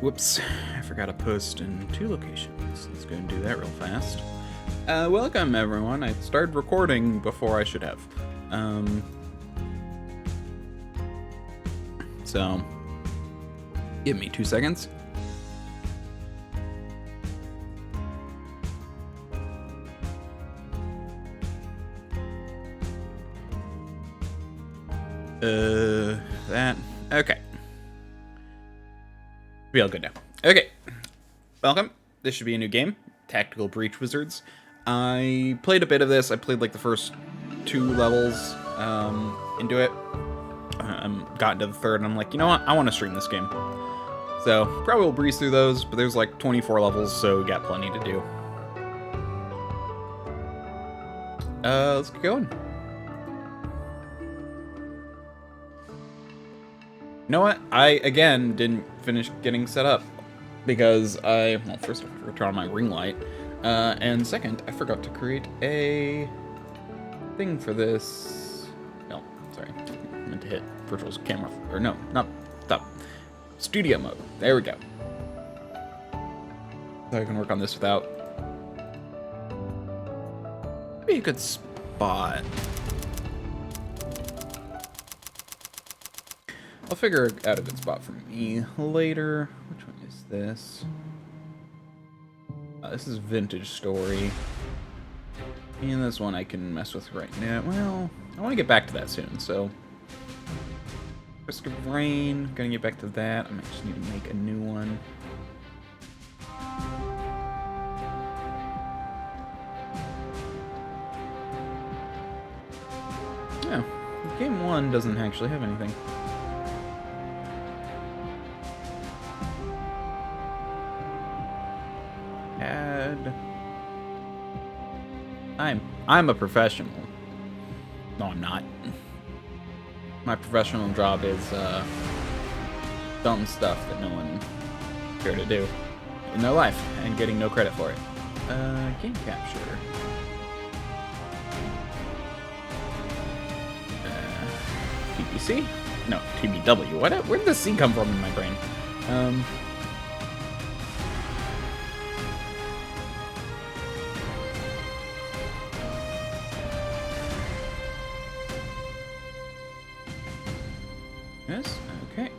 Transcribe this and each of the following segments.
Whoops, I forgot to post in 2 locations. Let's go and do that real fast. Welcome everyone. I started recording before I should have. So, give me 2 seconds. That, okay. Be all good now. Okay, welcome. This should be a new game, Tactical Breach Wizards. I played a bit of this. I played like the first 2 levels into it. Got into the 3rd, and I'm like, you know what? I want to stream this game. So probably will breeze through those, but there's like 24 levels, so we got plenty to do. Let's get going. You know what? I, again, didn't finish getting set up because well, first I forgot to turn on my ring light, and second, I forgot to create a thing for this. No, sorry. I meant to hit virtual camera, or no, not stop. Studio mode. There we go. So I can work on this without. Be a good spot. I'll figure out a good spot for me later. Which one is this? This is Vintage Story. And this one I can mess with right now. Well, I want to get back to that soon, so... Risk of Rain, gonna get back to that. I might just need to make a new one. Oh, game 1 doesn't actually have anything. I'm a professional. No, I'm not. My professional job is dumb stuff that no one cared to do in their life and getting no credit for it. Game capture. TBC? No, TBW. What? Where did the C come from in my brain? Yes, okay.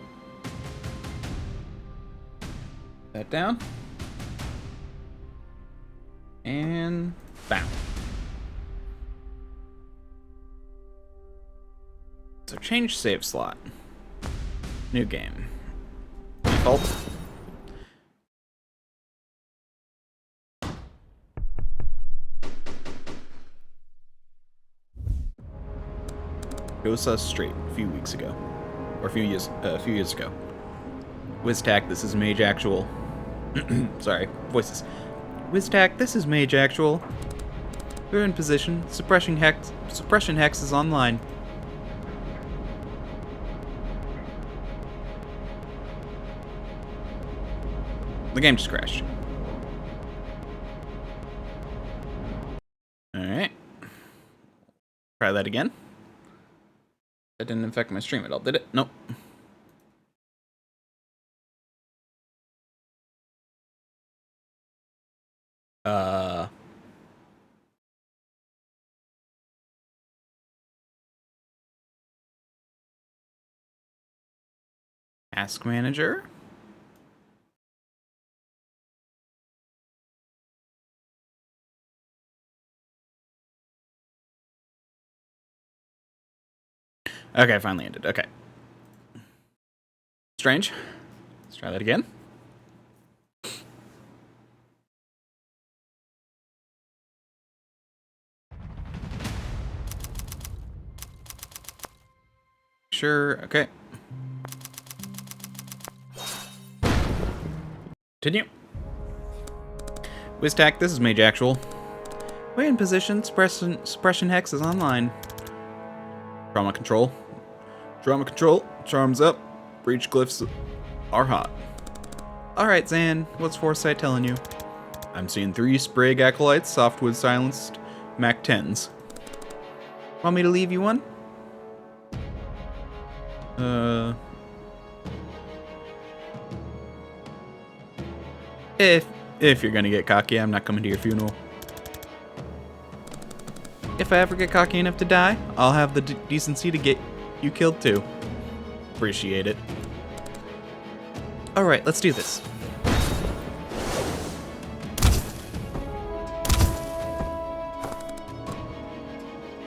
That down. And bam. So change save slot. New game. Default. Gosa Street a few weeks ago. Or a few years ago. WizTac, this is Mage Actual. Sorry, voices. WizTac, this is Mage Actual. We're in position. Suppression hex is online. The game just crashed. Alright. Try that again. That didn't affect my stream at all, did it? Nope. Ask manager. Okay, finally ended. Okay. Strange. Let's try that again. Sure, okay. Continue. WizTac, this is Mage Actual. Way in position, suppression hex is online. Trauma control. Trauma control, charms up. Breach glyphs are hot. Alright, Zan, what's Foresight telling you? I'm seeing 3 Sprague Acolytes, Softwood Silenced, Mac 10s. Want me to leave you one? If you're gonna get cocky, I'm not coming to your funeral. If I ever get cocky enough to die, I'll have the decency to get you killed too. Appreciate it. Alright, let's do this.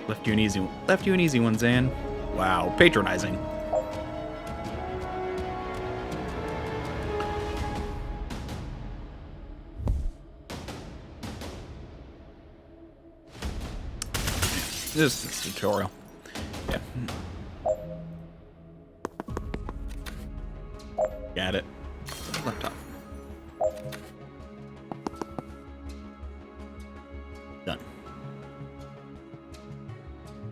Left you an easy one, Zan. Wow, patronizing. This is a tutorial. Yeah. Got it. Laptop. Done.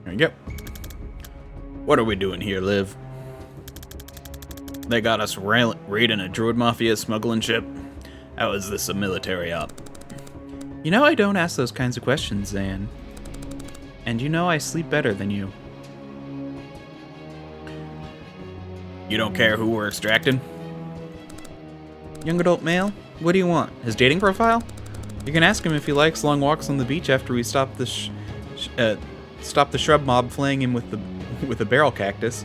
There we go. What are we doing here, Liv? They got us raiding a droid mafia smuggling ship. How is this a military op? You know I don't ask those kinds of questions, Zan. And you know I sleep better than you. You don't care who we're extracting? Young adult male? What do you want? His dating profile? You can ask him if he likes long walks on the beach after we stop the shrub mob flaying him with a barrel cactus.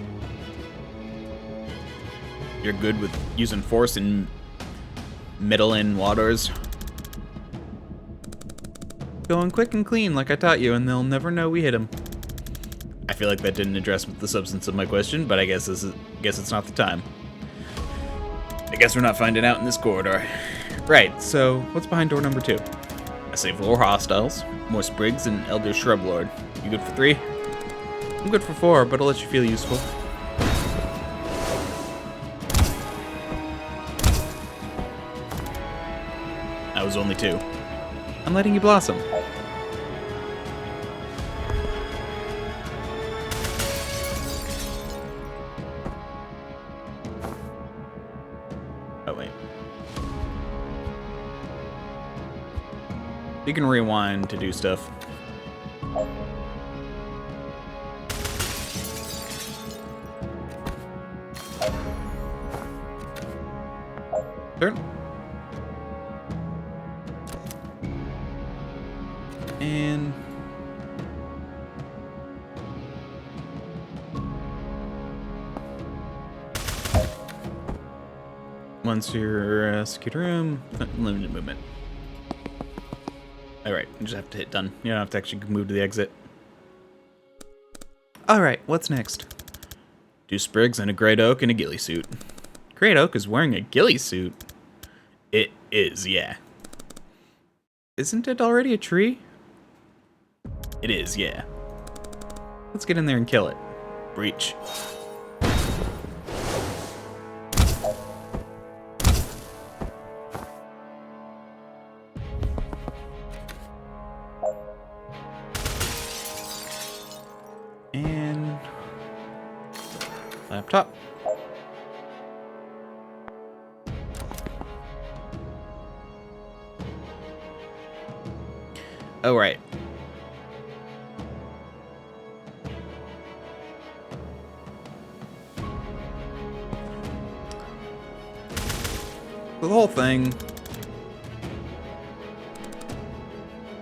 You're good with using force in middle-in waters. Going quick and clean like I taught you, and they'll never know we hit him. I feel like that didn't address the substance of my question, but I guess it's not the time. I guess we're not finding out in this corridor. Right, so what's behind door number 2? I say floor hostiles, more sprigs, and elder shrub lord. You good for 3? I'm good for 4, but I'll let you feel useful. That was only 2. I'm letting you blossom. Oh, wait. You can rewind to do stuff. Turn. And once you're secured room, limited movement. Alright, you just have to hit done. You don't have to actually move to the exit. Alright, what's next? 2 sprigs and a great oak in a ghillie suit. Great oak is wearing a ghillie suit? It is, yeah. Isn't it already a tree? It is, yeah. Let's get in there and kill it. Breach. And laptop. Oh, right. The whole thing.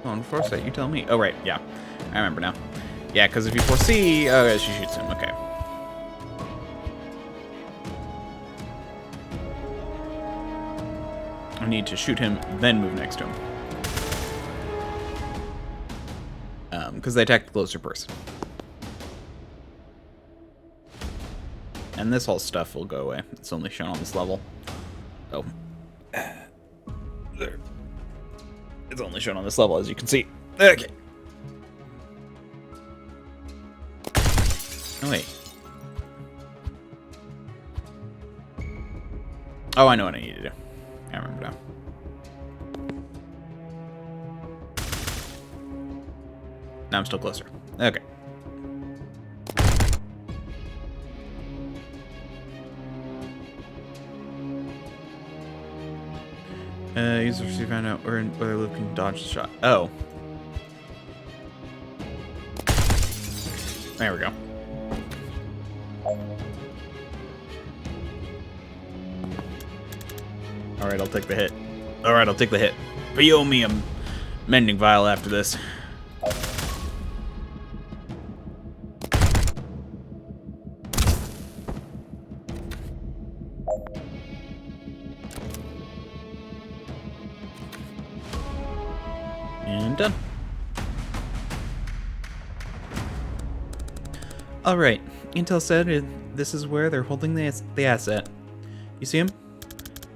On foresight, you tell me. Oh, right, yeah. I remember now. Yeah, because if you foresee... Oh, she shoots him, okay. I need to shoot him, then move next to him. Because they attack the closer person. And this whole stuff will go away. It's only shown on this level. Oh. There. It's only shown on this level, as you can see. Okay. Oh, wait. Oh, I know what I need to do. I remember now. Now I'm still closer. Okay. Users to find out whether Liv can dodge the shot. Oh. There we go. Alright, I'll take the hit. Alright, I'll take the hit. But you owe me a mending vial after this. And done. Alright, Intel said this is where they're holding the asset. You see him?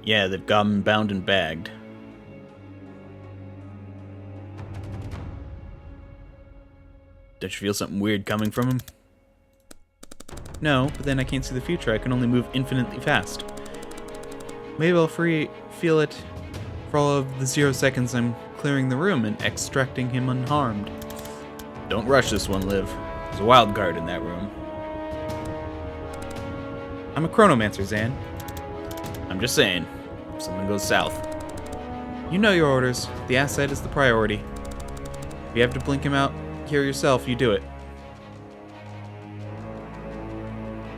Yeah, they've got him bound and bagged. Don't you feel something weird coming from him? No, but then I can't see the future. I can only move infinitely fast. Maybe I'll feel it for all of the 0 seconds I'm clearing the room and extracting him unharmed. Don't rush this one, Liv. There's a wild card in that room. I'm a chronomancer, Zan. I'm just saying, if something goes south. You know your orders. The asset is the priority. If you have to blink him out here yourself, you do it.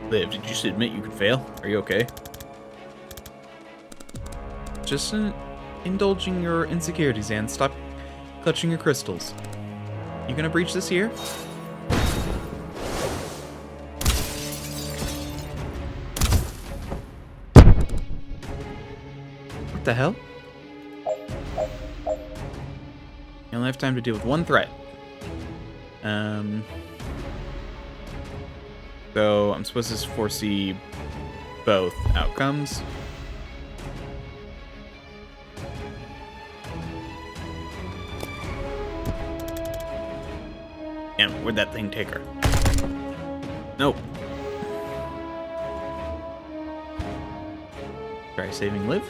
Liv, did you just admit you could fail? Are you okay? Just indulging your insecurities, Zan. Stop clutching your crystals. You gonna breach this here? What the hell? You only have time to deal with one threat. So I'm supposed to foresee both outcomes. And where'd that thing take her? Nope. Try saving Liv.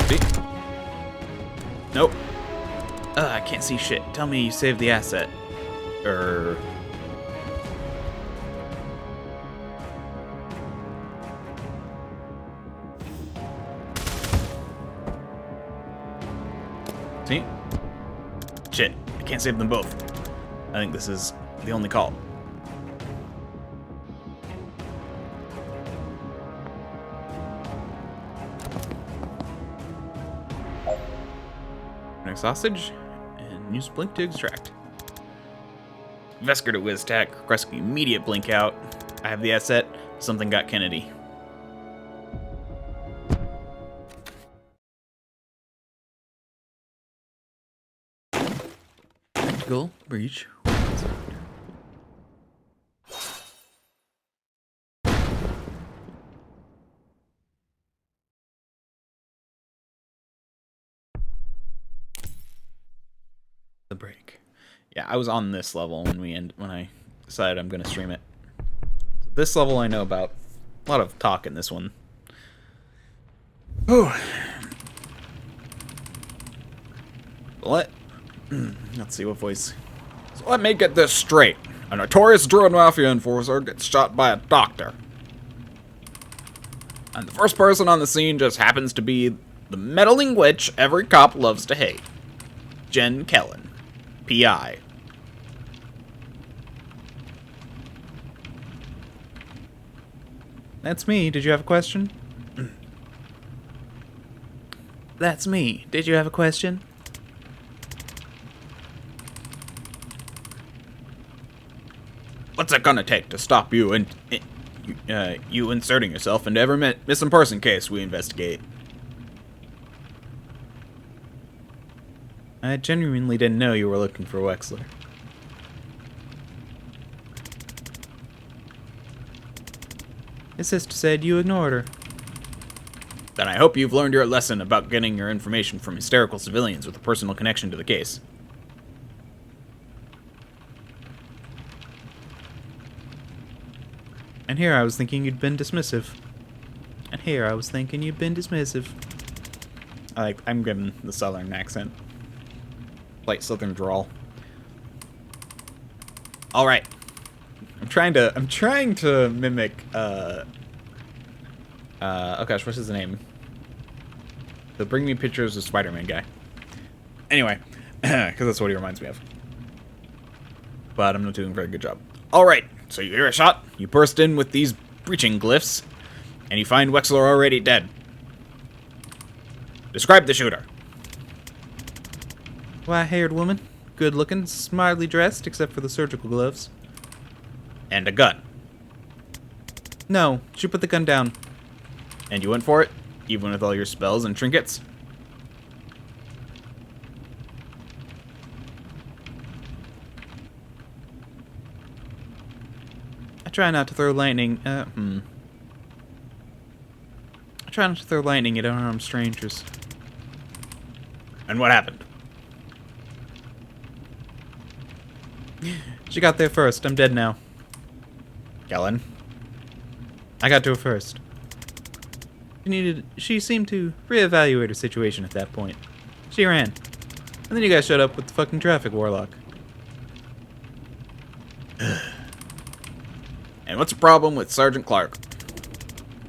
See? Nope. I can't see shit. Tell me you saved the asset. See? Shit. I can't save them both. I think this is the only call. Next hostage, and use blink to extract. Vesker to WizTac, requesting immediate blink out. I have the asset. Something got Kennedy. Tactical breach. The break. Yeah, I was on this level when I decided I'm gonna stream it. So this level I know about. A lot of talk in this one. Oh. Let's see what voice. So let me get this straight. A notorious drone mafia enforcer gets shot by a doctor. And the first person on the scene just happens to be the meddling witch every cop loves to hate. Jen Kellen. P.I. That's me. Did you have a question? That's me. Did you have a question? What's it gonna take to stop you and you inserting yourself into every missing person case we investigate? I genuinely didn't know you were looking for Wexler. His sister said you ignored her. Then I hope you've learned your lesson about getting your information from hysterical civilians with a personal connection to the case. And here I was thinking you'd been dismissive. I'm giving the southern accent. Light southern drawl. All right. I'm trying to mimic oh gosh, what's his name? The Bring Me Pictures of Spider-Man guy. Anyway, because that's what he reminds me of. But I'm not doing a very good job. All right. So you hear a shot, you burst in with these breaching glyphs, and you find Wexler already dead. Describe the shooter. White-haired woman, good-looking, smartly dressed, except for the surgical gloves. And a gun. No, she put the gun down. And you went for it, even with all your spells and trinkets? I try not to throw lightning, I try not to throw lightning at unarmed strangers. And what happened? She got there first. I'm dead now. Kellen? I got to her first. She seemed to reevaluate her situation at that point. She ran. And then you guys showed up with the fucking traffic warlock. And what's the problem with Sergeant Clark?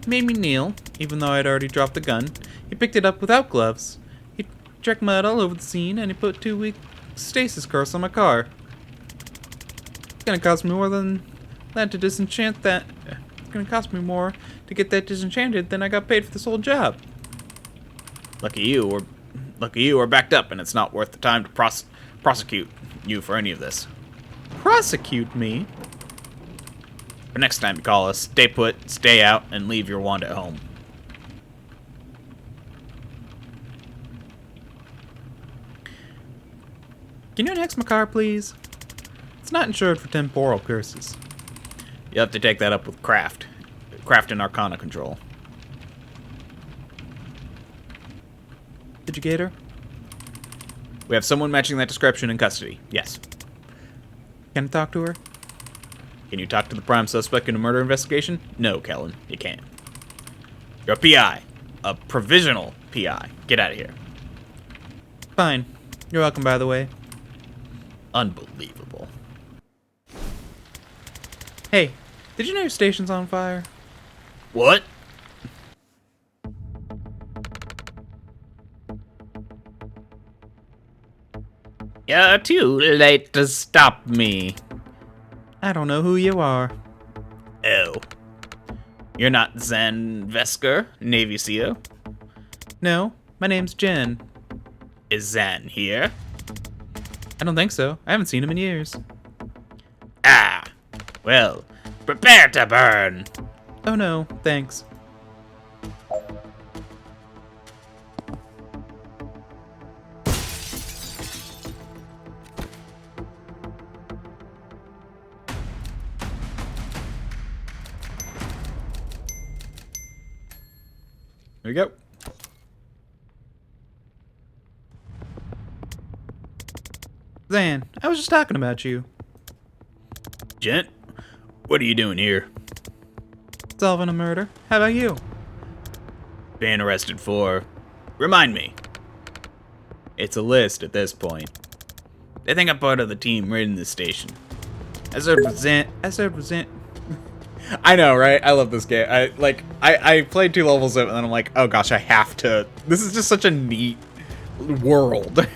He made me kneel, even though I'd already dropped the gun. He picked it up without gloves. He trekked mud all over the scene, and he put 2-week stasis curse on my car. It's gonna cost me more than that to disenchant that. It's gonna cost me more to get that disenchanted than I got paid for this whole job. Lucky you, we're backed up, and it's not worth the time to prosecute you for any of this. Prosecute me? But next time you call us, stay put, stay out, and leave your wand at home. Can you annex my car, please? It's not insured for temporal curses. You have to take that up with Craft. Craft and Arcana control. Did you get her? We have someone matching that description in custody. Yes. Can I talk to her? Can you talk to the prime suspect in a murder investigation? No, Kellen, you can't. You're a PI. A provisional PI. Get out of here. Fine. You're welcome, by the way. Unbelievable. Hey, did you know your station's on fire? What? You're too late to stop me. I don't know who you are. Oh. You're not Zan Vesker, Navy SEAL? No, my name's Jen. Is Zan here? I don't think so. I haven't seen him in years. Ah. Well, prepare to burn. Oh no, thanks. There we go. Zan, I was just talking about you. Gent, what are you doing here? Solving a murder. How about you? Being arrested for... Remind me. It's a list at this point. They think I'm part of the team raiding this station. I represent. I know, right? I love this game. I played 2 levels of it, and then I'm like, oh gosh, I have to. This is just such a neat world.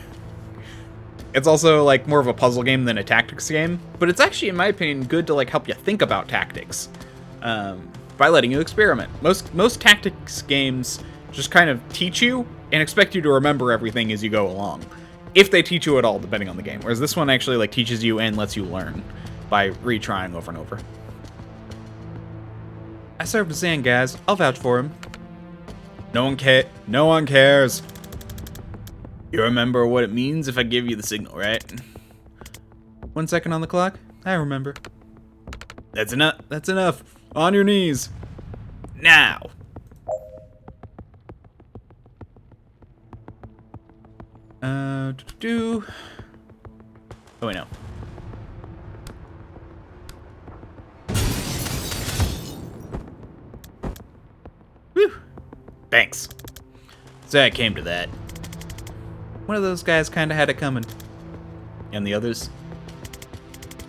It's also like more of a puzzle game than a tactics game, but it's actually, in my opinion, good to like help you think about tactics by letting you experiment. Most tactics games just kind of teach you and expect you to remember everything as you go along, if they teach you at all, depending on the game. Whereas this one actually like teaches you and lets you learn by retrying over and over. I served with Zan, guys. I'll vouch for him. No one cares. You remember what it means if I give you the signal, right? 1 second on the clock. I remember. That's enough. That's enough. On your knees. Now. Oh wait, no. Whew. Thanks. So it came to that. One of those guys kind of had it coming. And the others?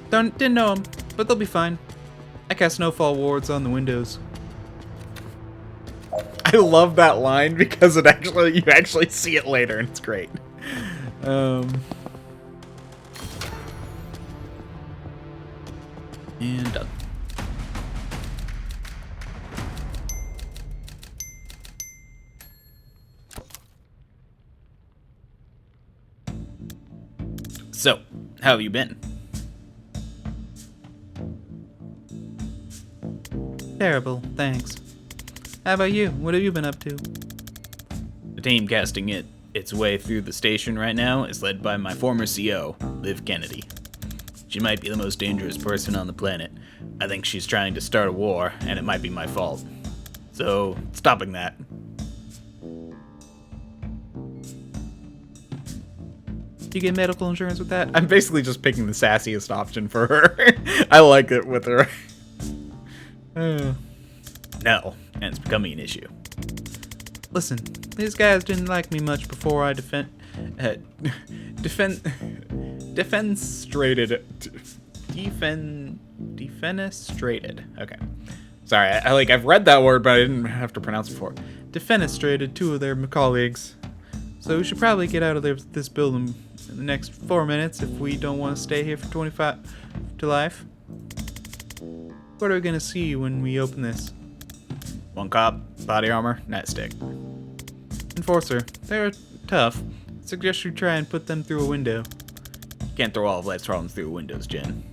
Didn't know them, but they'll be fine. I cast snowfall wards on the windows. I love that line because you actually see it later, and it's great. And done. So, how have you been? Terrible, thanks. How about you? What have you been up to? The team casting its way through the station right now is led by my former CO, Liv Kennedy. She might be the most dangerous person on the planet. I think she's trying to start a war, and it might be my fault. So, stopping that. Do you get medical insurance with that? I'm basically just picking the sassiest option for her. I like it with her. No, and it's becoming an issue. Listen, these guys didn't like me much before I defenestrated. Okay. Sorry, I've read that word, but I didn't have to pronounce it before. Defenestrated 2 of their colleagues. So we should probably get out of this building in the next 4 minutes if we don't want to stay here for 25 to life. What are we gonna see when we open this? 1 cop, body armor, nightstick. Enforcer. They're tough. Suggest you try and put them through a window. You can't throw all of life's problems through windows, Jen.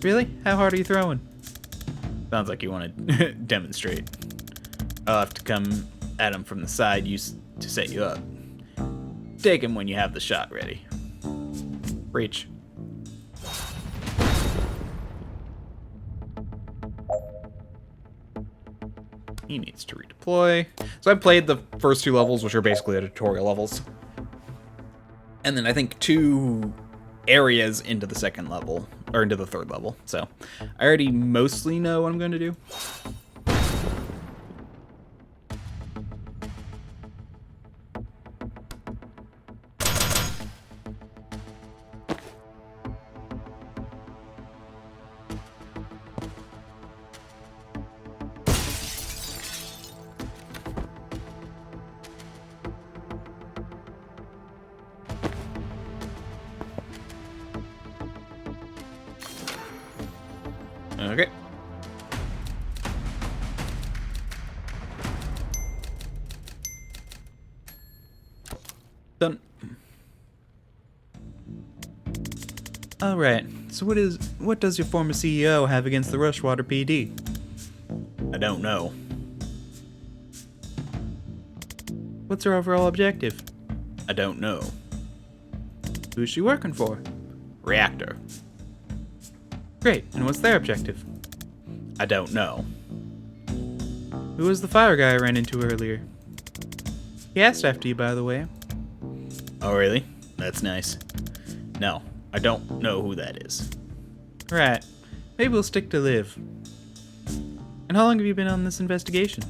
Really? How hard are you throwing? Sounds like you want to demonstrate. I'll have to come at him from the side to set you up. Take him when you have the shot ready. Reach. He needs to redeploy. So I played the first 2 levels, which are basically the tutorial levels. And then I think 2 areas into the 2nd level, or into the 3rd level. So I already mostly know what I'm going to do. Okay. Done. Alright, so what does your former CEO have against the Rushwater PD? I don't know. What's her overall objective? I don't know. Who's she working for? Reactor. Great, and what's their objective? I don't know. Who was the fire guy I ran into earlier? He asked after you, by the way. Oh, really? That's nice. No, I don't know who that is. Right. Maybe we'll stick to Liv. And how long have you been on this investigation?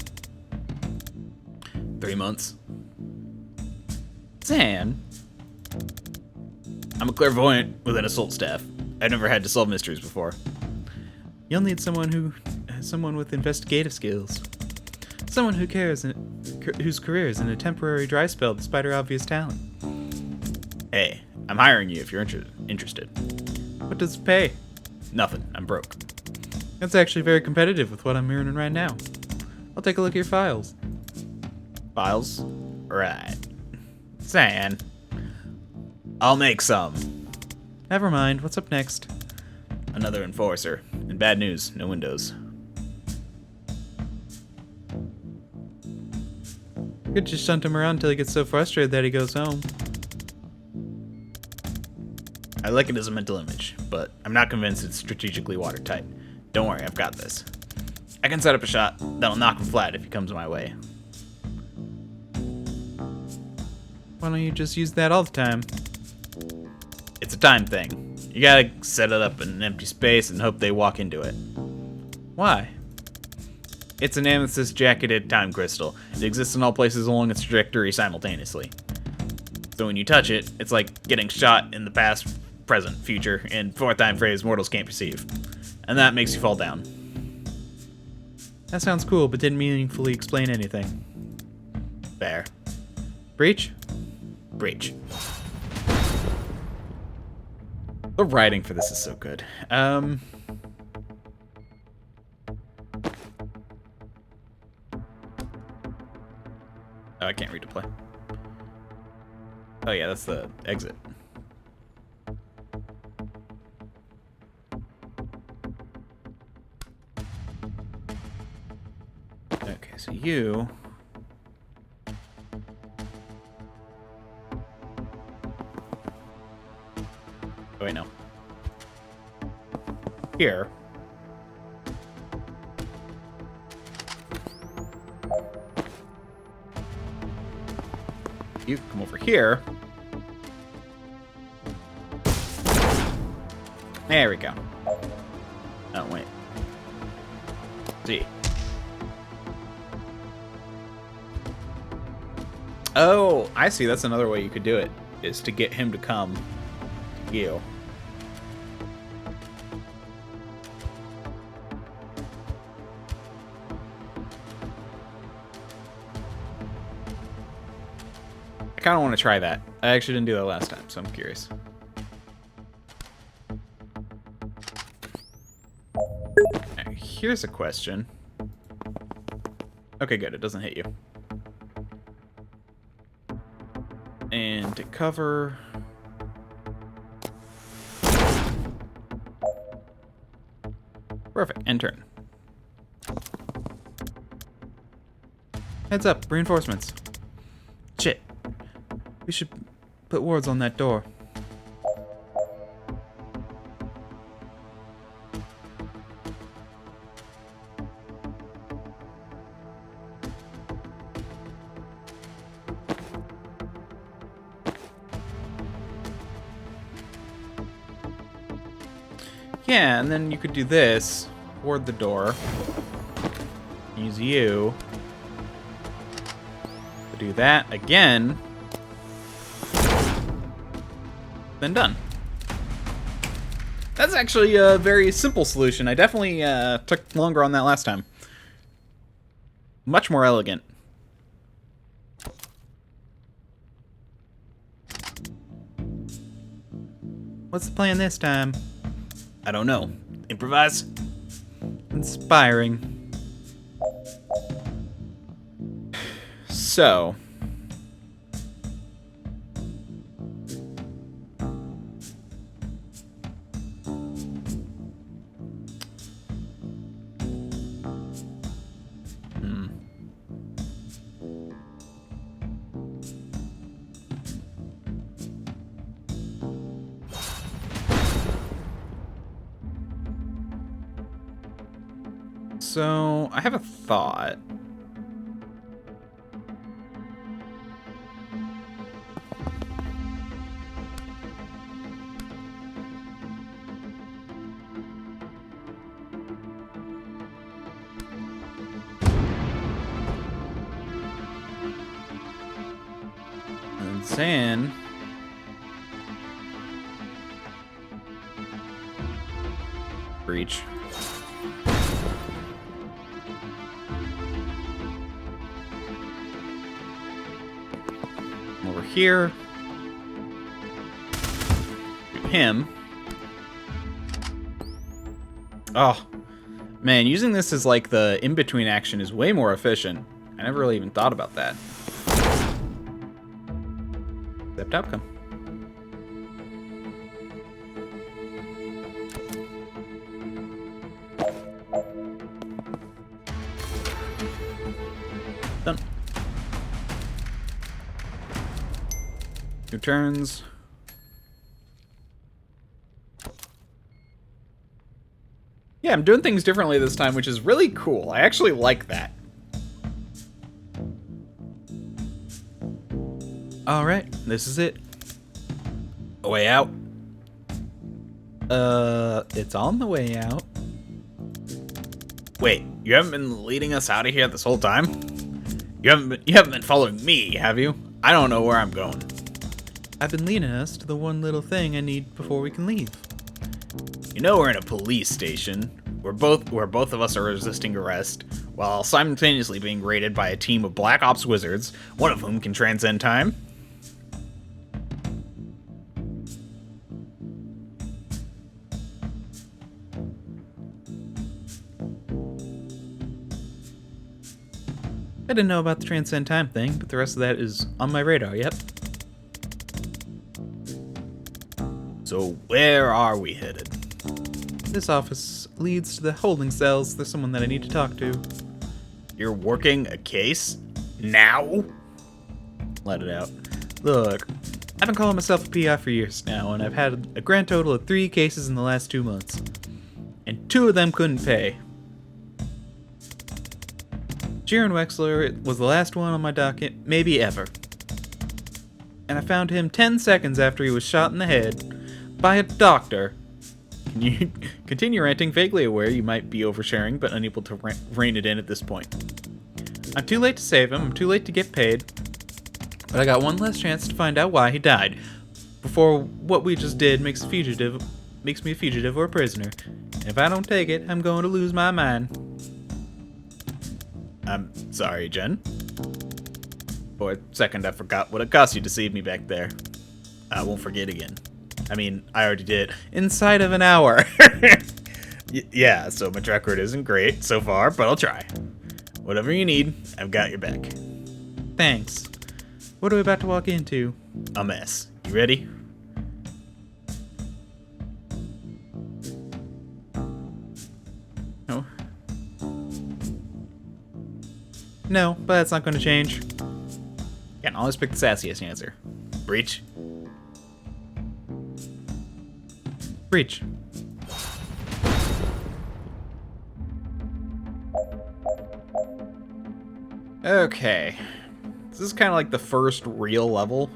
3 months. Zan? I'm a clairvoyant with an assault staff. I've never had to solve mysteries before. You'll need someone with investigative skills. Someone whose career is in a temporary dry spell despite her obvious talent. Hey, I'm hiring you if you're interested. What does it pay? Nothing. I'm broke. That's actually very competitive with what I'm earning right now. I'll take a look at your files. Files? Right. Zan. I'll make some. Never mind, what's up next? Another enforcer. And bad news, no windows. Could just shunt him around until he gets so frustrated that he goes home. I like it as a mental image, but I'm not convinced it's strategically watertight. Don't worry, I've got this. I can set up a shot that'll knock him flat if he comes my way. Why don't you just use that all the time? It's a time thing. You gotta set it up in an empty space and hope they walk into it. Why? It's an amethyst-jacketed time crystal. It exists in all places along its trajectory simultaneously. So when you touch it, it's like getting shot in the past, present, future, in 4th time phrase mortals can't perceive. And that makes you fall down. That sounds cool, but didn't meaningfully explain anything. Fair. Breach? Breach. The writing for this is so good. I can't read to play. Oh yeah, that's the exit. Okay, so you... Oh wait, no. Here. You come over here. There we go. Oh, wait. See. Oh, I see. That's another way you could do it, is to get him to come to you. I kind of want to try that. I actually didn't do that last time, so I'm curious. Right, here's a question. Okay, good. It doesn't hit you. And to cover... Perfect. End turn. Heads up. Reinforcements. Shit. We should put wards on that door. Yeah, and then you could do this. Ward the door. Use you. Do that again. Then done. That's actually a very simple solution. I definitely took longer on that last time. Much more elegant. What's the plan this time? I don't know. Improvise. Inspiring. So... So, I have a thought. And Zan... Breach. Over here. Him. Oh, man, using this as like the in-between action is way more efficient. I never really even thought about that. Except outcome. Done. 2 turns. Yeah, I'm doing things differently this time, which is really cool. I actually like that. Alright, this is it. A way out. It's on the way out. Wait, you haven't been leading us out of here this whole time? You haven't been following me, have you? I don't know where I'm going. I've been leading us to the one little thing I need before we can leave. You know we're in a police station, where both of us are resisting arrest, while simultaneously being raided by a team of Black Ops wizards, one of whom can transcend time. I didn't know about the transcend time thing, but the rest of that is on my radar, yep. So where are we headed? This office leads to the holding cells. There's someone that I need to talk to. You're working a case? Now? Let it out. Look, I've been calling myself a PI for years now, and I've had a grand total of 3 cases in the last 2 months. And 2 of them couldn't pay. Jiren Wexler was the last one on my docket, maybe ever. And I found him 10 seconds after he was shot in the head by a doctor. Can you continue ranting, vaguely aware you might be oversharing, but unable to rein it in at this point? I'm too late to save him, I'm too late to get paid, but I got one last chance to find out why he died, before what we just did makes me a fugitive or a prisoner. And if I don't take it, I'm going to lose my mind. I'm sorry, Jen. For a second, I forgot what it cost you to save me back there. I won't forget again. I mean, I already did. Inside of an hour. Yeah, so my track record isn't great so far, but I'll try. Whatever you need, I've got your back. Thanks. What are we about to walk into? A mess. You ready? No. No, but that's not going to change. Can always pick the sassiest answer. Breach. Breach. Okay. This is kind of like the first real level.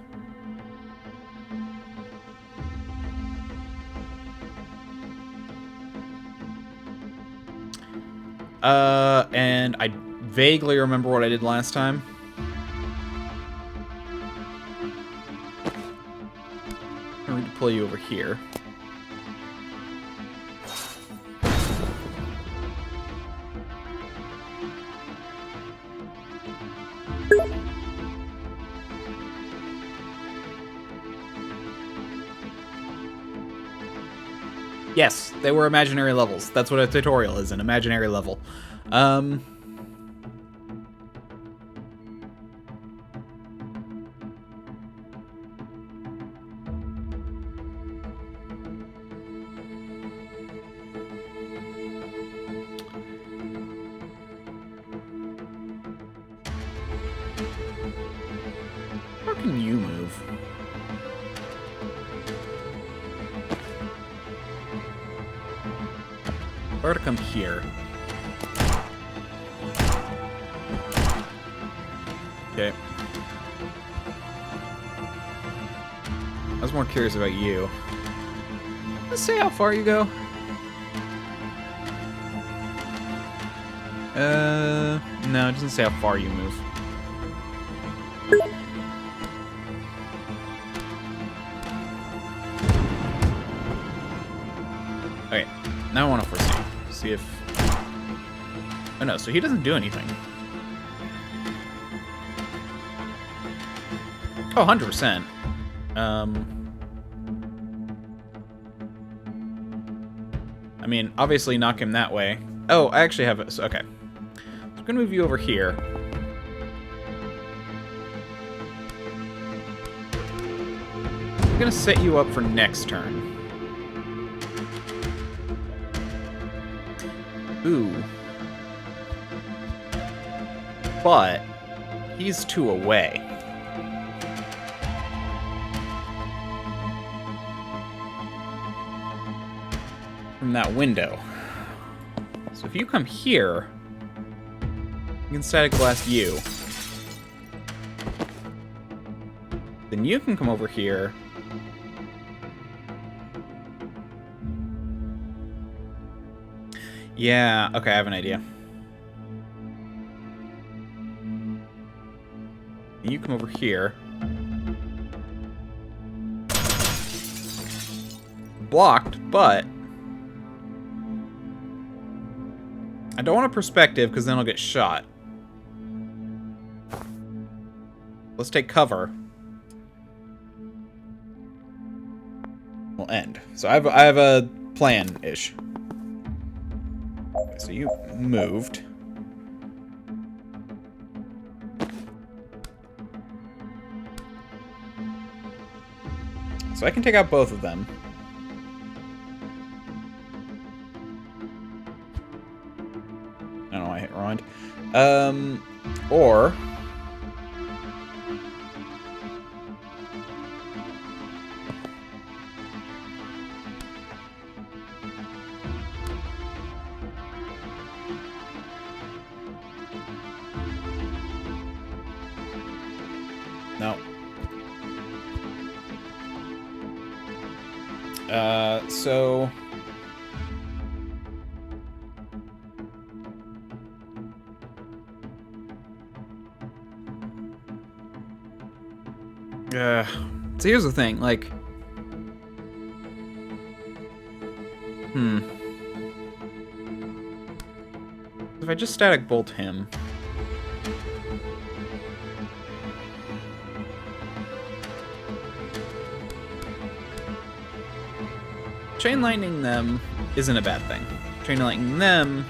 And I vaguely remember what I did last time. I'm going to pull you over here. Yes, they were imaginary levels. That's what a tutorial is, an imaginary level. How can you move? Or to come here. Okay. I was more curious about you. Let's see how far you go. No, it doesn't say how far you move. Okay, now I want to foresee. See if... Oh no, so he doesn't do anything. Oh, 100%. I mean, obviously knock him that way. Oh, I actually have it. Okay. So I'm gonna move you over here. I'm gonna set you up for next turn. Ooh. But he's 2 away. From that window. So if you come here, you can static blast you. Then you can come over here. Yeah, okay, I have an idea. You come over here. Blocked, but I don't want a perspective because then I'll get shot. Let's take cover. We'll end. So I have a plan-ish. So you moved. So I can take out both of them. I don't know why I hit rewind. Or... No. So... So here's the thing, like... If I just static bolt him... Chain lightning them isn't a bad thing. Chain lightning them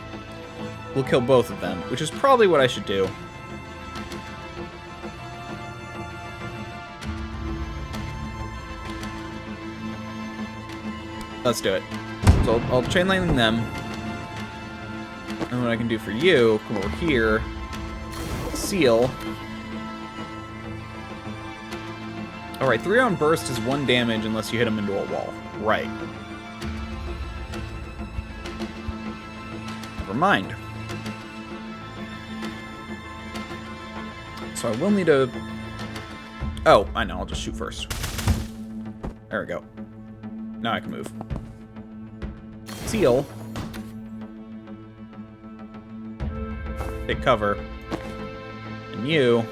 will kill both of them, which is probably what I should do. Let's do it. So I'll chain lightning them. And what I can do for you, come over here, seal. Alright, 3-round burst is 1 damage unless you hit him into a wall. Right. Never mind. So I will need a... Oh, I know, I'll just shoot first. There we go. Now I can move. Seal. Take cover. And you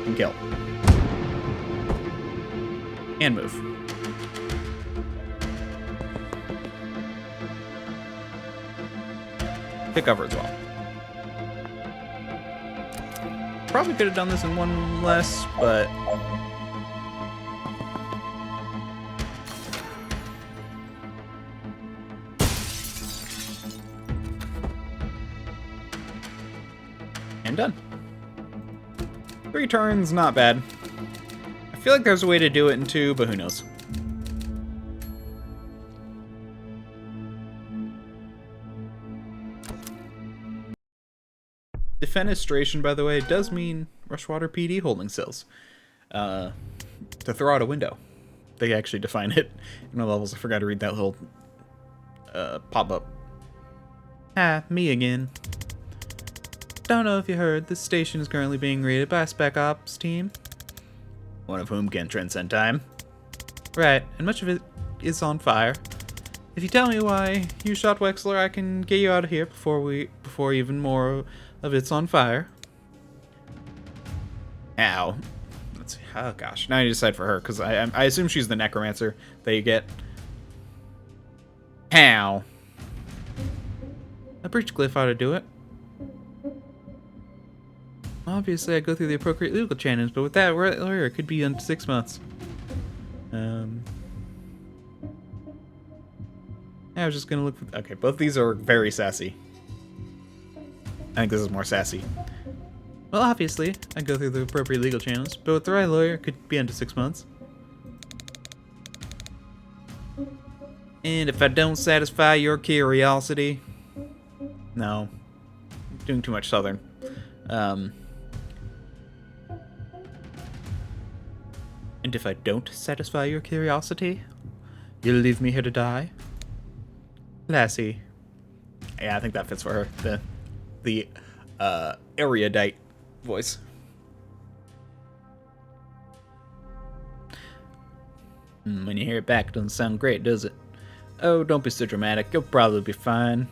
can kill. And move. Take cover as well. Probably could have done this in one less, but... And done. 3 turns, not bad. I feel like there's a way to do it in 2, but who knows. Defenestration, by the way, does mean Rushwater PD holding cells. To throw out a window. They actually define it in the levels. I forgot to read that little pop-up. Ah, me again. Don't know if you heard, this station is currently being raided by a Spec Ops team. One of whom can transcend time. Right, and much of it is on fire. If you tell me why you shot Wexler, I can get you out of here before even more of it's on fire. Ow. Let's see. Oh gosh, now I need to decide for her, because I assume she's the necromancer that you get. Ow. A breach glyph ought to do it. Obviously, I go through the appropriate legal channels, but with that lawyer, it could be under 6 months. I was just gonna look for... Okay, both these are very sassy. I think this is more sassy. Well, obviously, I go through the appropriate legal channels, but with the right lawyer, it could be under 6 months. And if I don't satisfy your curiosity... No. I'm doing too much Southern. And if I don't satisfy your curiosity, you'll leave me here to die? Lassie. Yeah, I think that fits for her. The erudite voice. When you hear it back, it doesn't sound great, does it? Oh, don't be so dramatic. You'll probably be fine.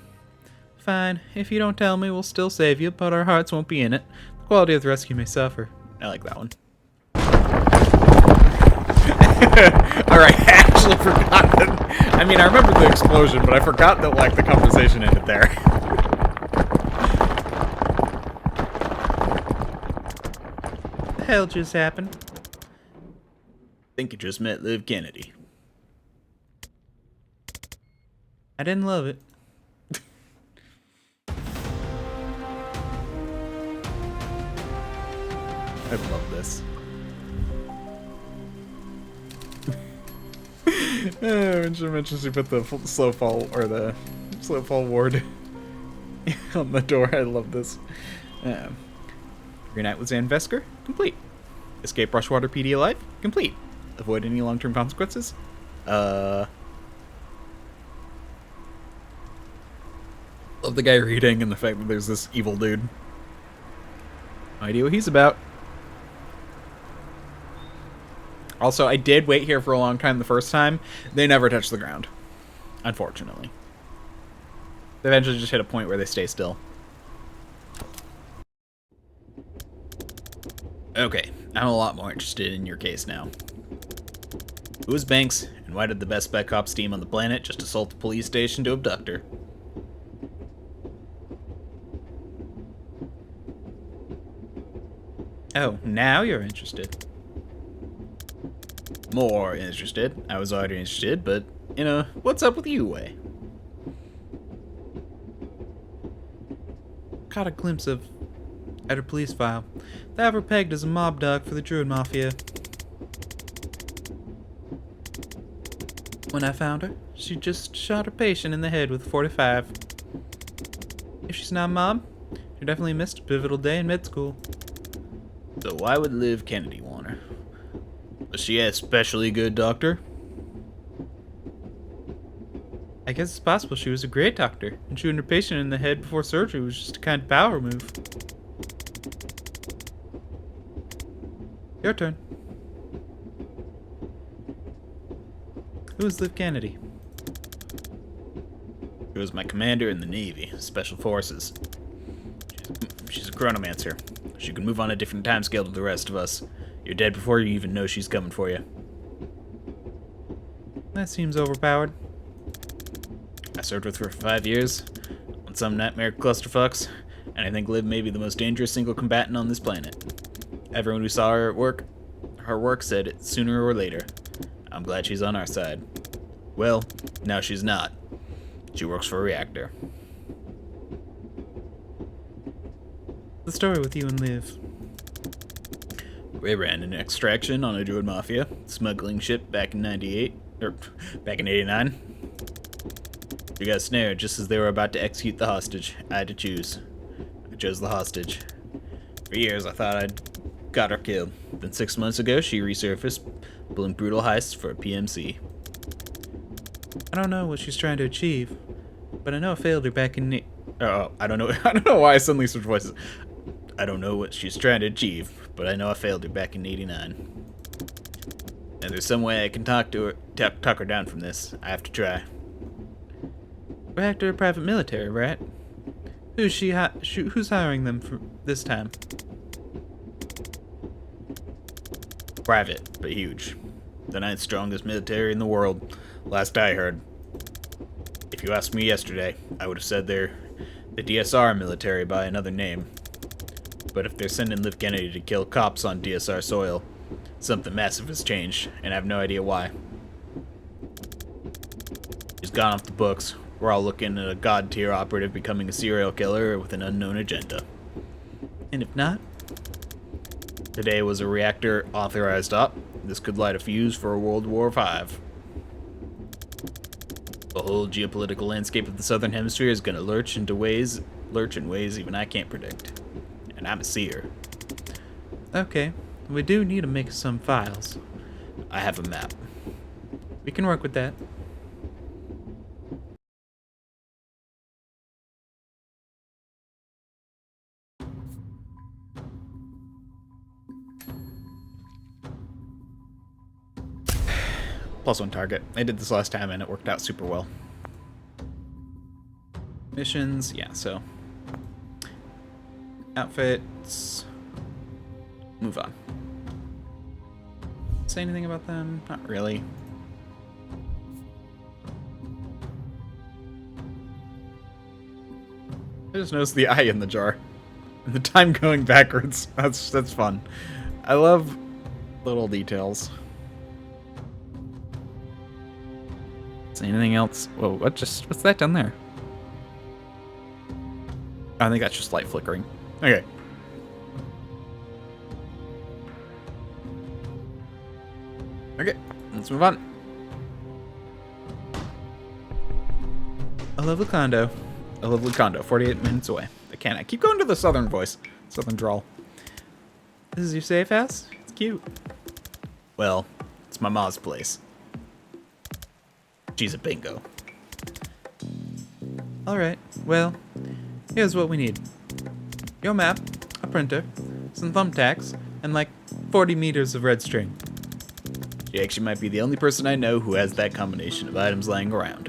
Fine. If you don't tell me, we'll still save you, but our hearts won't be in it. The quality of the rescue may suffer. I like that one. Alright, I actually forgot that. I mean, I remember the explosion, but I forgot that, like, the conversation ended there. What the hell just happened? I think you just met Liv Kennedy. I didn't love it. I love this. When she mentions she put the slow fall or the slow fall ward on the door. I love this. Reunite with Zan Vesker? Complete. Escape Rushwater PD alive? Complete. Avoid any long-term consequences? Love the guy reading and the fact that there's this evil dude. No idea what he's about. Also, I did wait here for a long time the first time. They never touch the ground. Unfortunately. They eventually just hit a point where they stay still. Okay, I'm a lot more interested in your case now. Who is Banks, and why did the best spec ops team on the planet just assault the police station to abduct her? Oh, now you're interested. More interested. I was already interested, but, you know, what's up with you, Way? Caught a glimpse of at her police file. They have her pegged as a mob dog for the Druid Mafia. When I found her, she just shot her patient in the head with a .45. If she's not a mob, she definitely missed a pivotal day in med school. So why would Liv Kennedy want her? Was she a especially good doctor? I guess it's possible she was a great doctor, and shooting her patient in the head before surgery was just a kind of power move. Your turn. Who is Liv Kennedy? She was my commander in the Navy, Special Forces. She's a chronomancer. She can move on a different time scale to the rest of us. You're dead before you even know she's coming for you. That seems overpowered. I served with her for 5 years, on some nightmare clusterfucks, and I think Liv may be the most dangerous single combatant on this planet. Everyone who saw her at work, said it sooner or later. I'm glad she's on our side. Well, now she's not. She works for a reactor. The story with you and Liv. We ran an extraction on a Druid Mafia smuggling ship back in 98, or back in 89. We got snared just as they were about to execute the hostage. I had to choose. I chose the hostage. For years I thought I'd got her killed. Then 6 months ago she resurfaced, pulling brutal heists for a PMC. I don't know what she's trying to achieve, but I know I failed her back in... I don't know. I don't know why I suddenly switched voices. I don't know what she's trying to achieve, but I know I failed her back in 89. And there's some way I can talk her down from this. I have to try. Reactor or private military, right? Who's who's hiring them for this time? Private, but huge. The 9th strongest military in the world, last I heard. If you asked me yesterday, I would have said they're the DSR military by another name. But if they're sending Liv Kennedy to kill cops on DSR soil, something massive has changed, and I have no idea why. She's gone off the books. We're all looking at a god-tier operative becoming a serial killer with an unknown agenda. And if not? Today was a reactor authorized op. This could light a fuse for a World War V. The whole geopolitical landscape of the Southern Hemisphere is going to lurch in ways even I can't predict. And I'm a seer. Okay, we do need to make some files. I have a map. We can work with that. +1 target. I did this last time and it worked out super well. Missions, yeah, so. Outfits. Move on. Say anything about them? Not really. I just noticed the eye in the jar. And the time going backwards. That's fun. I love little details. Is anything else? Whoa, what's that down there? I think that's just light flickering. Okay. Okay, let's move on. A lovely condo. A lovely condo, 48 minutes away. I keep going to the southern voice. Southern drawl. This is your safe house? It's cute. Well, it's my ma's place. She's a bingo. Alright, well, here's what we need. Your map, a printer, some thumbtacks, and like 40 meters of red string. She actually might be the only person I know who has that combination of items lying around.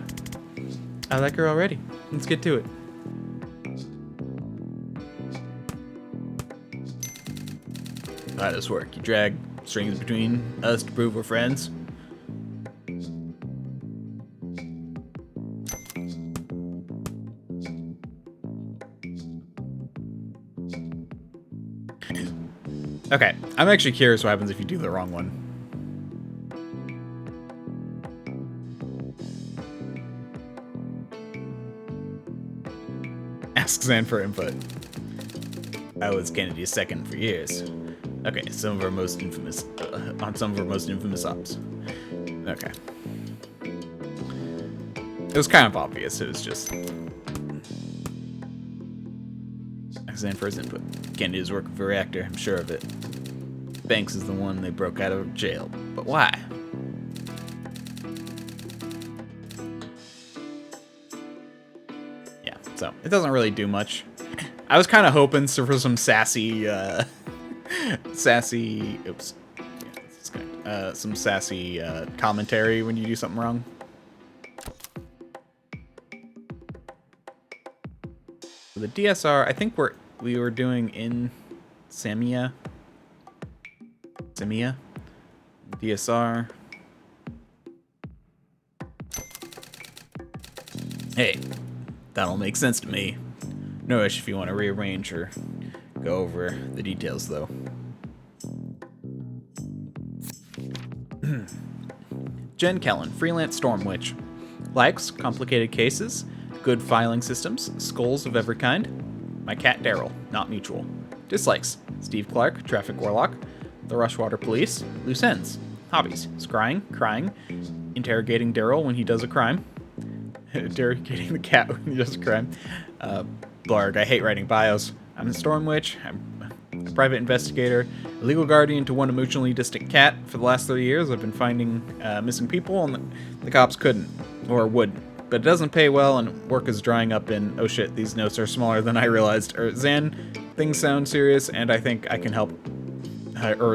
I like her already. Let's get to it. How does this work? You drag strings between us to prove we're friends? Okay, I'm actually curious what happens if you do the wrong one. Ask Zan for input. I was Kennedy's second for years. Okay, some of our most infamous, on some of our most infamous ops. Okay. It was kind of obvious, it was just... Ask Zan for his input. Kennedy is working for Reactor, I'm sure of it. Banks is the one they broke out of jail, but why? Yeah, so it doesn't really do much. I was kind of hoping for some sassy, some sassy commentary when you do something wrong. The DSR, I think we were doing in Samia. DSR. Hey, that'll make sense to me. No rush if you want to rearrange or go over the details, though. Jen Kellen, freelance storm witch. Likes complicated cases, good filing systems, skulls of every kind. My cat Daryl, not mutual. Dislikes: Steve Clark, traffic warlock, the Rushwater Police, loose ends. Hobbies: scrying, crying, interrogating Daryl when he does a crime, interrogating the cat when he does a crime. Blarg, I hate writing bios. I'm a storm witch. I'm a private investigator, a legal guardian to one emotionally distant cat. For the last 30 years, I've been finding missing people, and the cops couldn't, or wouldn't. But it doesn't pay well, and work is drying up in, oh shit, these notes are smaller than I realized. Zan, things sound serious, and I think I can help.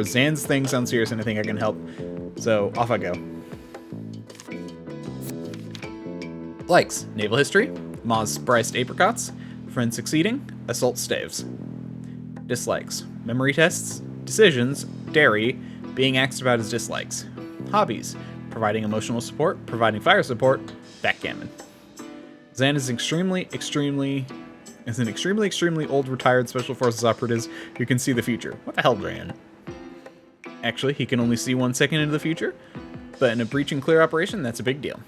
Zan's things sound serious, and I think I can help. So, off I go. Likes: naval history, Ma's spiced apricots, friends succeeding, assault staves. Dislikes: memory tests, decisions, dairy, being asked about his dislikes. Hobbies: providing emotional support, providing fire support, backgammon. Zan is an extremely old retired Special Forces operative who can see the future. What the hell, Zan? Actually, he can only see 1 second into the future, but in a breach and clear operation, that's a big deal.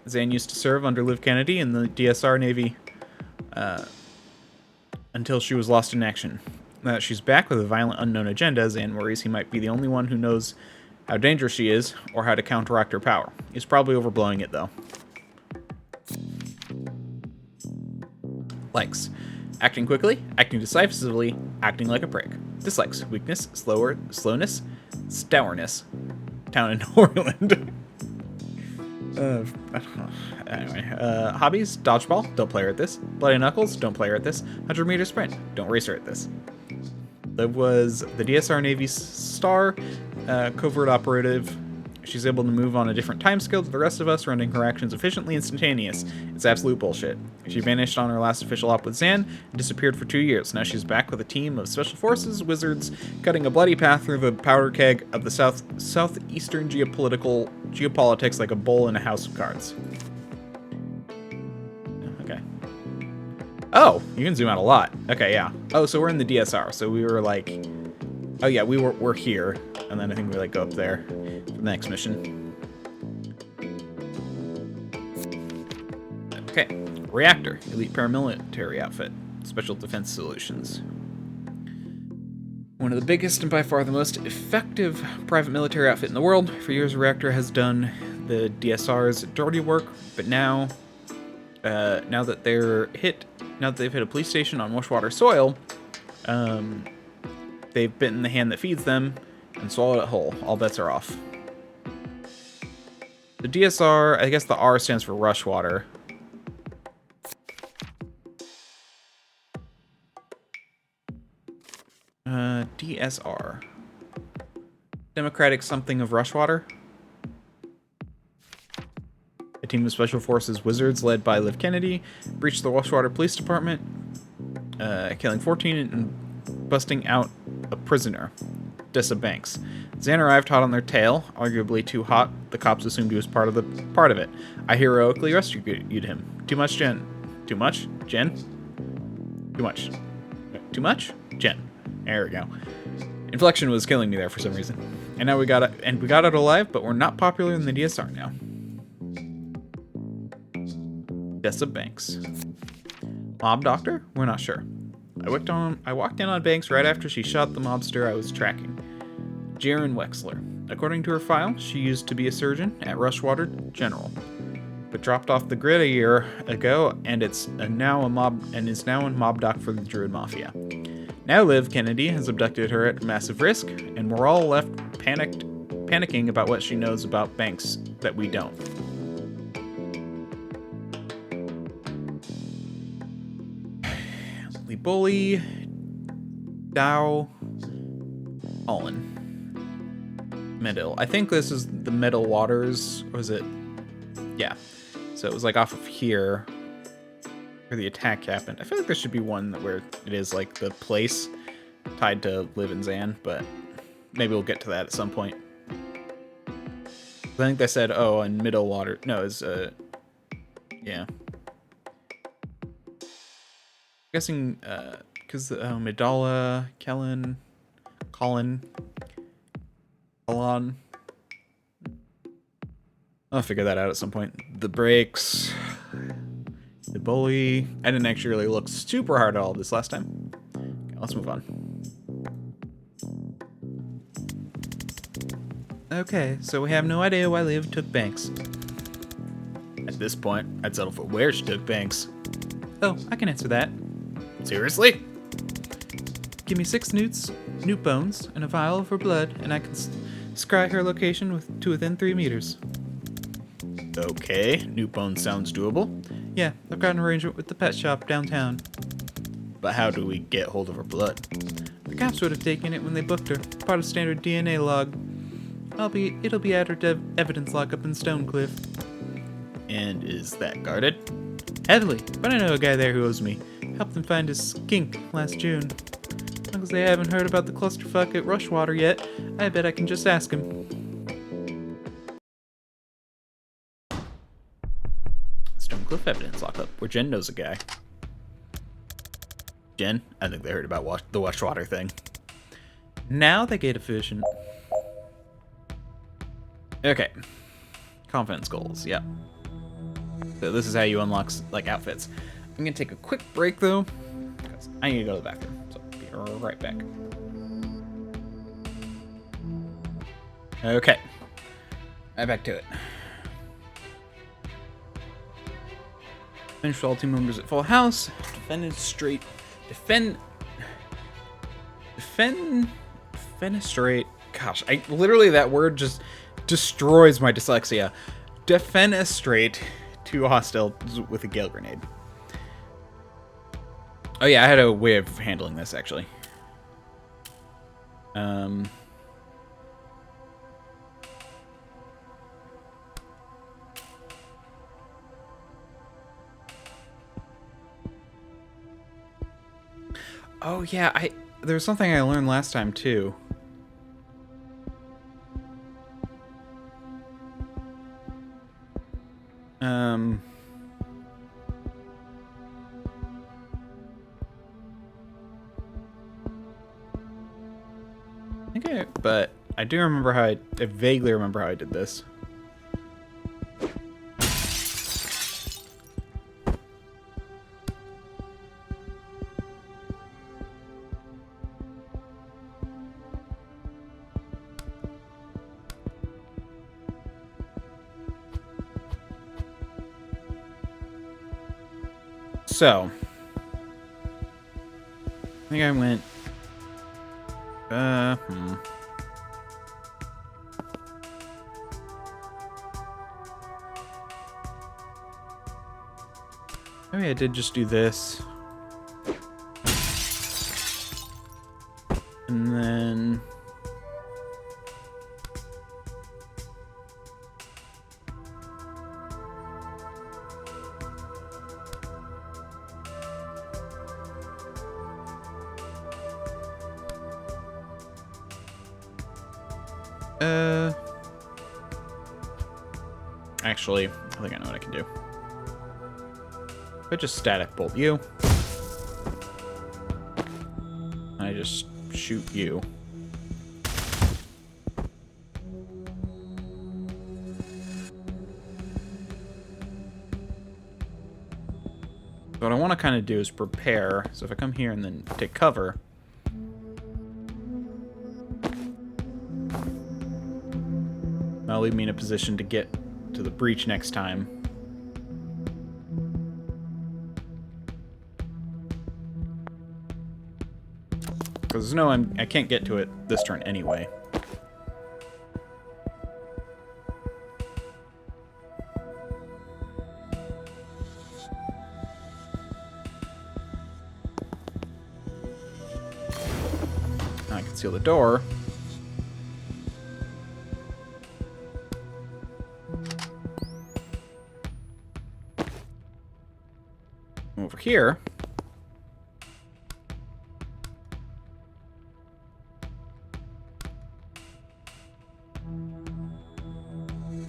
Zan used to serve under Liv Kennedy in the DSR Navy until she was lost in action. Now that she's back with a violent unknown agenda, Zan worries he might be the only one who knows how dangerous she is or how to counteract her power. He's probably overblowing it, though. Likes: acting quickly, acting decisively, acting like a prick. Dislikes: weakness, slowness, stourness. Town in Orland. Anyway, hobbies: dodgeball, don't play her at this. Bloody knuckles, don't play her at this. 100-meter sprint, don't race her at this. Liv was the DSR Navy star, covert operative. She's able to move on a different time scale to the rest of us, rendering her actions efficiently instantaneous. It's absolute bullshit. She vanished on her last official op with Zan and disappeared for 2 years. Now she's back with a team of special forces, wizards, cutting a bloody path through the powder keg of the southeastern geopolitics like a bull in a house of cards. Okay. Oh, you can zoom out a lot. Okay, yeah. Oh, so we're in the DSR. So we were like, oh yeah, we're here, and then I think we like go up there for the next mission. Okay, Reactor, elite paramilitary outfit, special defense solutions. One of the biggest and by far the most effective private military outfit in the world. For years, Reactor has done the DSR's dirty work, but now now that they've hit a police station on Washwater soil, they've bitten the hand that feeds them and swallowed it whole. All bets are off. The DSR, I guess the R stands for Rushwater. DSR. Democratic something of Rushwater. A team of Special Forces wizards led by Liv Kennedy breached the Washwater Police Department, killing 14 and busting out a prisoner, Dessa Banks. Zan arrived hot on their tail, arguably too hot. The cops assumed he was part of it. I heroically rescued him. Too much, Jen. Too much, Jen. Too much. Too much, Jen. There we go. Inflection was killing me there for some reason. And now we got out alive, but we're not popular in the DSR now. Dessa Banks. Mob doctor? We're not sure. I walked in on Banks right after she shot the mobster I was tracking. Jaren Wexler. According to her file, she used to be a surgeon at Rushwater General, but dropped off the grid a year ago and is now in mob doc for the Druid Mafia. Now Liv Kennedy has abducted her at massive risk, and we're all left panicking about what she knows about Banks that we don't. Lee Bully, Dow, Holland. Middle. I think this is the Middle Waters. Or was it? Yeah. So it was like off of here where the attack happened. I feel like there should be one where it is like the place tied to Liv and Zan, but maybe we'll get to that at some point. I think they said, oh, in Middle Water. No, it's, yeah. I'm guessing, because Midala, Colin. I'll figure that out at some point. The brakes, the bully. I didn't actually really look super hard at all of this last time. Okay, let's move on. Okay, so we have no idea why Liv took Banks. At this point, I'd settle for where she took Banks. Oh, I can answer that. Seriously? Give me 6 newt bones, and a vial of her blood, and I can scry her location to within 3 meters. Okay, newt bones sounds doable. Yeah, I've got an arrangement with the pet shop downtown. But how do we get hold of her blood? The cops would have taken it when they booked her, part of standard DNA log. It'll be at her evidence lockup in Stonecliff. And is that guarded? Heavily, but I know a guy there who owes me. Helped them find his skink last June. As long as they haven't heard about the clusterfuck at Rushwater yet, I bet I can just ask him. Stonecliff evidence lockup, where Jen knows a guy. Jen? I think they heard about the Washwater thing. Now they get efficient. Okay. Confidence goals, yep. So this is how you unlock, like, outfits. I'm gonna take a quick break, though, because I need to go to the bathroom. So I'll be right back. Okay. Right back to it. Finish all team members at full house. Defenestrate. Gosh, literally that word just destroys my dyslexia. Defenestrate 2 hostiles with a gale grenade. Oh yeah, I had a way of handling this actually. Oh yeah, there was something I learned last time too. But I do remember how I vaguely remember how I did this. So, I think I went. Maybe I did just do this. And then... Actually, I think I know what I can do. If I just static bolt you, and I just shoot you. What I want to kind of do is prepare. So if I come here and then take cover, that'll leave me in a position to get to the breach next time. Because no, I can't get to it this turn anyway. Now I can seal the door. Over here.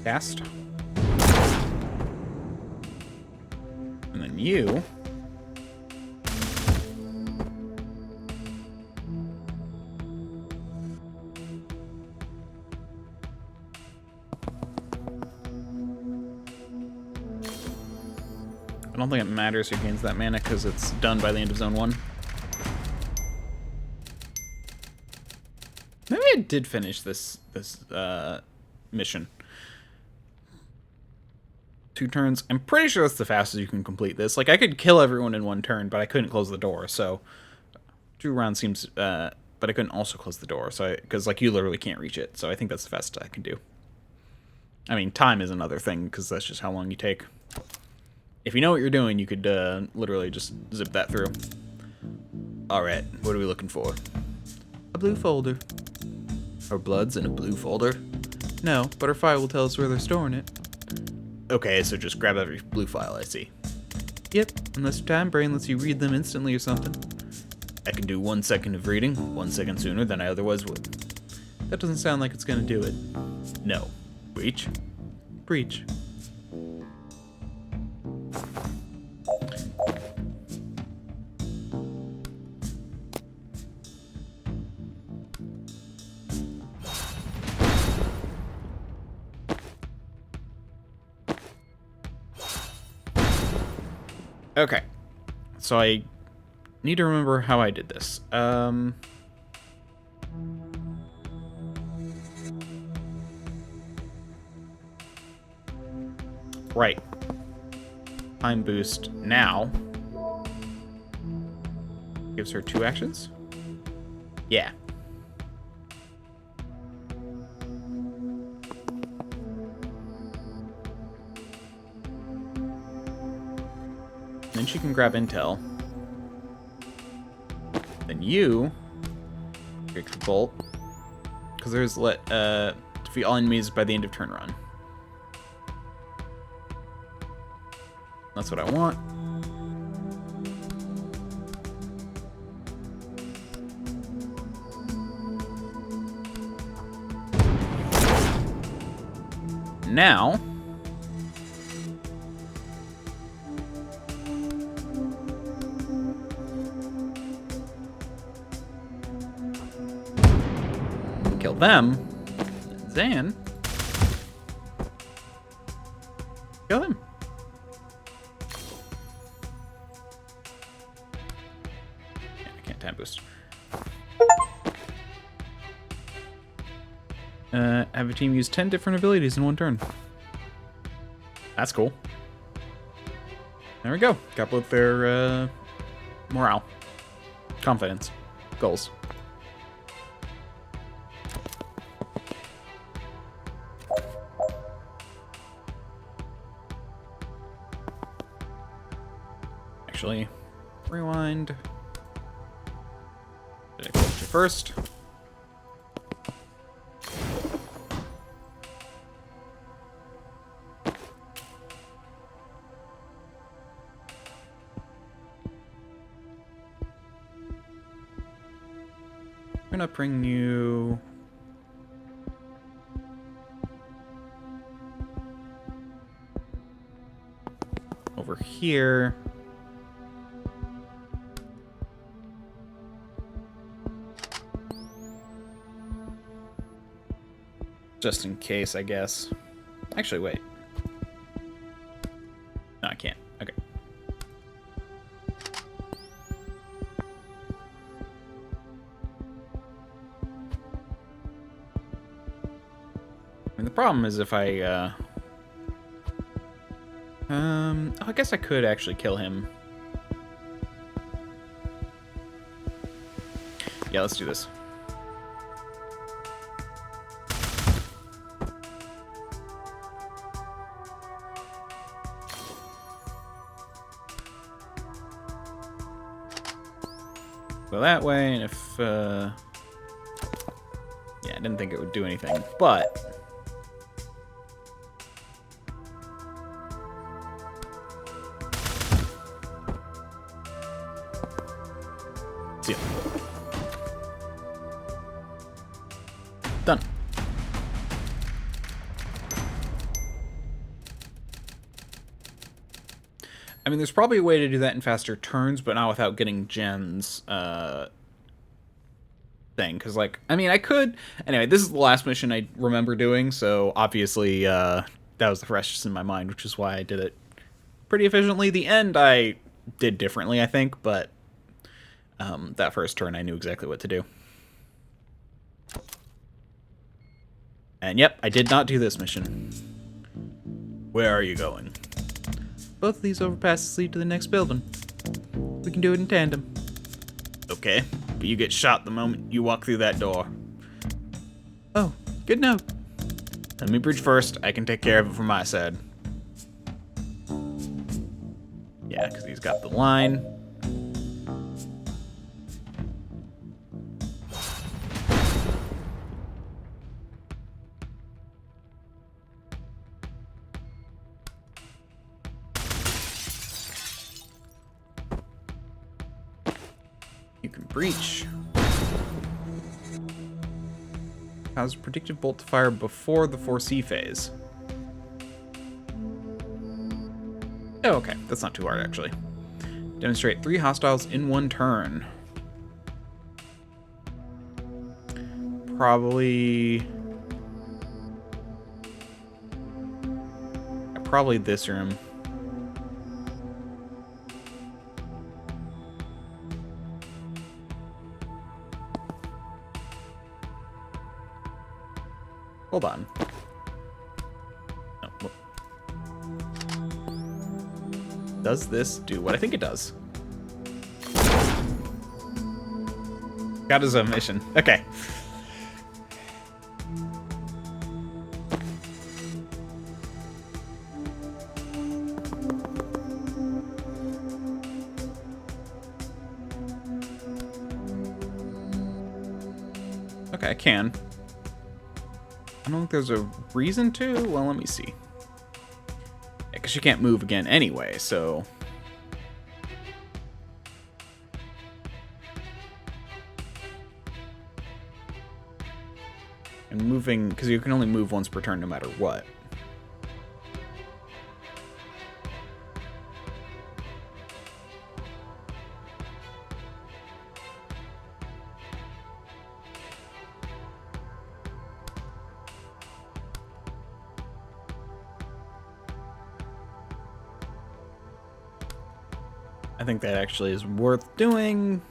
Cast. And then you. I don't think it matters who gains that mana because it's done by the end of zone 1. Maybe I did finish this mission. 2 turns. I'm pretty sure that's the fastest you can complete this. Like, I could kill everyone in 1 turn, but I couldn't close the door, so 2 rounds seems... but I couldn't also close the door, so because, like, you literally can't reach it, so I think that's the fastest I can do. I mean, time is another thing, because that's just how long you take. If you know what you're doing, you could literally just zip that through. Alright, what are we looking for? A blue folder. Our blood's in a blue folder? No, but our file will tell us where they're storing it. Okay, so just grab every blue file I see. Yep, unless your time brain lets you read them instantly or something. I can do 1 second of reading, 1 second sooner than I otherwise would. That doesn't sound like it's gonna do it. No. Breach? Breach. Okay. So I need to remember how I did this. Right. Time boost now. Gives her 2 actions? Yeah. Then she can grab intel. Then you break the bolt. Because there's defeat all enemies by the end of turn run. That's what I want. Now kill them. Zan. Kill him. Yeah, I can't time boost. Have a team use 10 different abilities in 1 turn. That's cool. There we go. Got both their morale, confidence, goals. Actually, rewind. Did I click you first? I'm gonna bring you over here. Just in case, I guess. Actually, wait. No, I can't. Okay. I mean, the problem is if I, oh, I guess I could actually kill him. Yeah, let's do this. Go that way, and if, yeah, I didn't think it would do anything, but... See ya. Done. I mean, there's probably a way to do that in faster turns, but not without getting Jen's thing. Because, like, I mean, I could... Anyway, this is the last mission I remember doing, so obviously that was the freshest in my mind, which is why I did it pretty efficiently. The end I did differently, I think, but that first turn I knew exactly what to do. And yep, I did not do this mission. Where are you going? Both of these overpasses lead to the next building. We can do it in tandem. Okay, but you get shot the moment you walk through that door. Oh, good note. Let me breach first. I can take care of it from my side. Yeah, because he's got the line. You can breach. Cause predicted bolt to fire before the 4C phase. Oh, okay. That's not too hard, actually. Demonstrate 3 hostiles in 1 turn. Probably this room. Hold on. No, what? Does this do what I think it does? Got his own mission. Okay. Okay, I can. I don't think there's a reason to. Well, let me see. Because she can't move again anyway, so... And moving... Because you can only move once per turn no matter what. I think that actually is worth doing.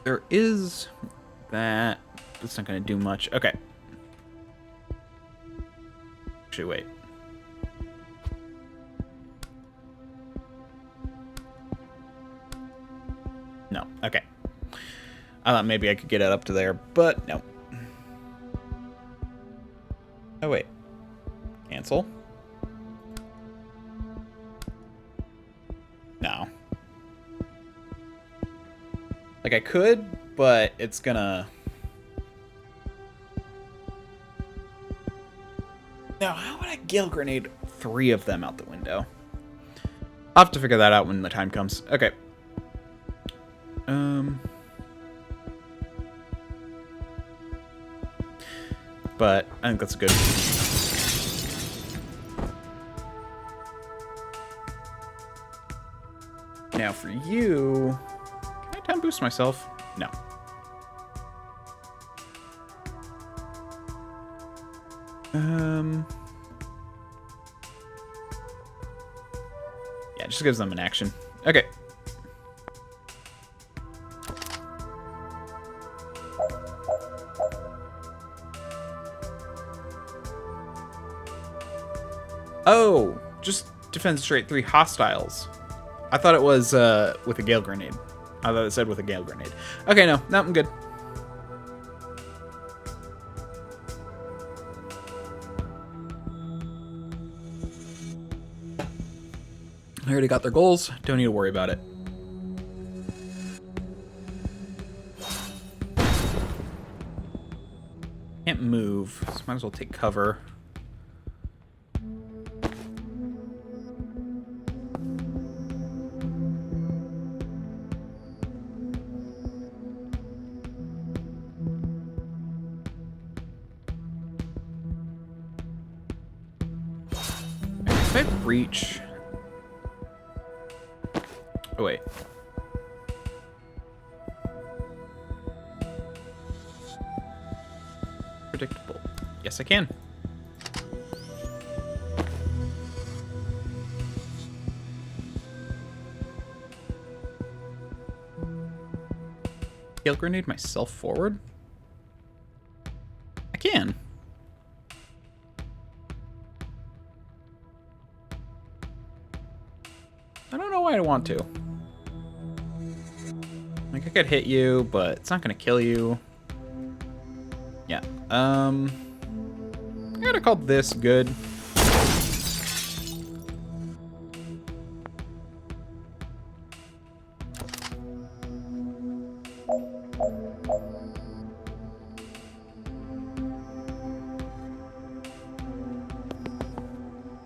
There is that. It's not going to do much. Okay. Actually, wait. No. Okay. I thought maybe I could get it up to there, but no. Oh, wait. Cancel. No. Like, I could, but it's gonna... Now, how would I Gale Grenade 3 of them out the window? I'll have to figure that out when the time comes. Okay. But I think that's good. Now for you... Can I time boost myself? No. Yeah, it just gives them an action. Okay. Oh, just defend straight 3 hostiles. I thought it was with a Gale Grenade. I thought it said with a Gale Grenade. Okay, no, I'm good. I already got their goals. Don't need to worry about it. Can't move, so might as well take cover. If I breach... Oh, wait. Predictable. Yes, I can. Gale Grenade myself forward? I can. I don't know why I want to. Like, I could hit you, but it's not gonna kill you. Yeah. I gotta call this good.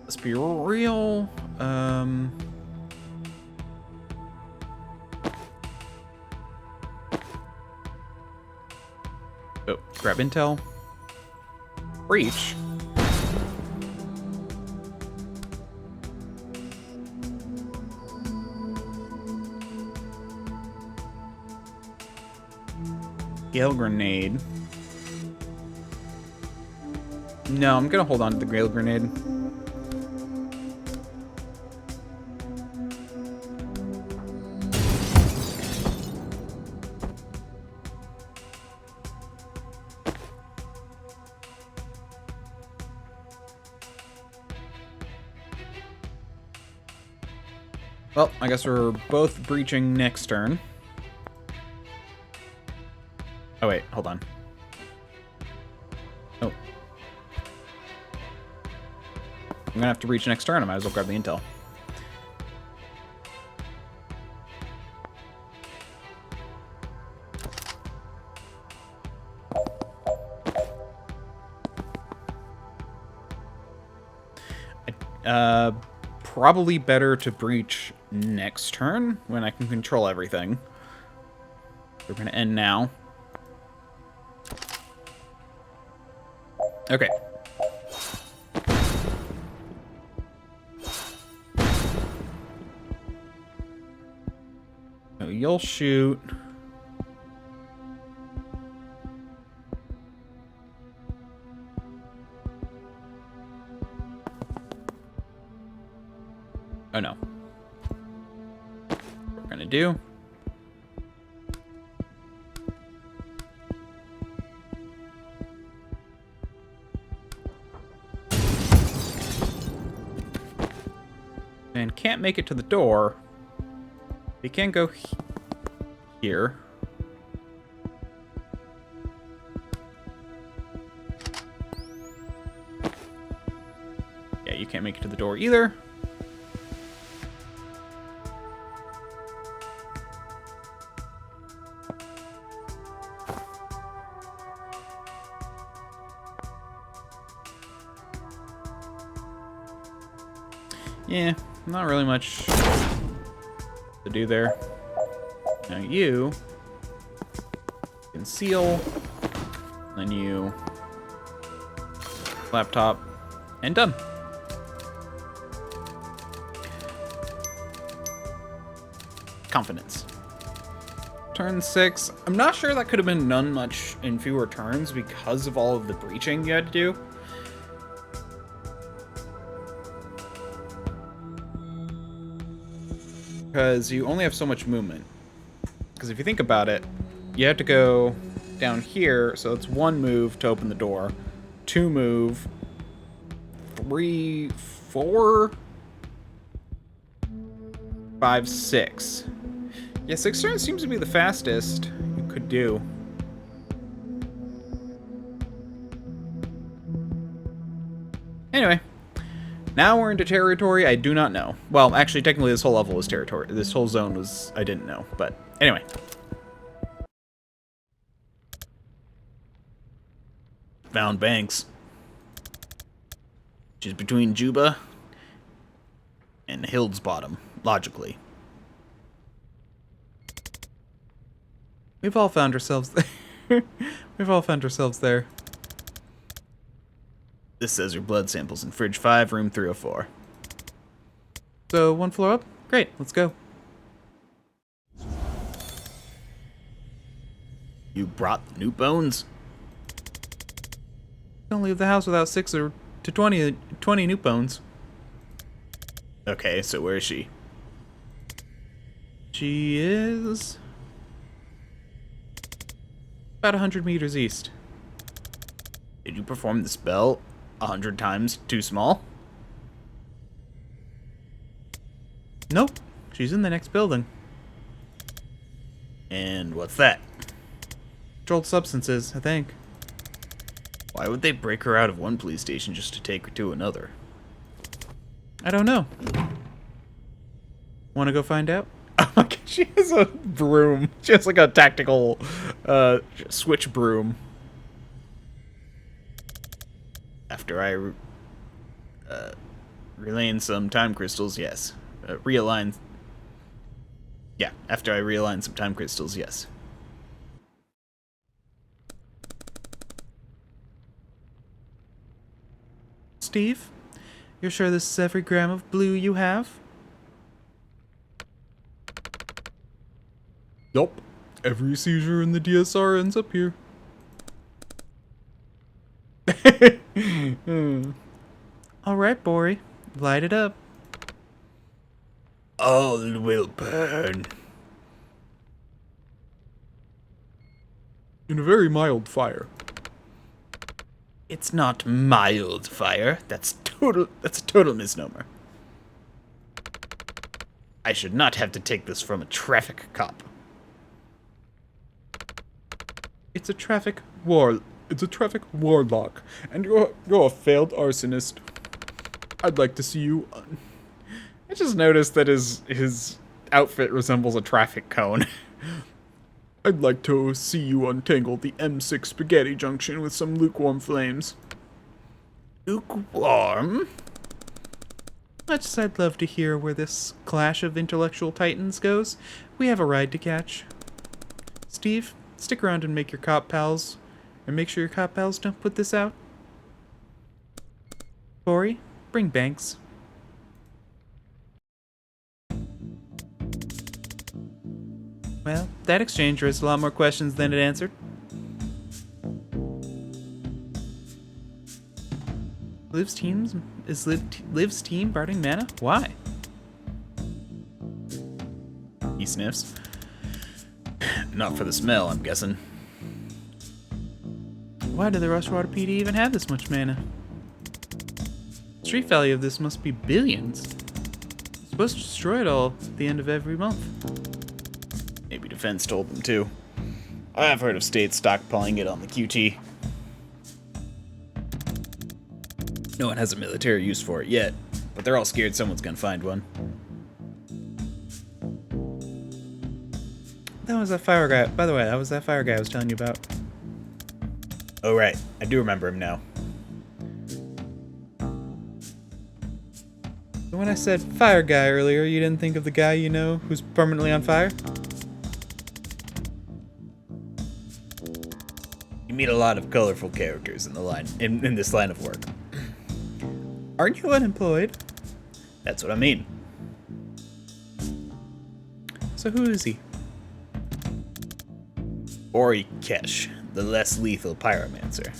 Let's be real. Oh, grab intel. Breach. Gale Grenade. No, I'm gonna hold on to the Gale Grenade. Well, I guess we're both breaching next turn. Oh, wait, hold on. Oh. I'm gonna have to breach next turn. I might as well grab the intel. Probably better to breach next turn when I can control everything. We're gonna end now. Okay. So you'll shoot. Oh no. What we're gonna do. and can't make it to the door. He can go here. Yeah, you can't make it to the door either. Yeah, not really much to do there. Now you conceal, then you laptop, and done. Confidence. Turn 6. I'm not sure that could have been done much in fewer turns because of all of the breaching you had to do. Because you only have so much movement. Because if you think about it, you have to go down here, so it's 1 move to open the door, 2 move, 3, 4, 5, 6. Yeah, 6 turns seems to be the fastest you could do. Anyway. Now we're into territory I do not know. Well, actually, technically this whole level was territory. This whole zone was... I didn't know, but anyway. Found Banks. Which is between Juba and Hild's Bottom, logically. We've all found ourselves there. We've all found ourselves there. This says your blood samples in fridge 5, room 304. So, 1 floor up? Great, let's go. You brought the new bones? Don't leave the house without 6 or to 20 new bones. Okay, so where is she? She is about 100 meters east. Did you perform the spell 100 times too small? Nope. She's in the next building. And what's that? Controlled substances, I think. Why would they break her out of one police station just to take her to another? I don't know. Want to go find out? Oh my god, she has a broom. She has like a tactical switch broom. After I relaying some time crystals, yes. Realign. Yeah, after I realign some time crystals, yes. Steve, you're sure this is every gram of blue you have? Yup. Every seizure in the DSR ends up here. Alright, Bori. Light it up. All will burn. In a very mild fire. It's not mild fire. That's a total misnomer. I should not have to take this from a traffic cop. It's a traffic warlock, and you're a failed arsonist. I'd like to see you. I just noticed that his outfit resembles a traffic cone. I'd like to see you untangle the M6 spaghetti junction with some lukewarm flames. Lukewarm? Much as I'd love to hear where this clash of intellectual titans goes, we have a ride to catch. Steve, stick around and make your cop pals, and make sure your cop pals don't put this out. Bori, bring Banks. Well, that exchange raised a lot more questions than it answered. Liv's team bartering mana? Why? He sniffs. Not for the smell, I'm guessing. Why do the Rushwater PD even have this much mana? Street value of this must be billions. It's Supposed to destroy it all at the end of every month. Maybe Defense told them to. I've heard of states stockpiling it on the QT. No one has a military use for it yet, but they're all scared someone's gonna find one. That was that fire guy. By the way, that was that fire guy I was telling you about. Oh right, I do remember him now. When I said fire guy earlier, you didn't think of the guy you know who's permanently on fire? You meet a lot of colorful characters in the line in this line of work. Aren't you unemployed? That's what I mean. So who is he? Ori Kesh, the less lethal pyromancer.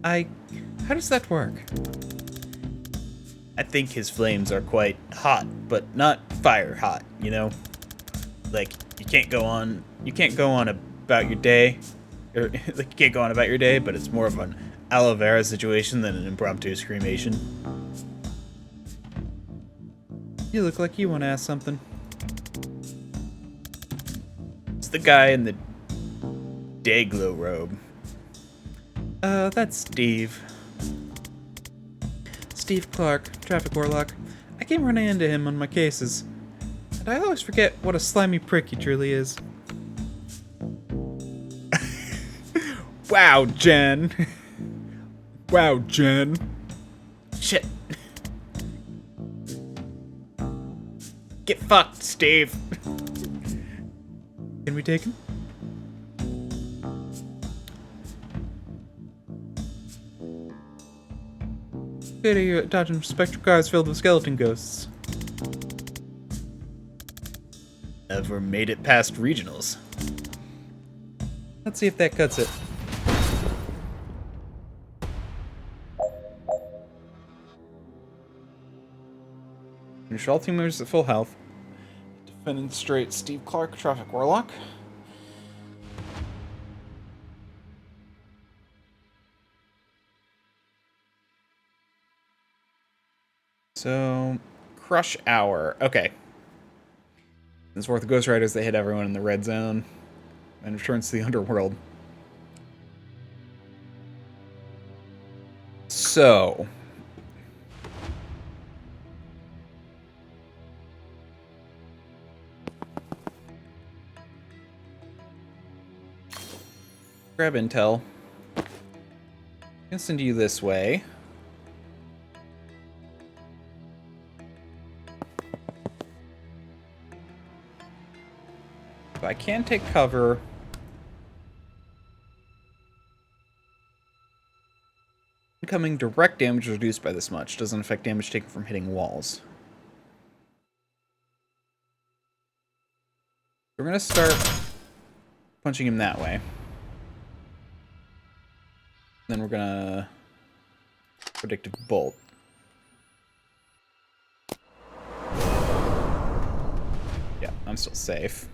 How does that work? I think his flames are quite hot, but not fire hot, you know? Like, you can't go on about your day, or like you can't go on about your day, but it's more of an aloe vera situation than an impromptu screamation. You look like you want to ask something. It's the guy in the Dayglow robe. That's Steve. Steve Clark, traffic warlock. I keep running into him on my cases. And I always forget what a slimy prick he truly is. Wow, Jen. Wow, Jen. Shit. Get fucked, Steve. Can we take him? Good, you're dodging spectral cars filled with skeleton ghosts. Never made it past regionals. Let's see if that cuts it. Finish all team members at full health. Defending straight Steve Clark, traffic warlock. So, Crush Hour. Okay. It's worth the Ghost Riders, they hit everyone in the red zone and returns to the underworld. So. Grab intel. I'm gonna send you this way. I can take cover. Incoming direct damage reduced by this much. Doesn't affect damage taken from hitting walls. We're gonna start punching him that way. Then we're gonna predictive bolt. Yeah, I'm still safe.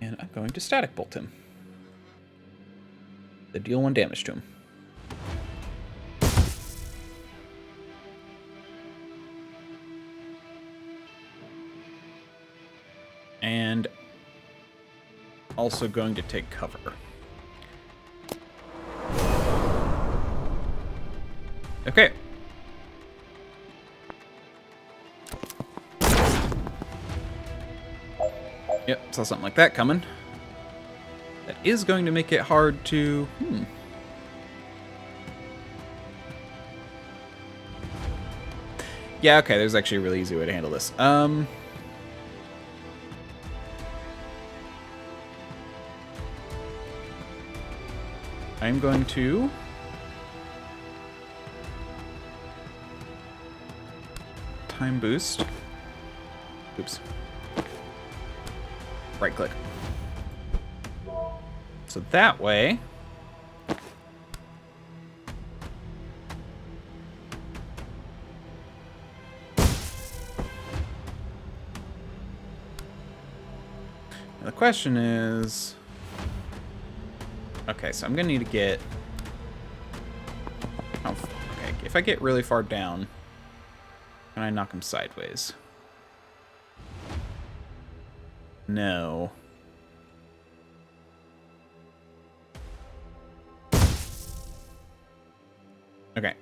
And I'm going to static bolt him. To deal 1 damage to him. And also going to take cover. Okay. Yep, saw something like that coming. That is going to make it hard to... Yeah, okay, there's actually a really easy way to handle this. I'm going to... time boost. Oops. Right click. So that way... Now the question is... Okay, so I'm gonna need to get... Oh, okay, if I get really far down, can I knock him sideways? No. Okay.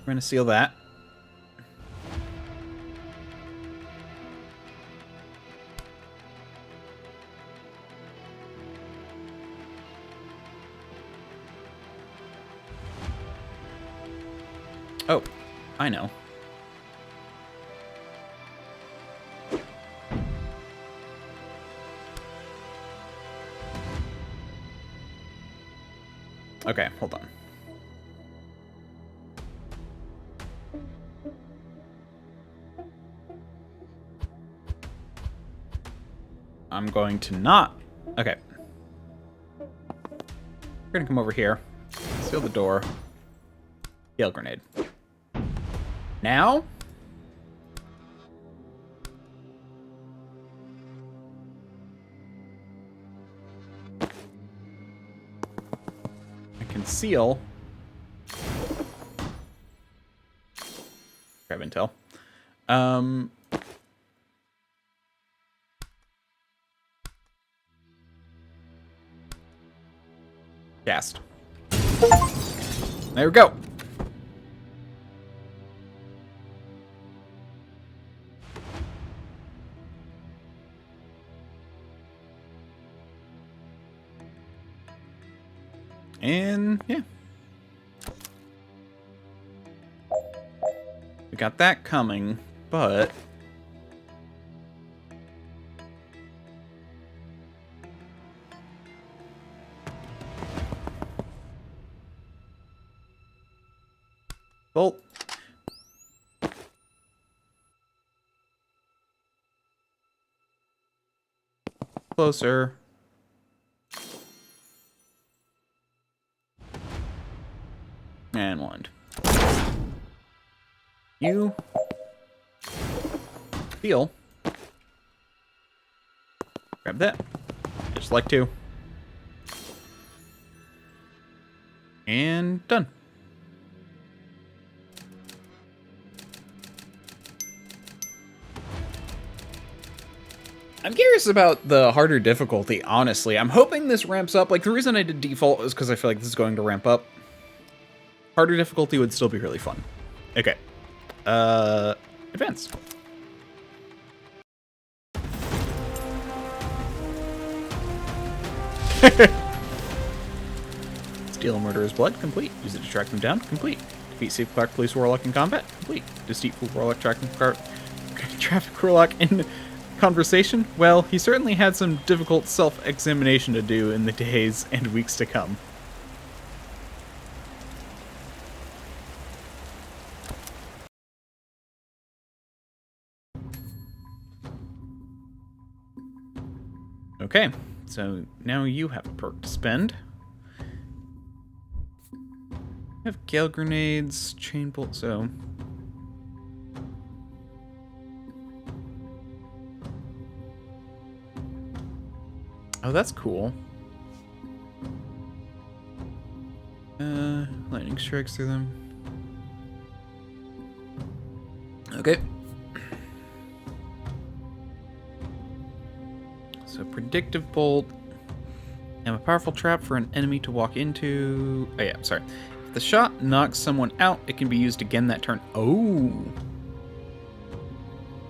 We're gonna seal that. Oh, I know. Okay, hold on. I'm going to not... Okay. We're gonna come over here. Seal the door. Gale grenade. Now? I can seal. Grab intel. Cast. There we go. And yeah. We got that coming, but bolt. Closer. And one. You feel. Grab that. Just like to. And done. I'm curious about the harder difficulty, honestly. I'm hoping this ramps up. Like, the reason I did default is because I feel like this is going to ramp up. Harder difficulty would still be really fun. Okay. Advance. Steal a murderer's blood, complete. Use it to track them down, complete. Defeat Steve Clark, police warlock in combat, complete. Deceitful warlock, traffic warlock in conversation. Well, he certainly had some difficult self-examination to do in the days and weeks to come. Okay, so now you have a perk to spend. I have gale grenades, chain bolt, so... Oh, that's cool. Lightning strikes through them. Okay. So predictive bolt. And a powerful trap for an enemy to walk into. Oh yeah, sorry. If the shot knocks someone out, it can be used again that turn. Oh.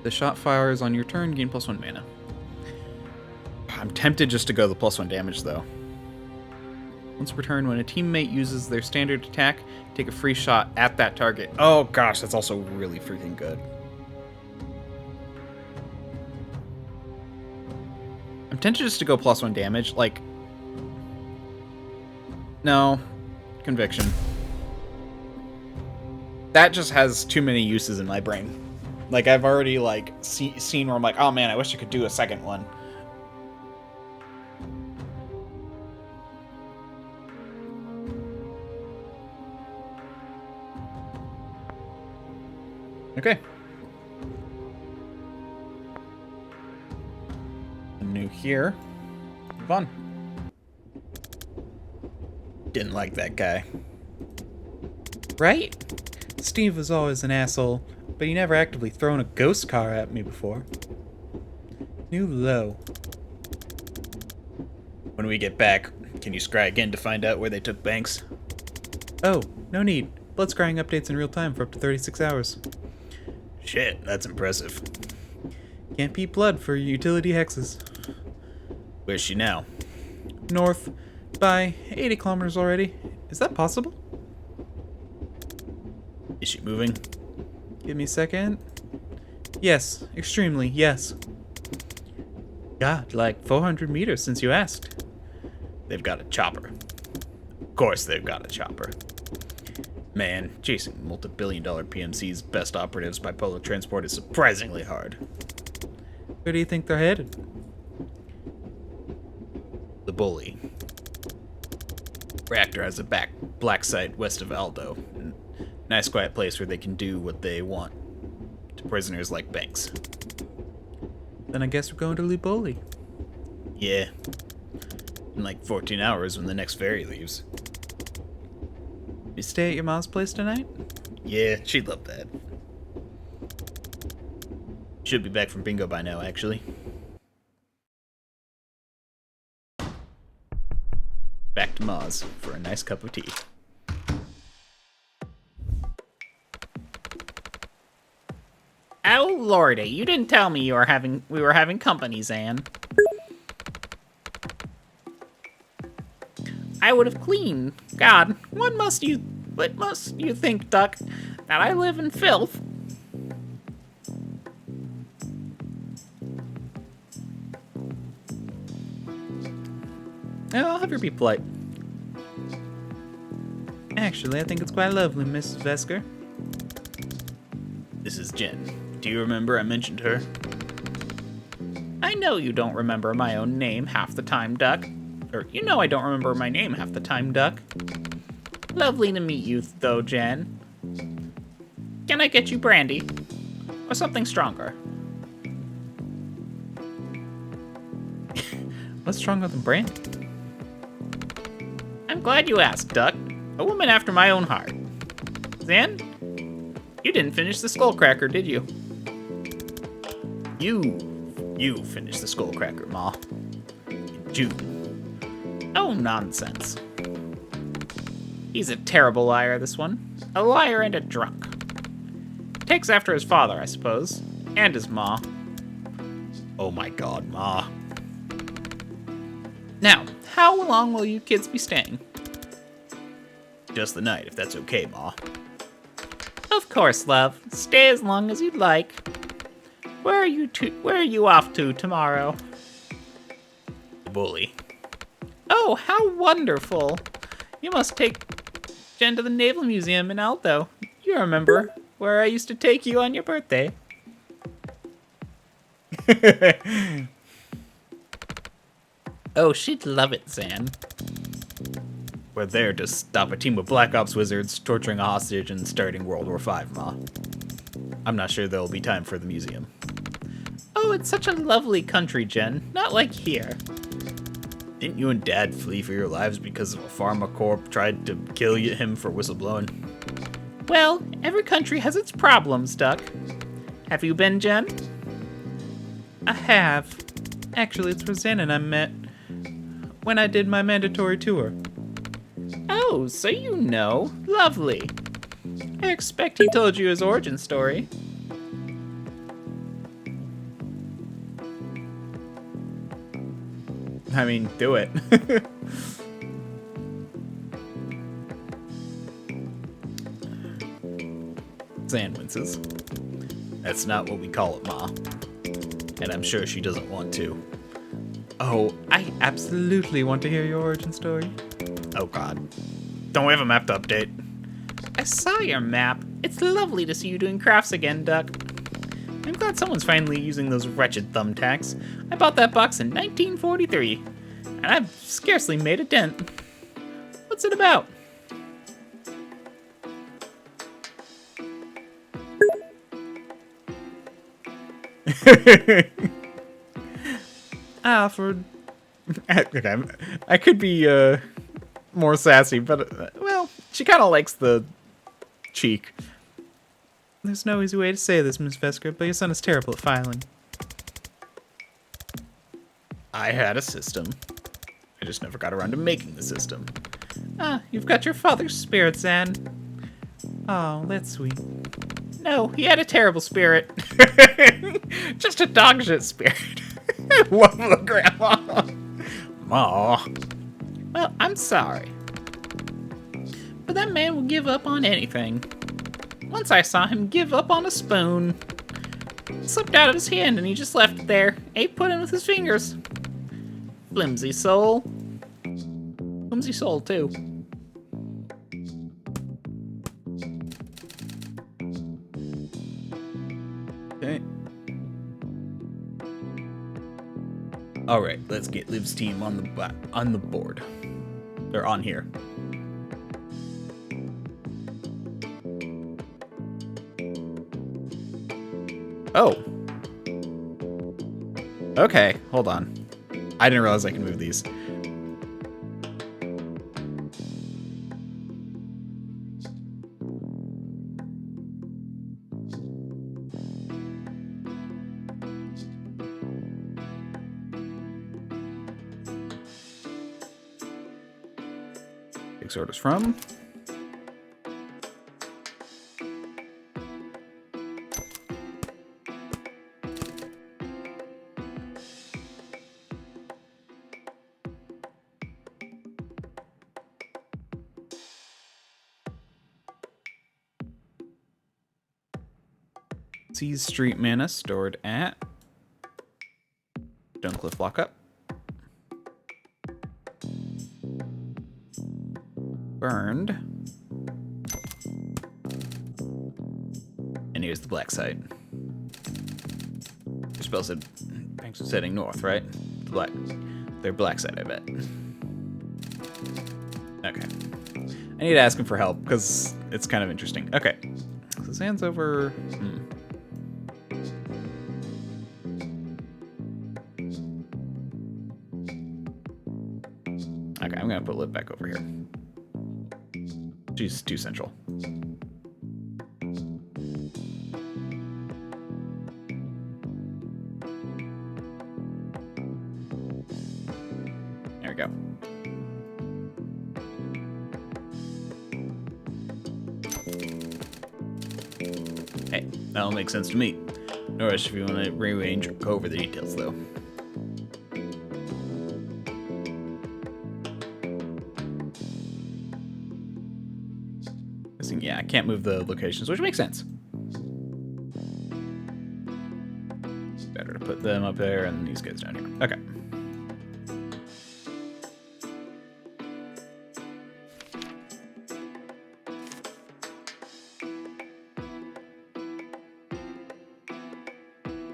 The shot fires on your turn, gain +1 mana. I'm tempted just to go the +1 damage though. Once per turn, when a teammate uses their standard attack, take a free shot at that target. Oh gosh, that's also really freaking good. I'm tempted just to go +1 damage. Like, no. Conviction. That just has too many uses in my brain. Like, I've already, like, seen where I'm like, oh man, I wish I could do a second one. Okay. here. Move on. Didn't like that guy. Right? Steve was always an asshole, but he never actively thrown a ghost car at me before. New low. When we get back, can you scry again to find out where they took Banks? Oh, no need. Blood scrying updates in real time for up to 36 hours. Shit, that's impressive. Can't beat blood for utility hexes. Where's she now? North by 80 kilometers already. Is that possible? Is she moving? Give me a second. Yes, extremely, yes. God, like 400 meters since you asked. They've got a chopper. Of course they've got a chopper. Man, chasing multi-billion-dollar PMC's best operatives by polar transport is surprisingly hard. Where do you think they're headed? The Bully. Reactor has a black site west of Aldo. Nice quiet place where they can do what they want to prisoners like Banks. Then I guess we're going to Liboli. Yeah. In like 14 hours when the next ferry leaves. You stay at your mom's place tonight? Yeah, she'd love that. Should be back from bingo by now, actually. Back to Ma's for a nice cup of tea. Oh lordy, you didn't tell me we were having company, Zan. I would have cleaned. God, what must you think, Duck? That I live in filth? I'll have her be polite. Actually, I think it's quite lovely, Mrs. Vesker. This is Jen. Do you remember I mentioned her? I know you don't remember my own name half the time, Duck. Or, you know I don't remember my name half the time, Duck. Lovely to meet you, though, Jen. Can I get you brandy? Or something stronger? What's stronger than brandy? I'm glad you asked, Duck. A woman after my own heart. Zan? You didn't finish the skullcracker, did you? You finished the skullcracker, Ma. In June. Oh, nonsense. He's a terrible liar, this one. A liar and a drunk. Takes after his father, I suppose. And his ma. Oh my god, Ma. Now, how long will you kids be staying? Just the night, if that's okay, Ma. Of course, love. Stay as long as you'd like. Where are you off to tomorrow? The Bully. Oh, how wonderful. You must take Jen to the Naval Museum in Alto. You remember where I used to take you on your birthday. Oh, she'd love it, Zan. We're there to stop a team of Black Ops wizards torturing a hostage and starting World War V, Ma. I'm not sure there'll be time for the museum. Oh, it's such a lovely country, Jen. Not like here. Didn't you and Dad flee for your lives because of a pharmacorp tried to kill him for whistleblowing? Well, every country has its problems, Duck. Have you been, Jen? I have. Actually, it's Rosanna and I met when I did my mandatory tour. Oh, so you know. Lovely. I expect he told you his origin story. I mean, do it. Zan winces. That's not what we call it, Ma. And I'm sure she doesn't want to. Oh, I absolutely want to hear your origin story. Oh god. Don't we have a map to update? I saw your map. It's lovely to see you doing crafts again, Duck. I'm glad someone's finally using those wretched thumbtacks. I bought that box in 1943, and I've scarcely made a dent. What's it about? I offered... Okay, I could be more sassy, but, well, she kind of likes the cheek. There's no easy way to say this, Miss Vesker, but your son is terrible at filing. I had a system. I just never got around to making the system. Ah, you've got your father's spirit, Zan. Oh, that's sweet. No, he had a terrible spirit. Just a dog shit spirit. Love the grandma. Aw. Well, I'm sorry. But that man will give up on anything. Once I saw him give up on a spoon. It slipped out of his hand and he just left it there. Ate pudding with his fingers. Flimsy soul. Flimsy soul, too. Okay. All right, let's get Liv's team on the board. They're on here. Oh. Okay, hold on. I didn't realize I could move these. Takes orders from. Sees street mana stored at Stonecliff Lockup. Burned. And here's the black side. Your spell said banks was heading north, right? The black. Their black side, I bet. Okay. I need to ask him for help because it's kind of interesting. Okay. So Zan's over. Okay, I'm gonna put Liv back over here. She's too central. There we go. Hey, that'll make sense to me. No rush if you want to rearrange or go over the details, though. Yeah, I can't move the locations, which makes sense. Better to put them up there and these guys down here. Okay.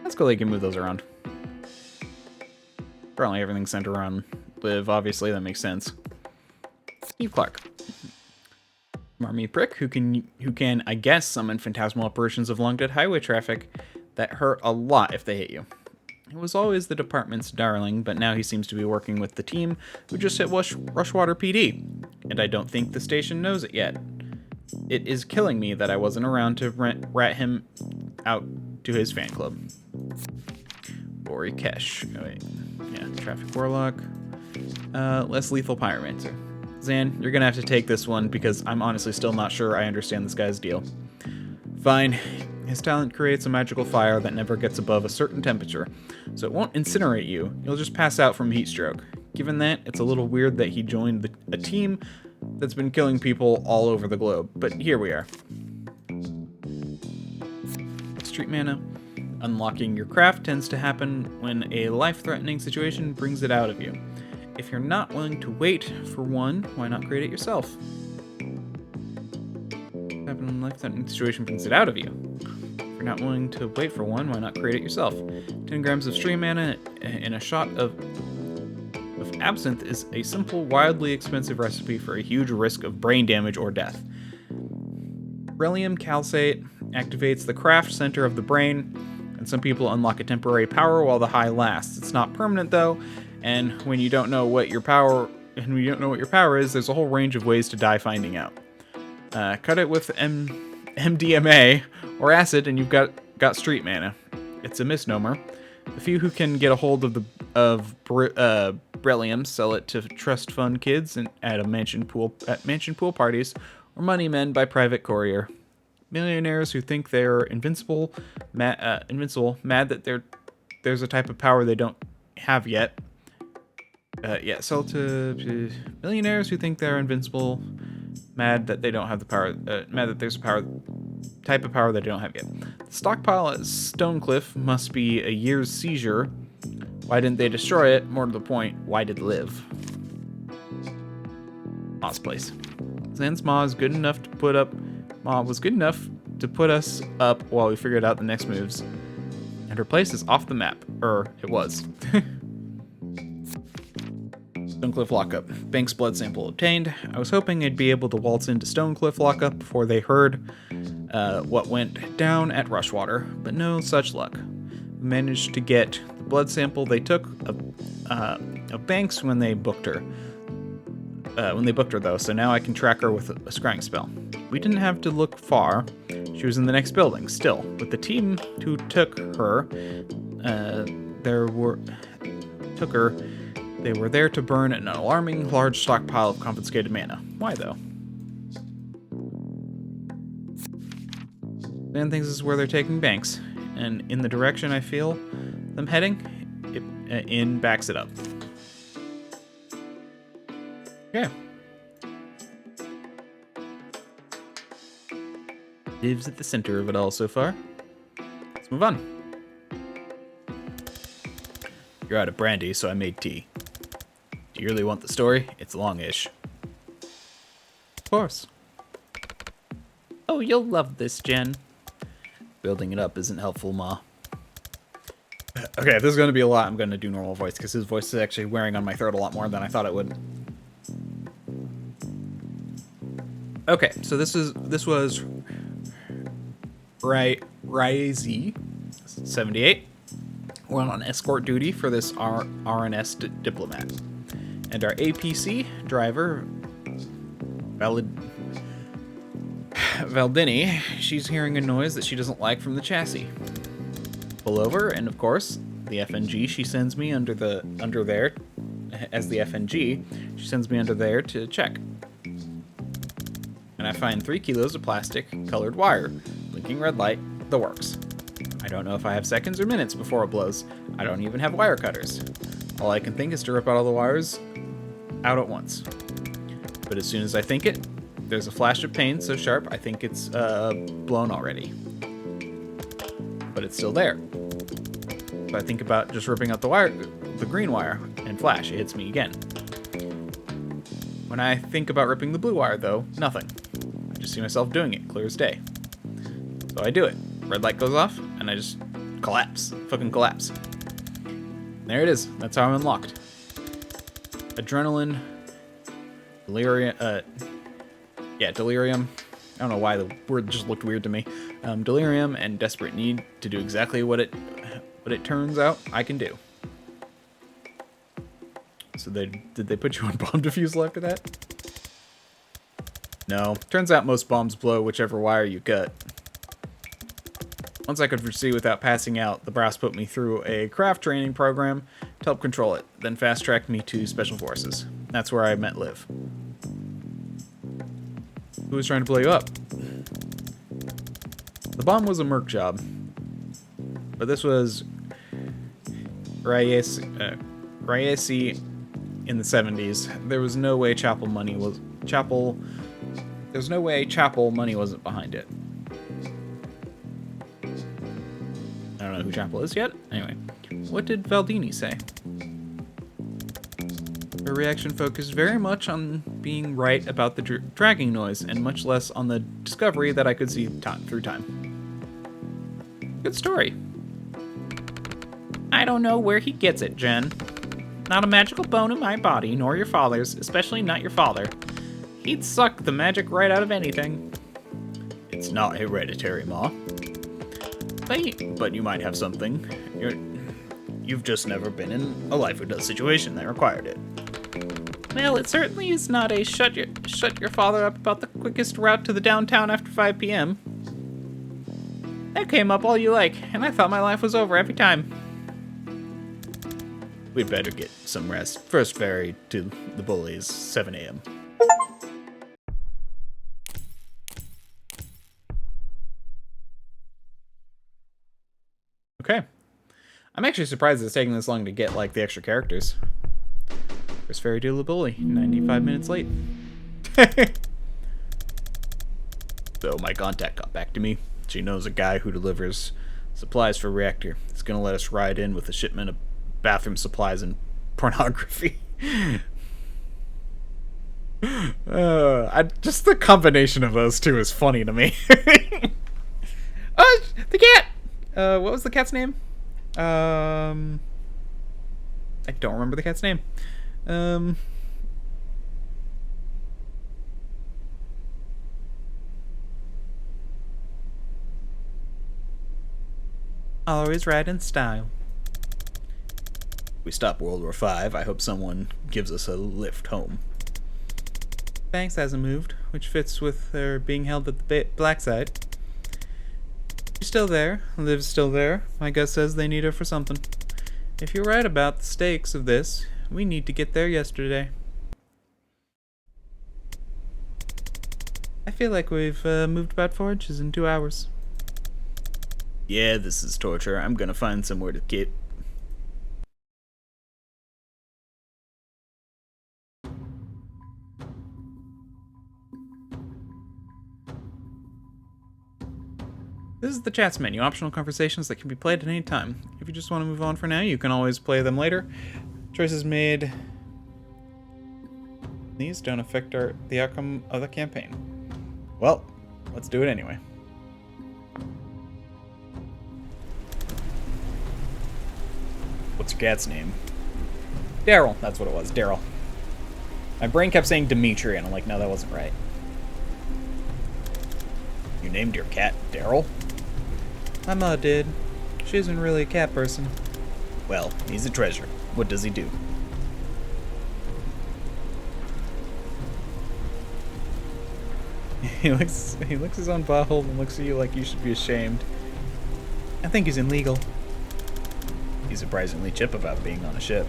That's cool, you can move those around. Probably everything's centered around Liv, obviously, that makes sense. Steve Clark. Marmy prick who can, I guess, summon phantasmal apparitions of long dead highway traffic that hurt a lot if they hit you. He was always the department's darling, but now he seems to be working with the team who just hit Rushwater PD, and I don't think the station knows it yet. It is killing me that I wasn't around to rat him out to his fan club. Bori Kesh. Oh, wait. Yeah, traffic warlock. Less lethal pyromancer. Zan, you're gonna have to take this one because I'm honestly still not sure I understand this guy's deal. Fine. His talent creates a magical fire that never gets above a certain temperature, so it won't incinerate you. You'll just pass out from heat stroke. Given that, it's a little weird that he joined a team that's been killing people all over the globe, but here we are. Street mana. Unlocking your craft tends to happen when a life-threatening situation brings it out of you. If you're not willing to wait for one, why not create it yourself? Happen when a life-threatening situation brings it out of you. If you're not willing to wait for one, why not create it yourself? 10 grams of stream mana in a shot of absinthe is a simple, wildly expensive recipe for a huge risk of brain damage or death. Beryllium calcite activates the craft center of the brain. And some people unlock a temporary power while the high lasts. It's not permanent though, and when you don't know what your power is, there's a whole range of ways to die finding out. Cut it with MDMA or acid, and you've got street mana. It's a misnomer. The few who can get a hold of beryllium sell it to trust fund kids and at mansion pool parties, or money men by private courier. Millionaires who think they're invincible, mad that there's a type of power they don't have yet. Sell to millionaires who think they're invincible, mad that they don't have the power, mad that there's a type of power that they don't have yet. The stockpile at Stonecliff must be a year's seizure. Why didn't they destroy it? More to the point, why did it live? Ma's place. Zen's Ma was good enough to put us up while we figured out the next moves. And her place is off the map. It was. Stonecliff lockup. Bank's blood sample obtained. I was hoping I'd be able to waltz into Stonecliff lockup before they heard what went down at Rushwater, but no such luck. We managed to get the blood sample they took of Banks when they booked her. Though, so now I can track her with a scrying spell. We didn't have to look far. She was in the next building, still. With the team who took her, they were there to burn an alarming large stockpile of confiscated mana. Why, though? Dan thinks this is where they're taking Banks, and in the direction I feel them heading, in backs it up. Okay. Lives at the center of it all so far. Let's move on. You're out of brandy, so I made tea. Do you really want the story? It's longish. Of course. Oh, you'll love this, Jen. Building it up isn't helpful, Ma. Okay, if this is going to be a lot, I'm going to do normal voice, because his voice is actually wearing on my throat a lot more than I thought it would. Okay, so this was Ryzy 78. We're on escort duty for this RNS diplomat. And our APC driver, Valdini, she's hearing a noise that she doesn't like from the chassis. Pull over, and of course, the FNG she sends me under there as the FNG, she sends me under there to check. And I find 3 kilos of plastic colored wire, blinking red light, the works. I don't know if I have seconds or minutes before it blows. I don't even have wire cutters. All I can think is to rip out all the wires out at once. But as soon as I think it, there's a flash of pain so sharp I think it's blown already. But it's still there. So I think about just ripping out the green wire, and flash, it hits me again. When I think about ripping the blue wire though, nothing. I just see myself doing it, clear as day. So I do it. Red light goes off, and I just collapse. Fucking collapse. There it is. That's how I'm unlocked. Adrenaline. Delirium. Delirium. I don't know why the word just looked weird to me. Delirium and desperate need to do exactly what it turns out I can do. So did they put you on bomb defusal after that? No. Turns out most bombs blow whichever wire you cut. Once I could foresee without passing out, the brass put me through a craft training program to help control it, then fast-tracked me to Special Forces. That's where I met Liv. Who was trying to blow you up? The bomb was a merc job, but this was Ryesi in the 70s. There was no way Chapel money wasn't behind it. I don't know who Chapel is yet. Anyway, what did Valdini say? Her reaction focused very much on being right about the dragging noise, and much less on the discovery that I could see through time. Good story. I don't know where he gets it, Jen. Not a magical bone in my body, nor your father's, especially not your father. He'd suck the magic right out of anything. It's not hereditary, Ma. But you might have something. You've just never been in a life or death situation that required it. Well, it certainly is not a shut your father up about the quickest route to the downtown after 5 p.m. That came up all you like, and I thought my life was over every time. We'd better get some rest. First ferry to the Bullies, 7 a.m. Okay. I'm actually surprised it's taking this long to get, like, the extra characters. First ferry to Bully, 95 minutes late. So my contact got back to me. She knows a guy who delivers supplies for reactor. He's gonna let us ride in with a shipment of bathroom supplies and pornography. Just the combination of those two is funny to me. Oh, the cat! What was the cat's name? I don't remember the cat's name. Always ride in style. We stop World War V. I hope someone gives us a lift home. Banks hasn't moved, which fits with her being held at the black side. She's still there, Liv's still there. My gut says they need her for something. If you're right about the stakes of this, we need to get there yesterday. I feel like we've moved about 4 inches in 2 hours. Yeah, this is torture. I'm gonna find somewhere to get. This is the chats menu, optional conversations that can be played at any time. If you just want to move on for now, you can always play them later. Choices made. These don't affect the outcome of the campaign. Well, let's do it anyway. What's your cat's name? Daryl, that's what it was, Daryl. My brain kept saying Dimitri, and I'm like, no, that wasn't right. You named your cat Daryl? My ma did. She isn't really a cat person. Well, he's a treasure. What does he do? He licks his own butthole and looks at you like you should be ashamed. I think he's illegal. He's surprisingly chip about being on a ship.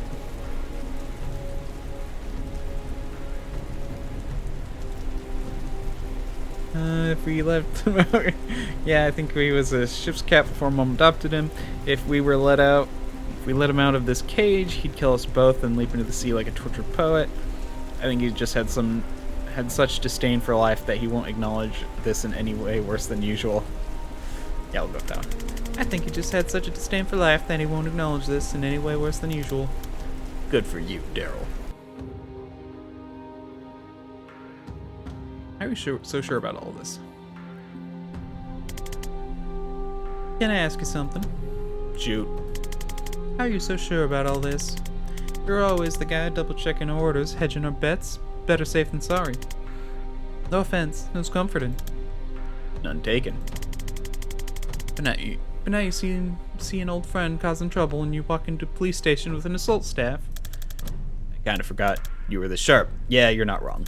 If we left him out, yeah, I think he was a ship's cat before Mom adopted him. If we let him out of this cage, he'd kill us both and leap into the sea like a tortured poet. I think he just had such disdain for life that he won't acknowledge this in any way worse than usual. Yeah, we'll go with that one. I think he just had such a disdain for life that he won't acknowledge this in any way worse than usual. Good for you, Daryl. How are you so sure about all this? Can I ask you something? Shoot. How are you so sure about all this? You're always the guy double-checking our orders, hedging our bets. Better safe than sorry. No offense, it was comforting. None taken. But now you see an old friend causing trouble and you walk into a police station with an assault staff. I kinda forgot you were this sharp. Yeah, you're not wrong.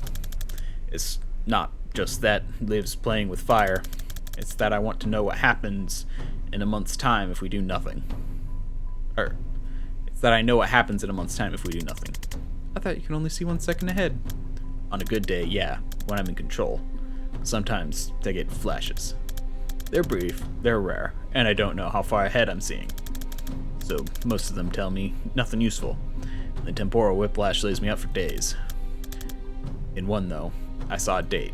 It's not just that Liv's playing with fire. It's that I want to know what happens in a month's time if we do nothing. Or, it's that I know what happens in a month's time if we do nothing. I thought you could only see 1 second ahead. On a good day, yeah, when I'm in control. Sometimes they get flashes. They're brief, they're rare, and I don't know how far ahead I'm seeing. So most of them tell me nothing useful. The temporal whiplash lays me out for days. In one, though, I saw a date.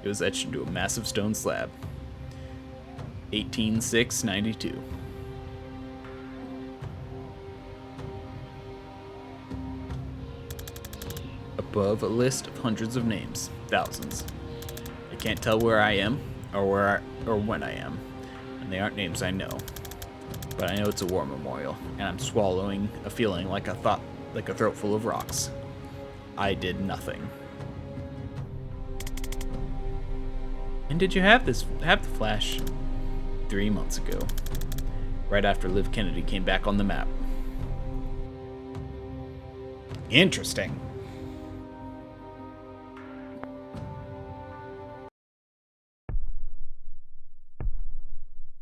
It was etched into a massive stone slab. 18/6/92. Above a list of hundreds of names, thousands. I can't tell where I am or when I am, and they aren't names I know. But I know it's a war memorial, and I'm swallowing a feeling like a throat full of rocks. I did nothing. When did you have the flash? 3 months ago. Right after Liv Kennedy came back on the map. Interesting.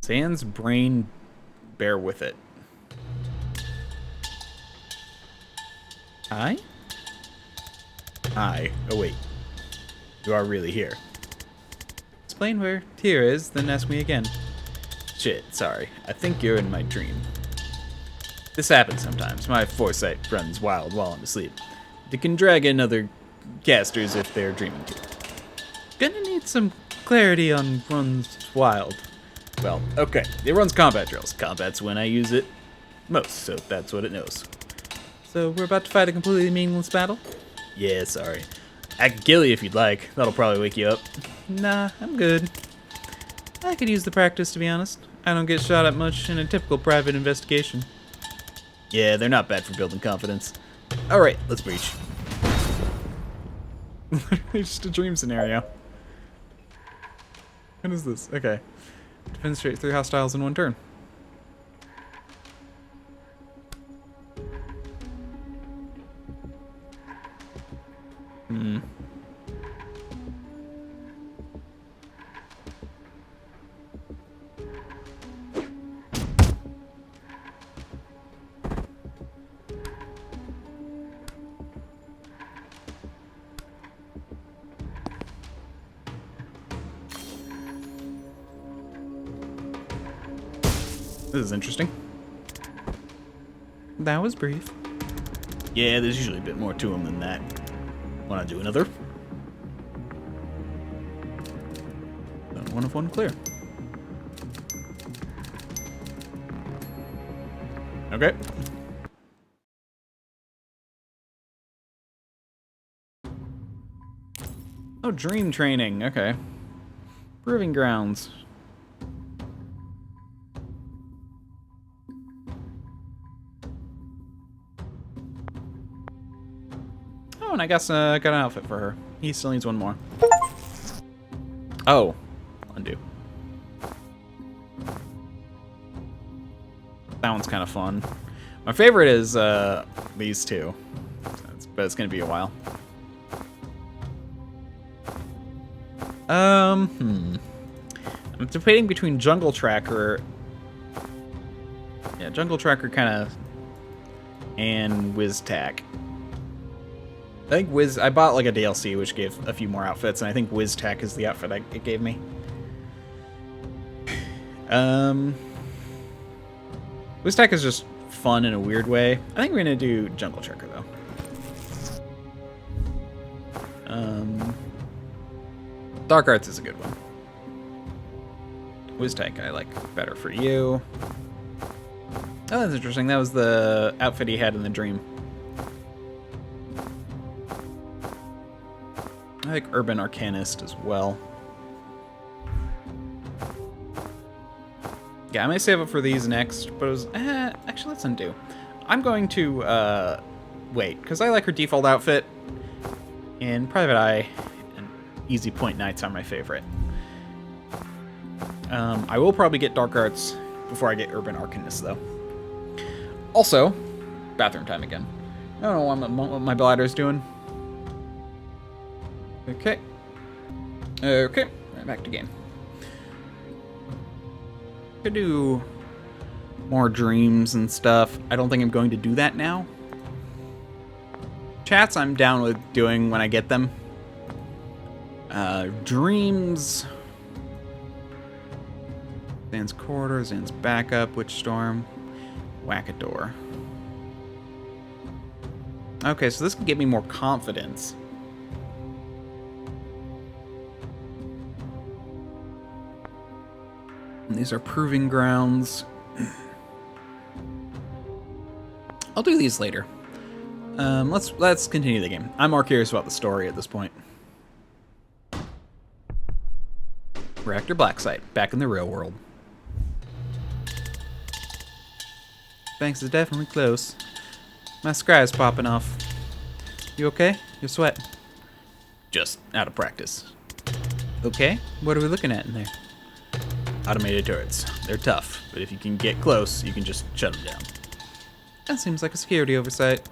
Zan's brain, bear with it. Hi? Hi. Oh, wait. You are really here. Explain where Tyr is, then ask me again. Shit, sorry. I think you're in my dream. This happens sometimes. My foresight runs wild while I'm asleep. It can drag in other casters if they're dreaming too. Gonna need some clarity on runs wild. Well, okay. It runs combat drills. Combat's when I use it most, so that's what it knows. So we're about to fight a completely meaningless battle? Yeah, sorry. I can kill you if you'd like. That'll probably wake you up. Nah, I'm good. I could use the practice, to be honest. I don't get shot at much in a typical private investigation. Yeah, they're not bad for building confidence. Alright, let's breach. Literally just a dream scenario. What is this? Okay. Demonstrate 3 hostiles in 1 turn. This is interesting. That was brief. Yeah, there's usually a bit more to them than that. Wanna do another? 1 of 1 clear. Okay. Oh, dream training. Okay. Proving grounds. Oh, and I guess I got an outfit for her. He still needs 1 more. Oh. Undo. That one's kind of fun. My favorite is these 2. But it's going to be a while. I'm debating between Jungle Tracker. Yeah, Jungle Tracker kind of. And WizTac. I think I bought like a DLC which gave a few more outfits, and I think WizTac is the outfit it gave me. WizTac is just fun in a weird way. I think we're gonna do Jungle Tracker though. Dark Arts is a good one. WizTac I like better for you. Oh, that's interesting. That was the outfit he had in the dream. I like Urban Arcanist as well. Yeah, I may save up for these next, but it was... actually, let's undo. I'm going to wait, because I like her default outfit. And Private Eye and Easy Point Knights are my favorite. I will probably get Dark Arts before I get Urban Arcanist, though. Also, bathroom time again. I don't know what my bladder's doing. Okay. Okay, right back to game. Could do more dreams and stuff. I don't think I'm going to do that now. Chats I'm down with doing when I get them. Dreams. Zan's Corridor, Zan's Backup, Witch Storm, Whack-A-Door. Okay, so this can give me more confidence. And these are proving grounds. I'll do these later. Let's continue the game. I'm more curious about the story at this point. Reactor Blacksite, back in the real world. Banks is definitely close. My scry's popping off. You okay? You're sweating. Just out of practice. Okay, what are we looking at in there? Automated turrets. They're tough, but if you can get close, you can just shut them down. That seems like a security oversight.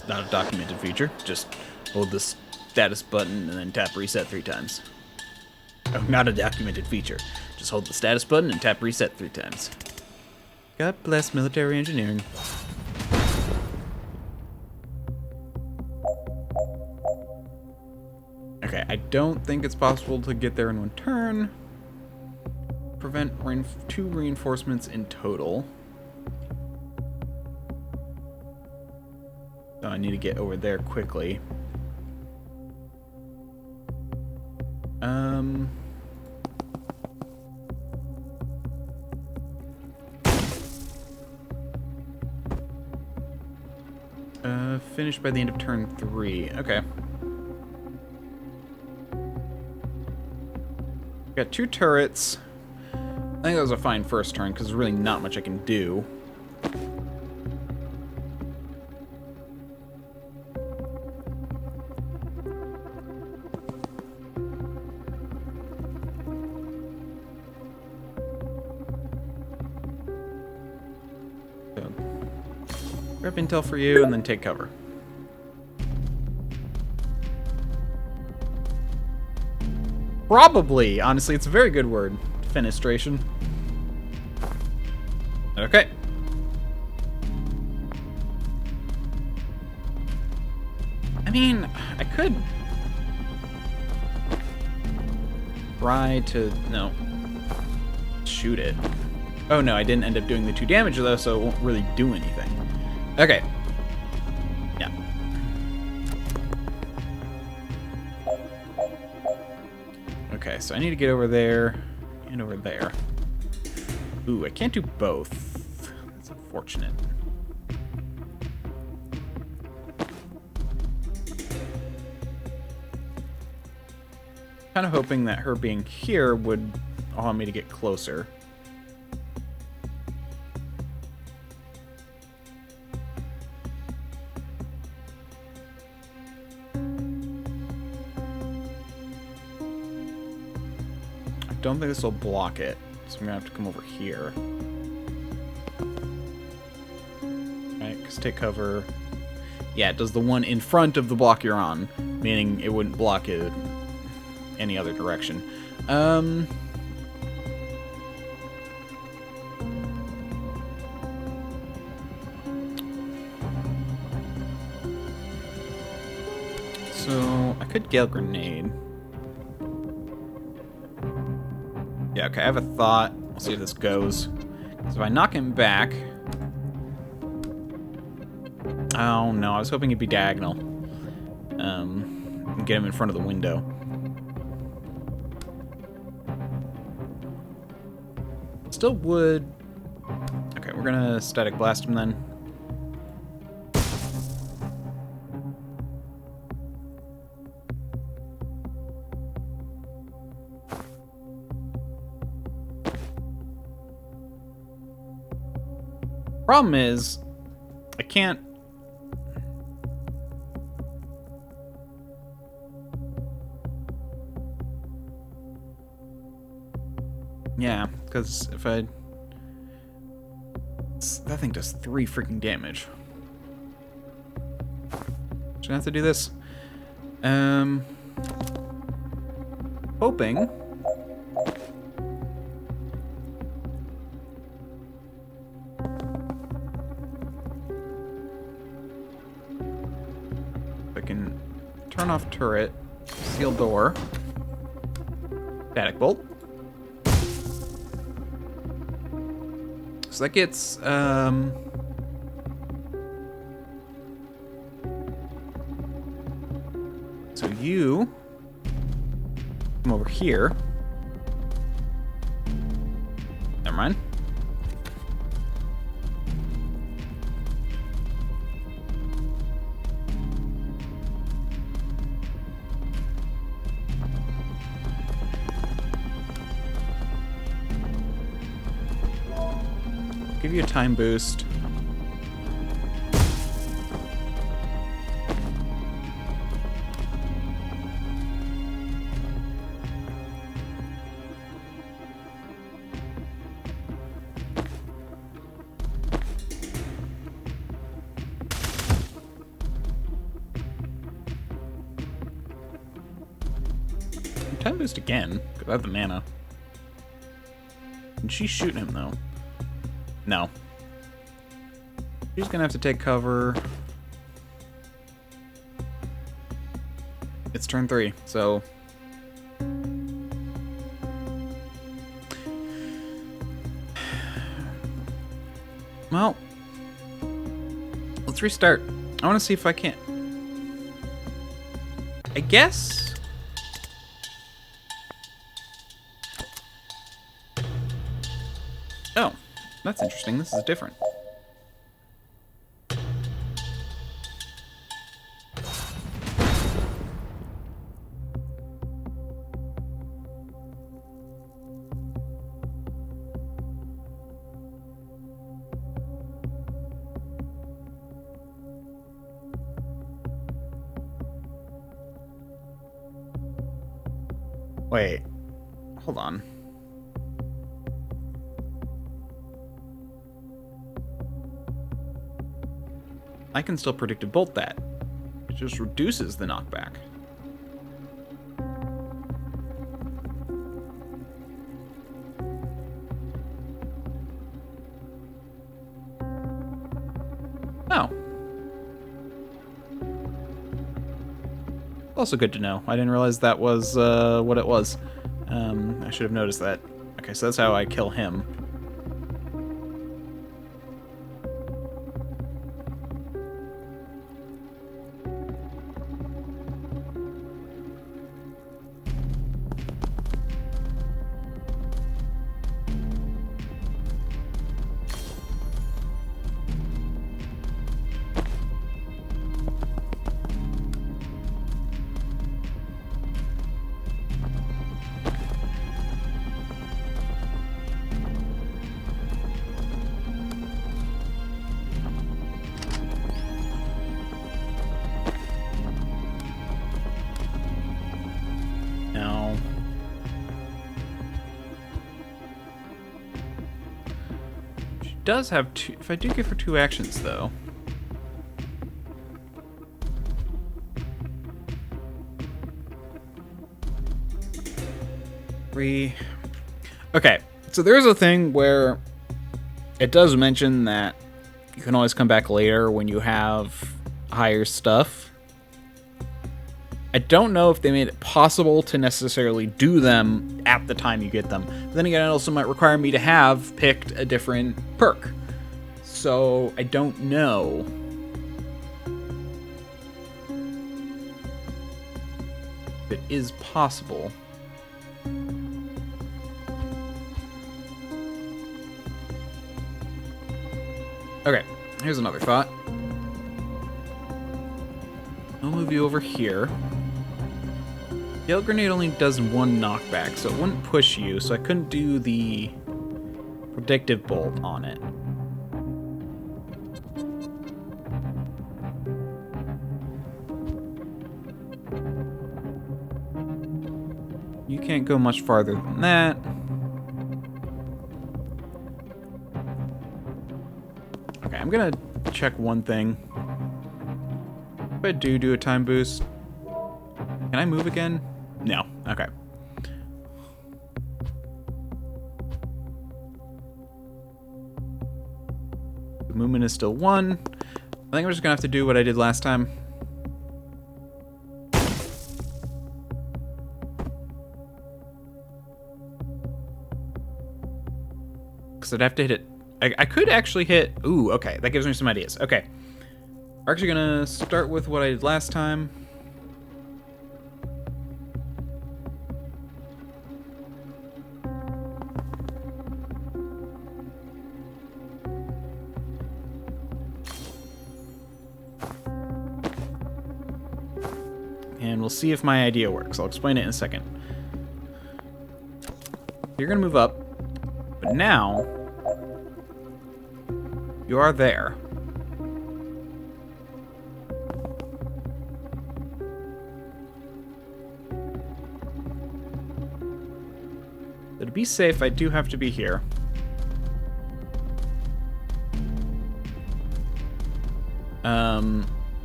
Not a documented feature. Just hold the status button and then tap reset 3 times. Oh, not a documented feature. Just hold the status button and tap reset 3 times. God bless military engineering. Okay, I don't think it's possible to get there in one turn. Prevent 2 reinforcements in total. So I need to get over there quickly. Finish by the end of turn 3. Okay. Got 2 turrets. I think that was a fine first turn, because there's really not much I can do. So, grab intel for you, and then take cover. Probably. Honestly, it's a very good word. Fenestration. Okay. I mean, I could try to... No. Shoot it. Oh no, I didn't end up doing the 2 damage though, so it won't really do anything. Okay. Yeah. Okay, so I need to get over there and over there. Ooh, I can't do both. That's unfortunate. Kind of hoping that her being here would allow me to get closer. I don't think this will block it, so I'm gonna have to come over here. Right, because take cover. Yeah, it does the one in front of the block you're on, meaning it wouldn't block it any other direction. So I could Gale Grenade. Yeah, okay, I have a thought. We'll see if this goes. Because if I knock him back... Oh no, I was hoping he'd be diagonal. And get him in front of the window. Still would... Okay, we're gonna static blast him then. Problem is, I can't... Yeah, because if I... That thing does 3 freaking damage. Just gonna have to do this. Hoping... I can turn off turret, seal door, static bolt. So that gets, so you come over here. Never mind. Give you a time boost. Time boost again, because I have the mana. And she's shooting him, though. No. She's gonna have to take cover. It's turn 3, so... Well... Let's restart. I want to see if I can't... I guess... Oh, that's interesting. This is different. Wait, hold on. I can still predictive bolt that. It just reduces the knockback. Oh. Also good to know. I didn't realize that was what it was. I should have noticed that. Okay, so that's how I kill him. No. She does have two. If I do give her 2 actions, though. Okay, so there's a thing where it does mention that you can always come back later when you have higher stuff. I don't know if they made it possible to necessarily do them at the time you get them. But then again, it also might require me to have picked a different perk. So I don't know. If it is possible. Okay, here's another thought. I'll move you over here. Gale Grenade only does 1 knockback, so it wouldn't push you, so I couldn't do the predictive bolt on it. You can't go much farther than that. Okay, I'm gonna check one thing. If I do a time boost, can I move again? No. Okay. The movement is still 1. I think I'm just gonna have to do what I did last time. Because I'd have to hit it. I could actually hit... Ooh, okay. That gives me some ideas. Okay. We're actually gonna start with what I did last time. And we'll see if my idea works. I'll explain it in a second. You're gonna move up, but now you are there. So to be safe, I do have to be here.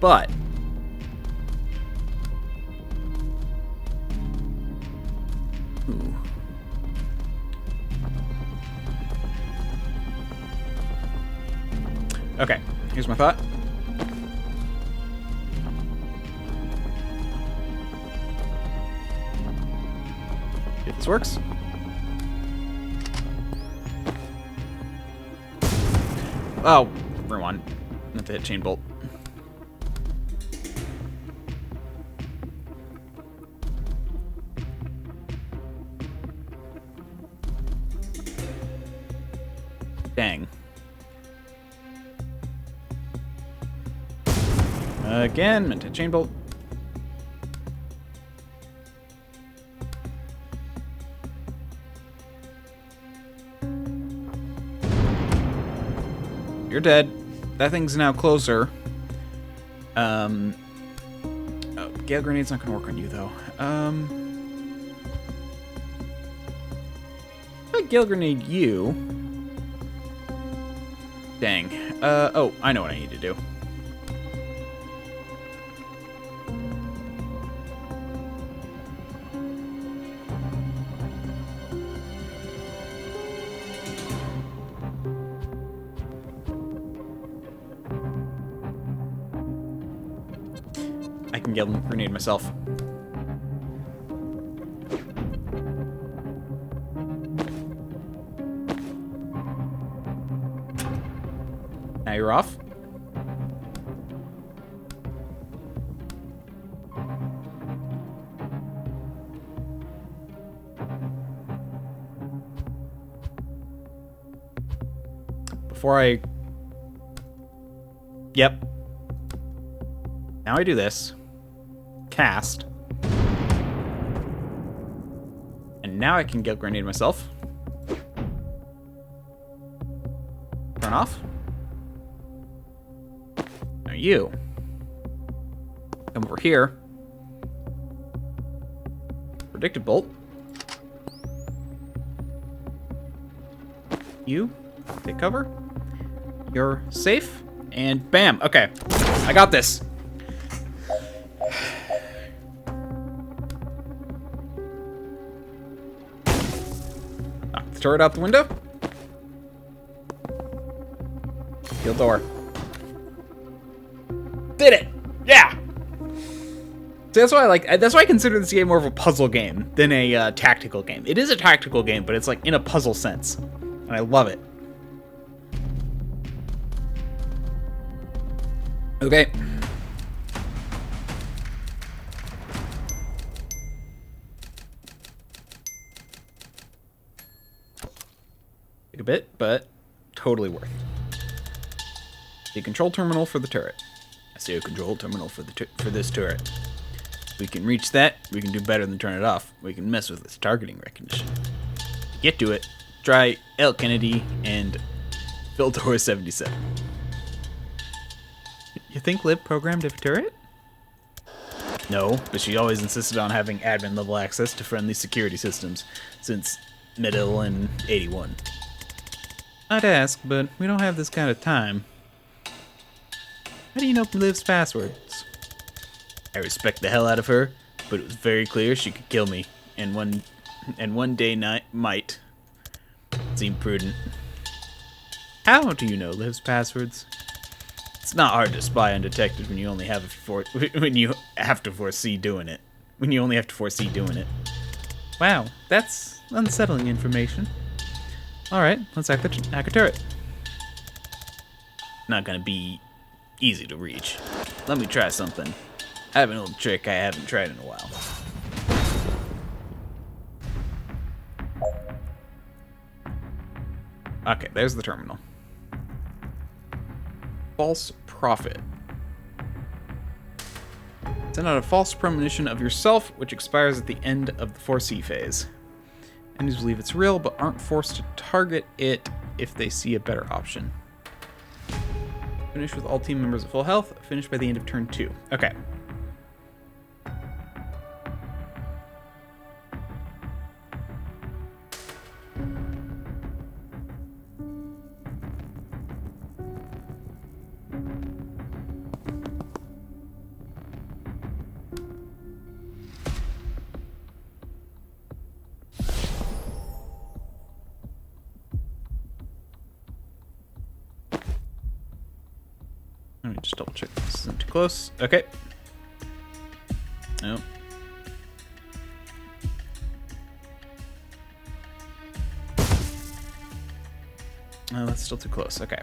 But Ooh. Okay, here's my thought. If this works. Oh, wrong one. Not to hit chain bolt. Dang. Again, meant to chain bolt. You're dead. That thing's now closer. Oh, Gale Grenade's not gonna work on you though. If I Gale Grenade you. Dang. Oh, I know what I need to do. I can Gale Grenade myself. Now you're off. Before I... Yep. Now I do this. Cast. And now I can Gale Grenade myself. Turn off. Now you. Come over here. Predicted bolt. You. Take cover. You're safe. And bam. Okay. I got this. Knock the turret out the window. Kill door. Did it! Yeah! So that's why I consider this game more of a puzzle game than a tactical game. It is a tactical game, but it's like in a puzzle sense. And I love it. Okay. Take a bit, but totally worth. The control terminal for the turret. I see a control terminal for this turret. We can reach that. We can do better than turn it off. We can mess with its targeting recognition. To get to it, try L. Kennedy and Phildor 77. You think Liv programmed a turret? No, but she always insisted on having admin level access to friendly security systems since middle and 81. I'd ask, but we don't have this kind of time. How do you know Liv's passwords? I respect the hell out of her, but it was very clear she could kill me, and one day might seem prudent. How do you know Liv's passwords? It's not hard to spy undetected when you only have when you have to foresee doing it. When you only have to foresee doing it. Wow, that's unsettling information. Alright, let's hack a turret. Not gonna be easy to reach. Let me try something. I have an old trick I haven't tried in a while. Okay, there's the terminal. False prophet. Send out a false premonition of yourself, which expires at the end of the foresee phase. Enemies believe it's real, but aren't forced to target it if they see a better option. Finish with all team members at full health. Finish by the end of turn 2. Okay. me just double check this isn't too close. Okay. Nope. Oh, that's still too close. Okay.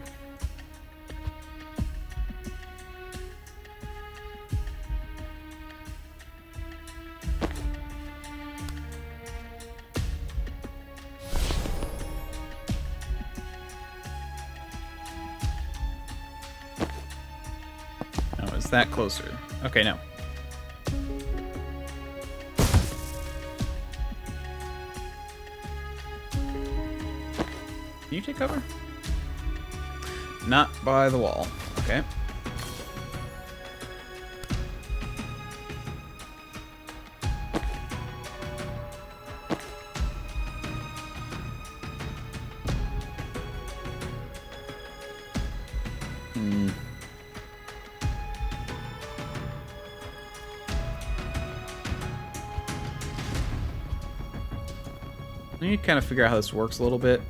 Oh, is that closer? Okay, no. Can you take cover? Not by the wall. Okay. I need to kind of figure out how this works a little bit.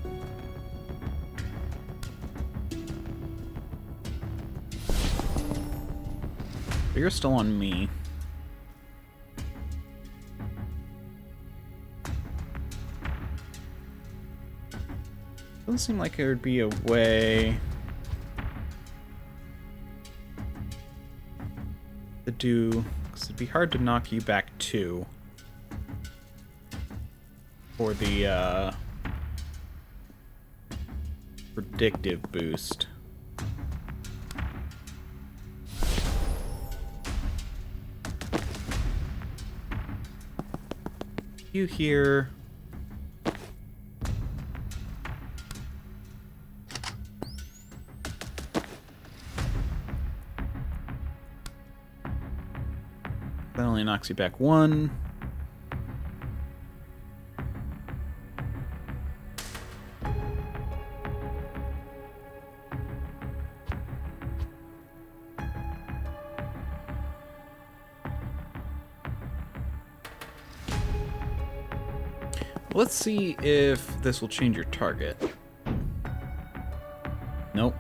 But you're still on me. Doesn't seem like there would be a way to do, because it'd be hard to knock you back too. For the predictive boost. You hear that only knocks you back one. Let's see if this will change your target. Nope.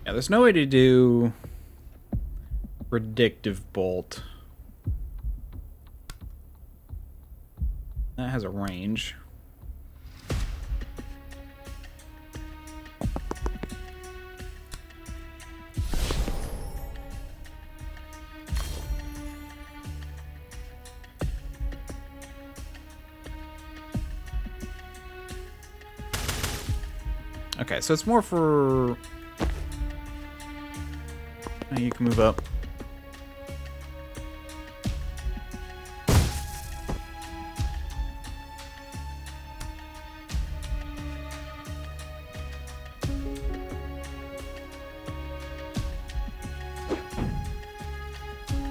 Yeah, there's no way to do predictive bolt. That has a range. Okay, so it's more for... You can move up.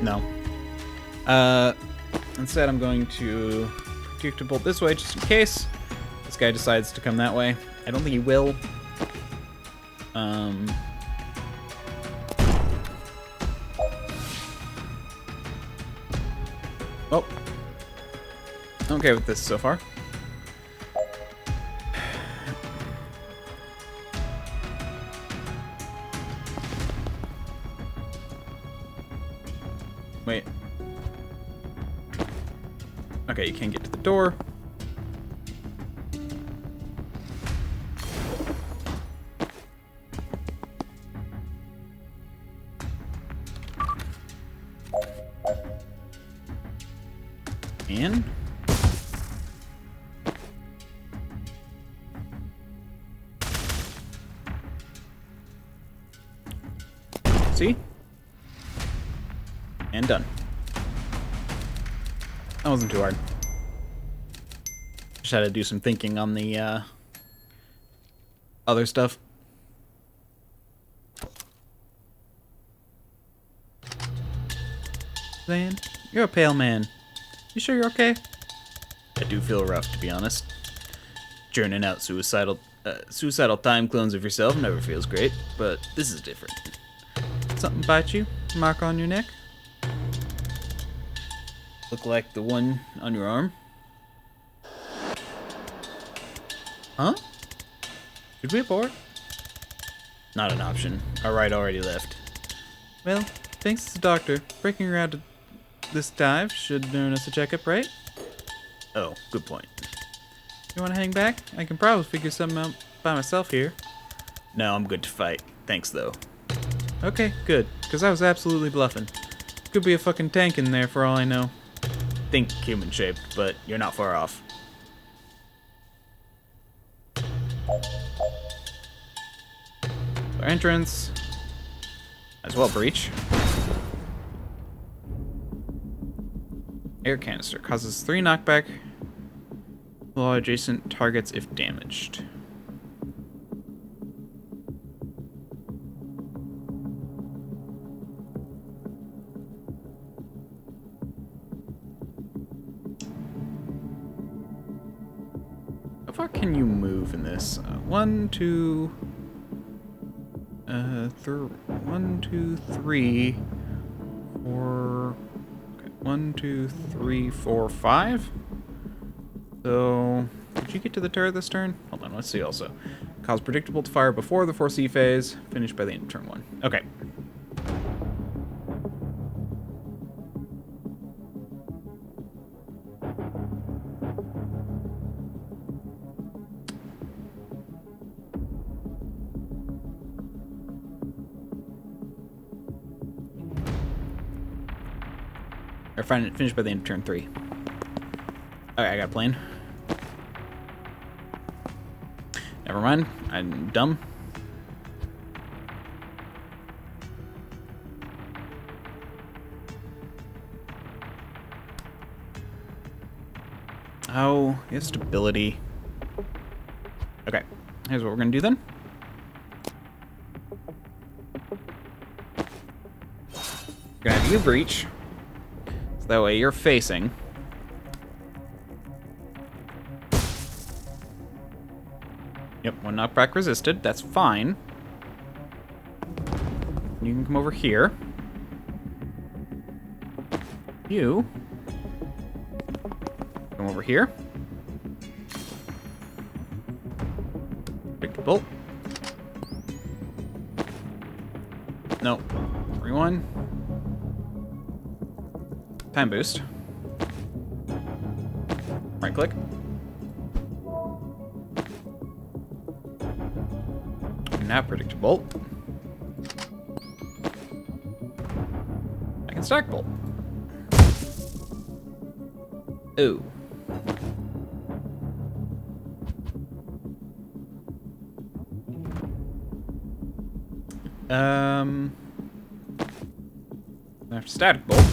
No. Instead I'm going to predict a bolt this way just in case this guy decides to come that way. I don't think he will. Oh. I'm okay with this so far. Wait. Okay, you can't get to the door. In. See? And done. That wasn't too hard. Just had to do some thinking on the other stuff. Zan, you're a pale man. You sure you're okay? I do feel rough, to be honest. Churning out suicidal time clones of yourself never feels great, but this is different. Something bite you? Mark on your neck? Look like the one on your arm? Huh? Should we abort? Not an option. Our ride already left. Well, thanks to the doctor. Breaking around to this dive should earn us a checkup, right? Oh, good point. You want to hang back? I can probably figure something out by myself here. No, I'm good to fight. Thanks, though. Okay, good. Because I was absolutely bluffing. Could be a fucking tank in there for all I know. Think human-shaped, but you're not far off. Our entrance. As well, breach. Air canister. Causes 3 knockback. Below adjacent targets if damaged. How far can you move in this? 1, 2... 1, 2, 3, 4. Okay, 1, 2, 3, 4, 5. So, did you get to the turret this turn? Hold on, let's see also. Cause predictable to fire before the 4C phase. Finished by the end of turn 1. Okay. Or finished by the end of turn 3. Okay, I got a plane. Never mind. I'm dumb. Oh, stability. Okay, here's what we're gonna do then. We're gonna have you breach. So that way you're facing. Yep, 1 knockback resisted. That's fine. You can come over here. You come over here. Predictable. No. Rewind. Time boost. Right click. Now predictable. I can stack bolt. Ooh. I have static bolt.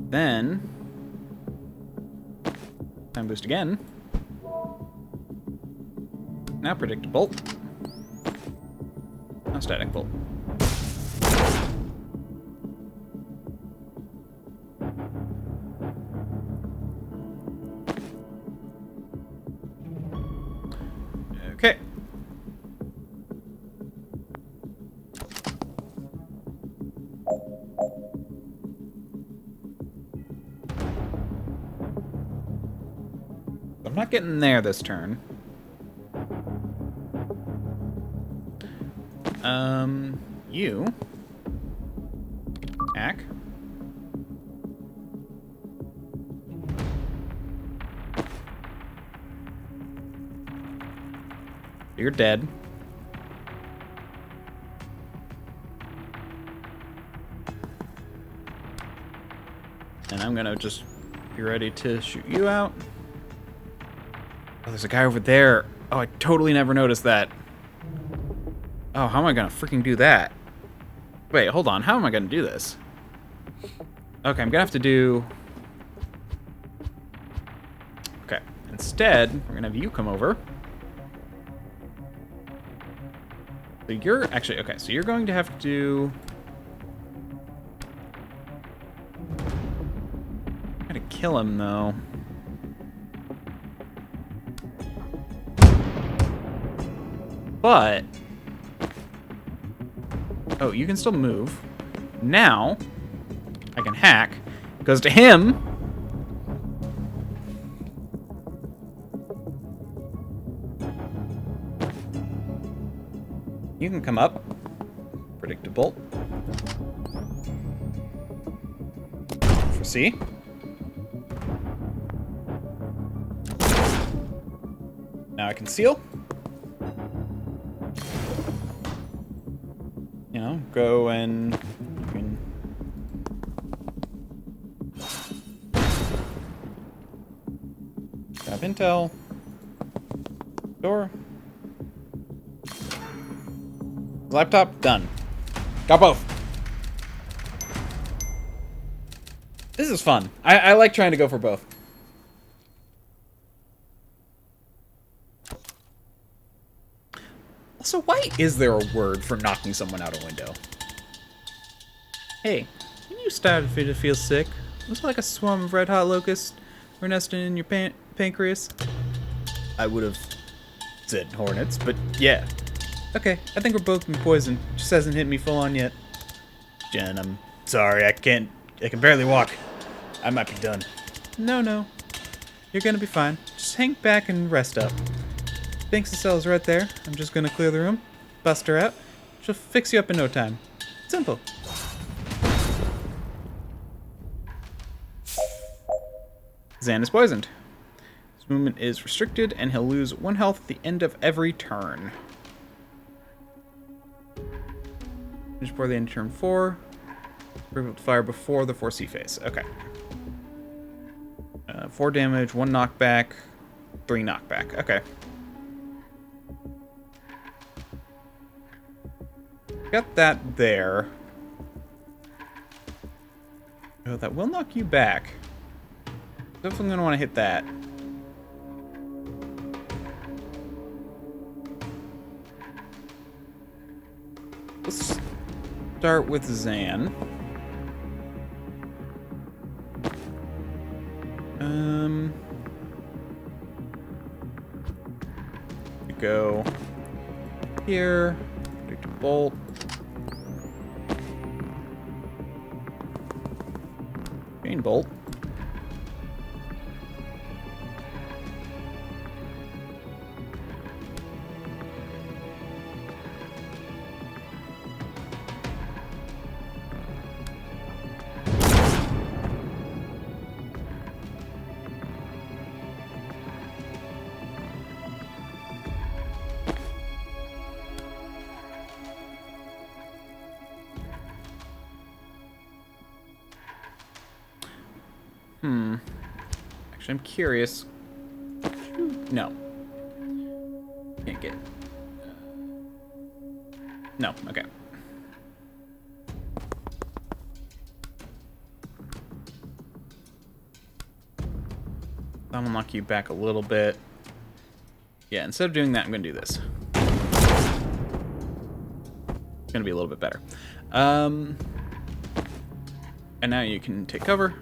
Then time boost again. Now predictable. Now static bolt. Okay. I'm not getting there this turn. You. Hack. You're dead. And I'm gonna just be ready to shoot you out. Oh, there's a guy over there. Oh, I totally never noticed that. Oh, how am I gonna freaking do that? Wait, hold on. How am I gonna do this? Okay, I'm gonna have to do... Okay, instead, we're gonna have you come over. So you're actually... Okay, so you're going to have to do... I'm gonna kill him, though. But... Oh, you can still move. Now, I can hack. Goes to him. You can come up. Predictable. Foresee. Now I can seal. You know, go and you can grab intel. Door. Laptop, done. Got both. This is fun. I like trying to go for both. Also, why is there a word for knocking someone out a window? Hey, when you started to feel sick, was it like a swarm of red-hot locusts were nesting in your pancreas? I would have said hornets, but yeah. Okay, I think we're both been poisoned. Just hasn't hit me full on yet. Jen, I'm sorry, I can barely walk. I might be done. No. You're gonna be fine. Just hang back and rest up. Banks' cell is right there. I'm just gonna clear the room, bust her out. She'll fix you up in no time. Simple. Zan is poisoned. His movement is restricted, and he'll lose 1 health at the end of every turn. Finish before the end of turn 4. We're able to fire before the foresee phase. Okay. 4 damage, 1 knockback, 3 knockback. Okay. Got that there. Oh, that will knock you back. Definitely gonna want to hit that. Let's start with Zan. We go here. Predictive bolt. Chain bolt. Actually, I'm curious. No. Can't get... No, okay. That will knock you back a little bit. Yeah, instead of doing that, I'm going to do this. It's going to be a little bit better. And now you can take cover.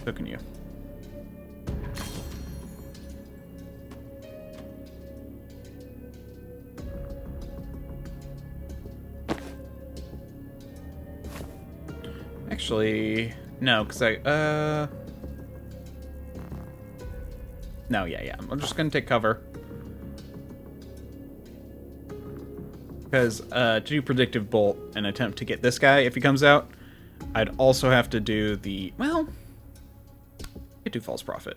So can you. Actually, no, because no, yeah. I'm just gonna take cover. Because to do predictive bolt and attempt to get this guy if he comes out, I'd also have to do the, well, I could do false prophet.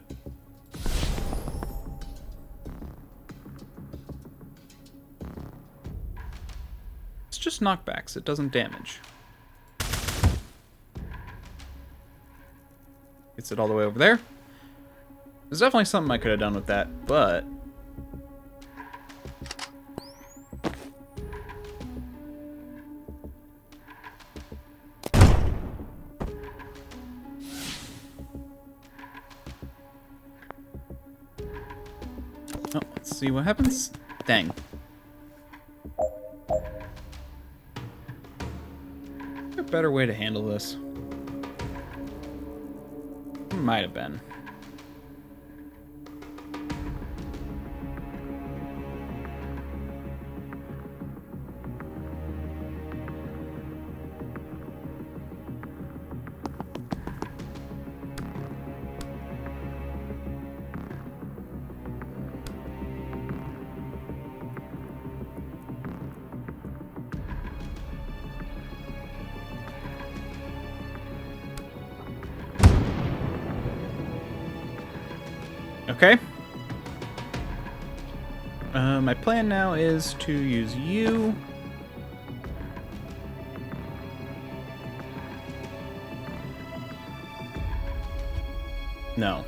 It's just knockbacks, it doesn't damage. Gets it all the way over there. There's definitely something I could have done with that, but oh, let's see what happens. Dang. Is there a better way to handle this? Might have been. Okay. My plan now is to use you. No.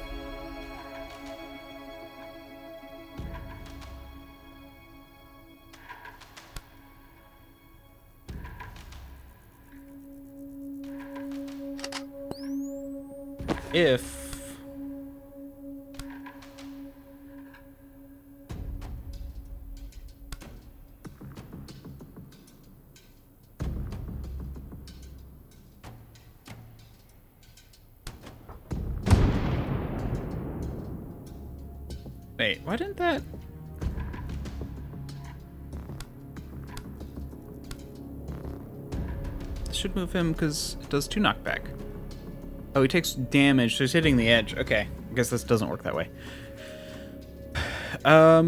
If... Wait, why didn't that... This should move him because it does 2 knockback. Oh, he takes damage, so he's hitting the edge. Okay, I guess this doesn't work that way. I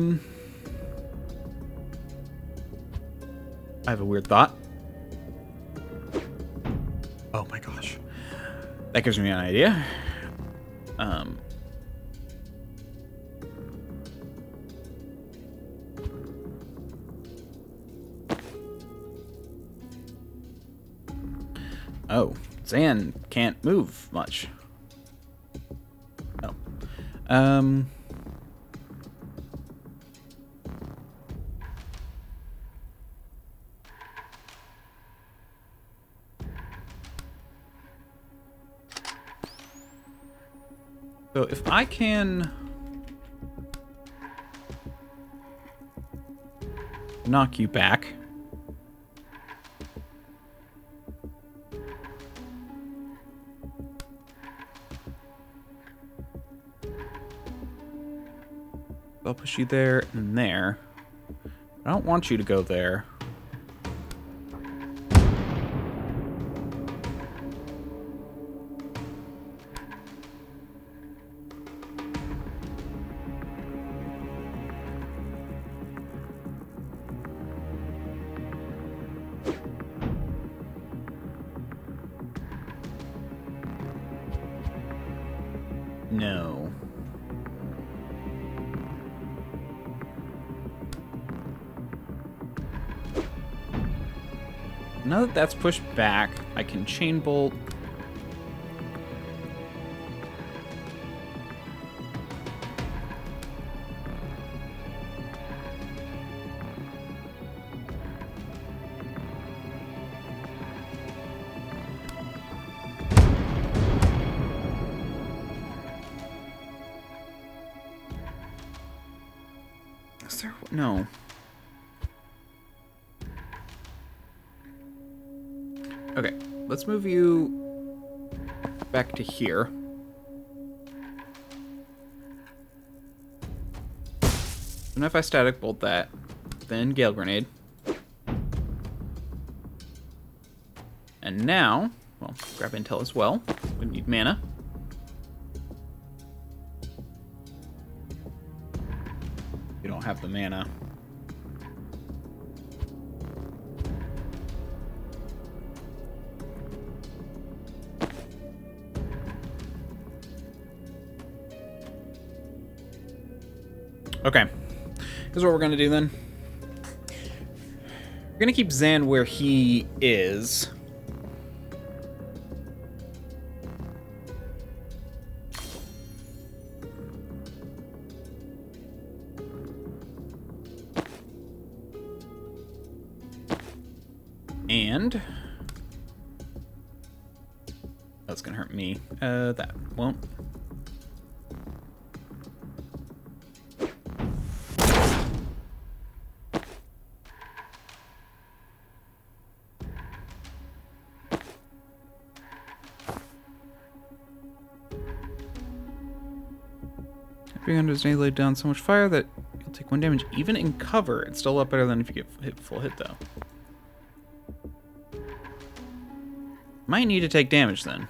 have a weird thought. Oh my gosh. That gives me an idea. Oh, Zan can't move much. Oh. So if I can knock you back. I'll push you there and there. I don't want you to go there. No. Now that that's pushed back, I can chain bolt. Is there... No. Okay, let's move you back to here. And if I static bolt that, then Gale Grenade. And now, well, grab intel as well. We need mana. You don't have the mana. Okay, here's what we're gonna do then. We're gonna keep Zan where he is. And that's gonna hurt me. That won't. Has laid down so much fire that you'll take 1 damage even in cover. It's still a lot better than if you get hit full hit though. Might need to take damage then.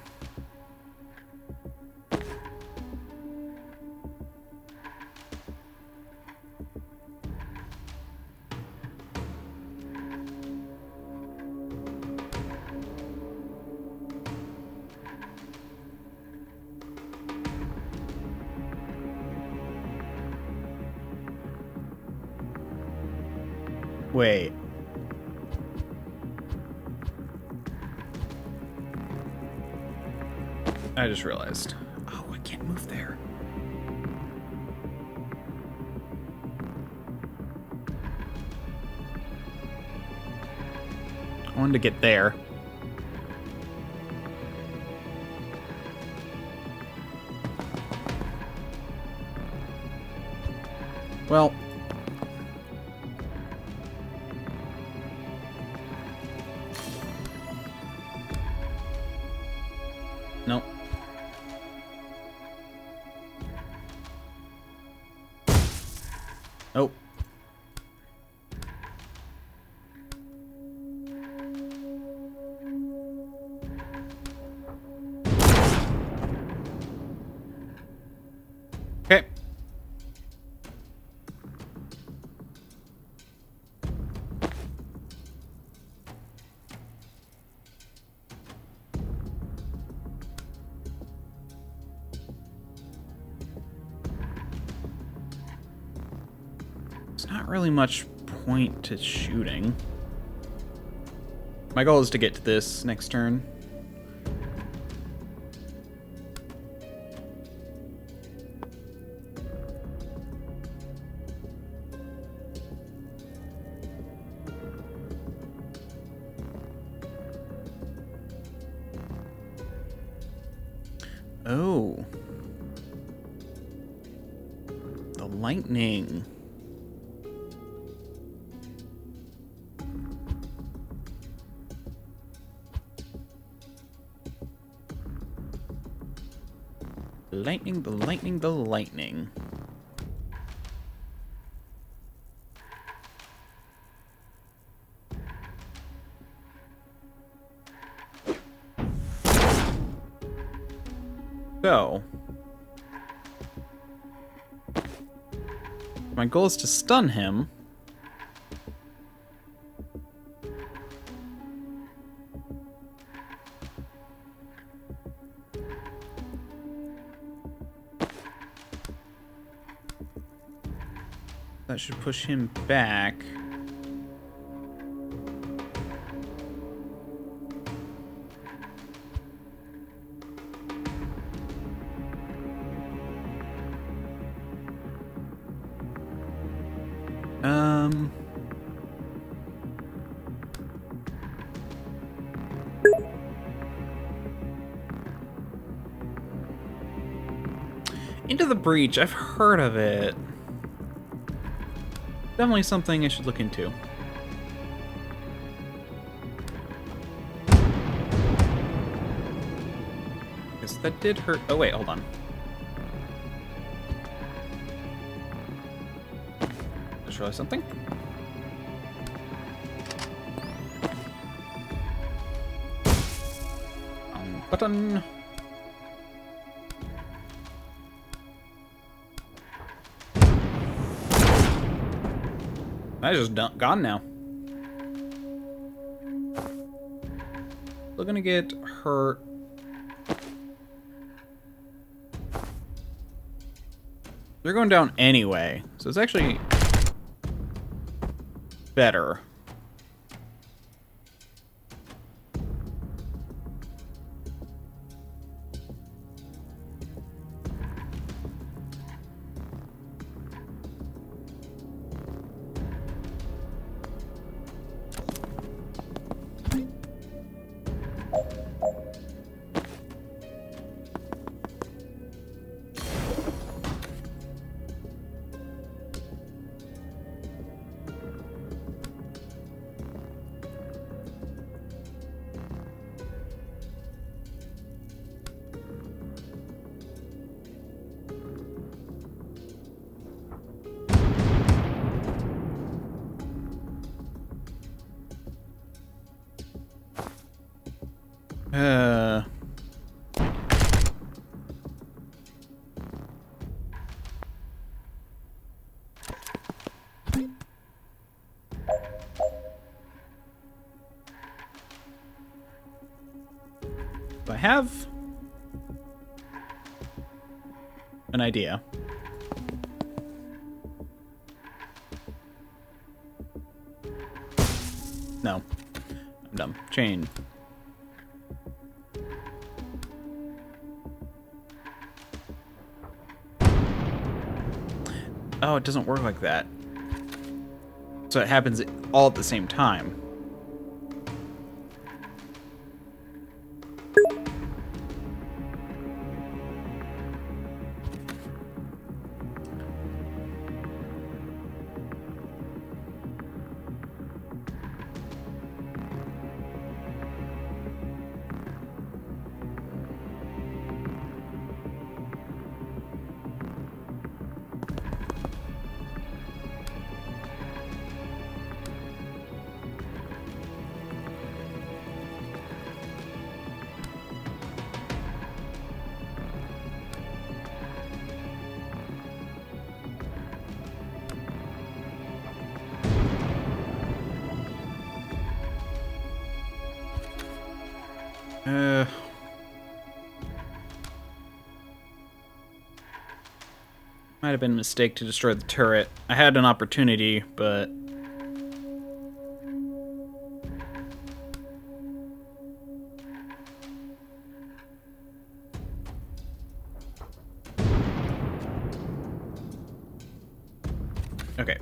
Wait. I just realized. Oh, I can't move there. I wanted to get there. Well. Nope. Nope. Okay. There's not really much point to shooting. My goal is to get to this next turn. Oh. The lightning. Lightning, the lightning, the lightning. So, my goal is to stun him. That should push him back. Into the Breach, I've heard of it. Definitely something I should look into. Guess that did hurt. Oh wait, hold on. Just realized something. Button. That is just gone now. Still gonna get hurt. They're going down anyway, so it's actually better. Uh. I have an idea. No. I'm dumb. Chain. Oh, it doesn't work like that. So it happens all at the same time. Might have been a mistake to destroy the turret. I had an opportunity, but... Okay.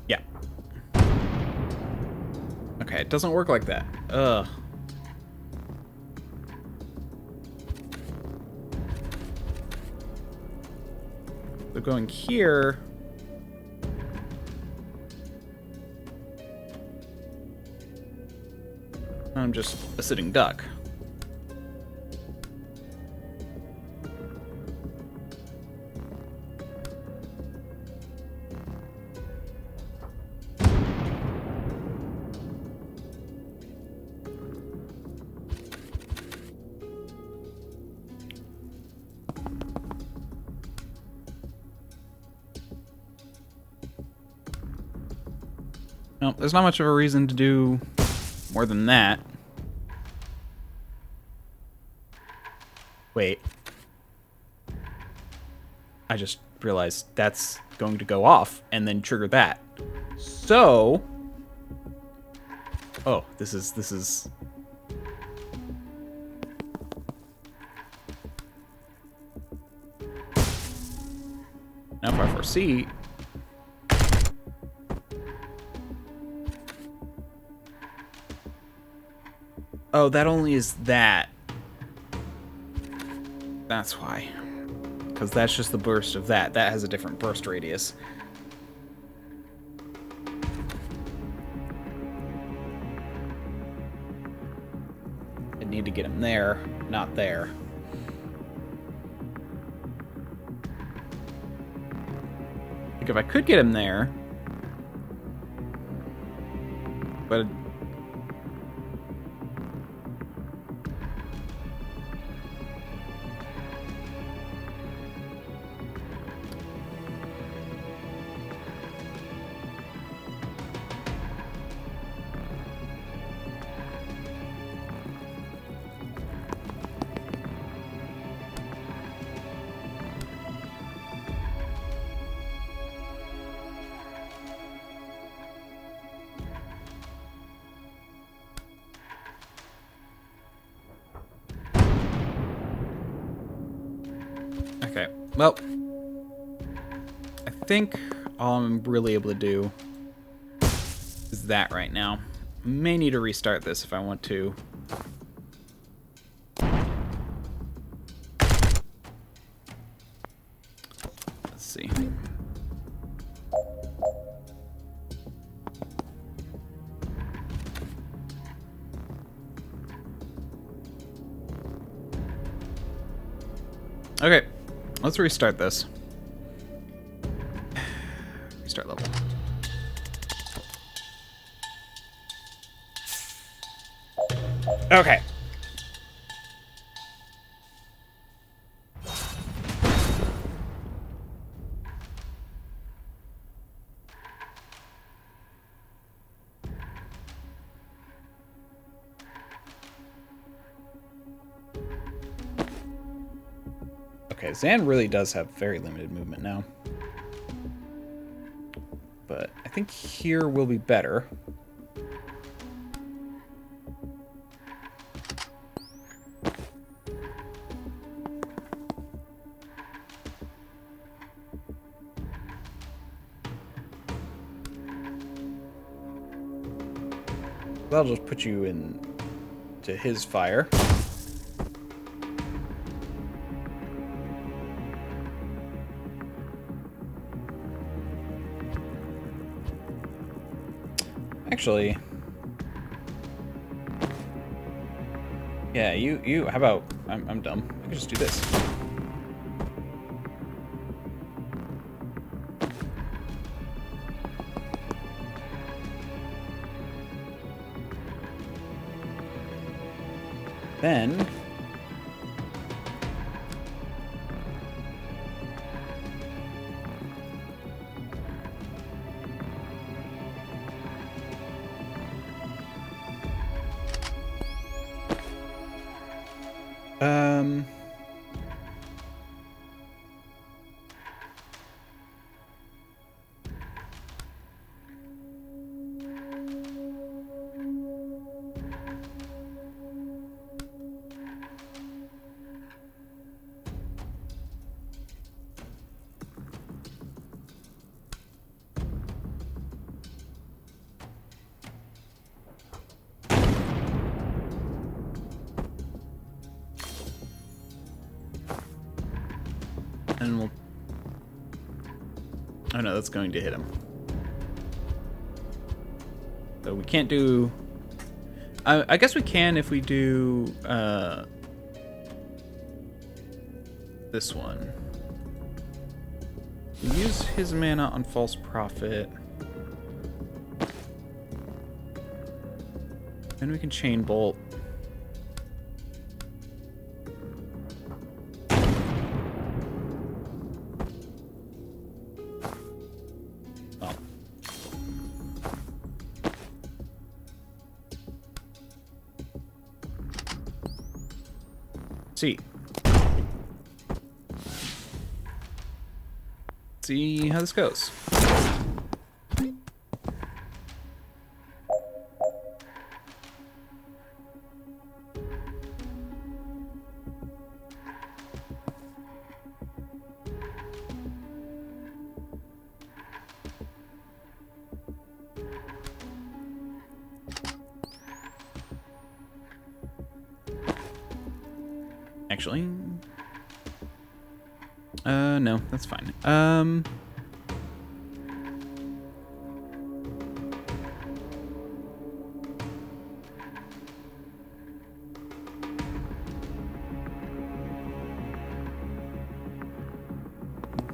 Yeah. Okay, it doesn't work like that. Ugh. So going here... I'm just a sitting duck. No, there's not much of a reason to do more than that. Wait. I just realized that's going to go off and then trigger that. So... Oh, this is... Now if I foresee... Oh, that only is that. That's why. Because that's just the burst of that. That has a different burst radius. I need to get him there, not there. Like, if I could get him there... But... Okay, well, I think all I'm really able to do is that right now. May need to restart this if I want to. Let's see. Okay. Let's restart this. Restart level. Okay. Okay, Zan really does have very limited movement now. but I think here will be better. That'll just put you in to his fire. Actually, yeah, you, how about, I'm dumb. I can just do this. Then, and we'll... Oh no, that's going to hit him. So we can't do... I guess we can if we do this one. We use his mana on False Prophet. Then we can Chain Bolt. Oh. See how this goes. Actually, no, that's fine.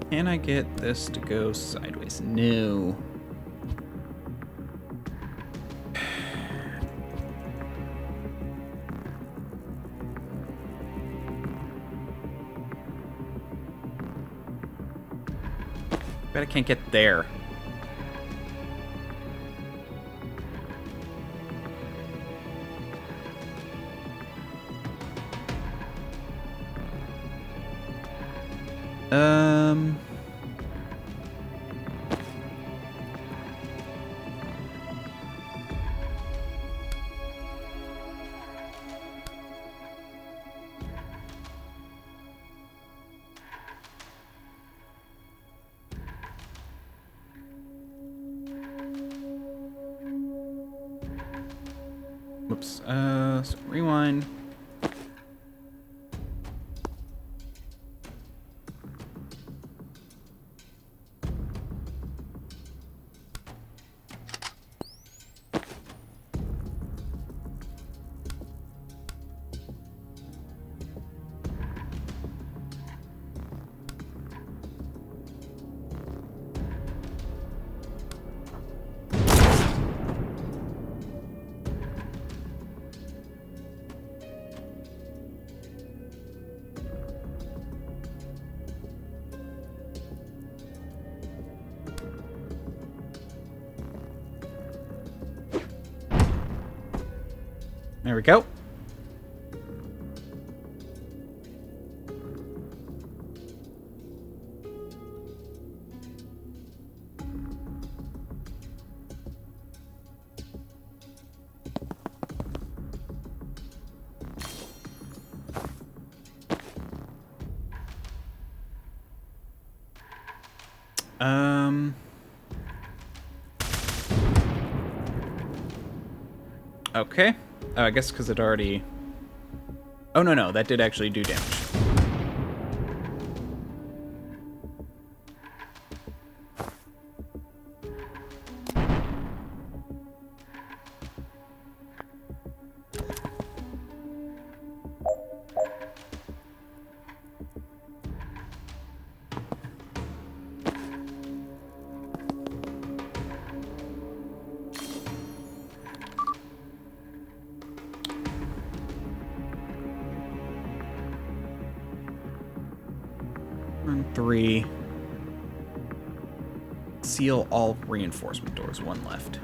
Can I get this to go sideways? No. Bet I can't get there. Whoops. So rewind. There we go. Okay. I guess because it already... Oh, no, that did actually do damage. Run 3. Seal all reinforcement doors. 1 left.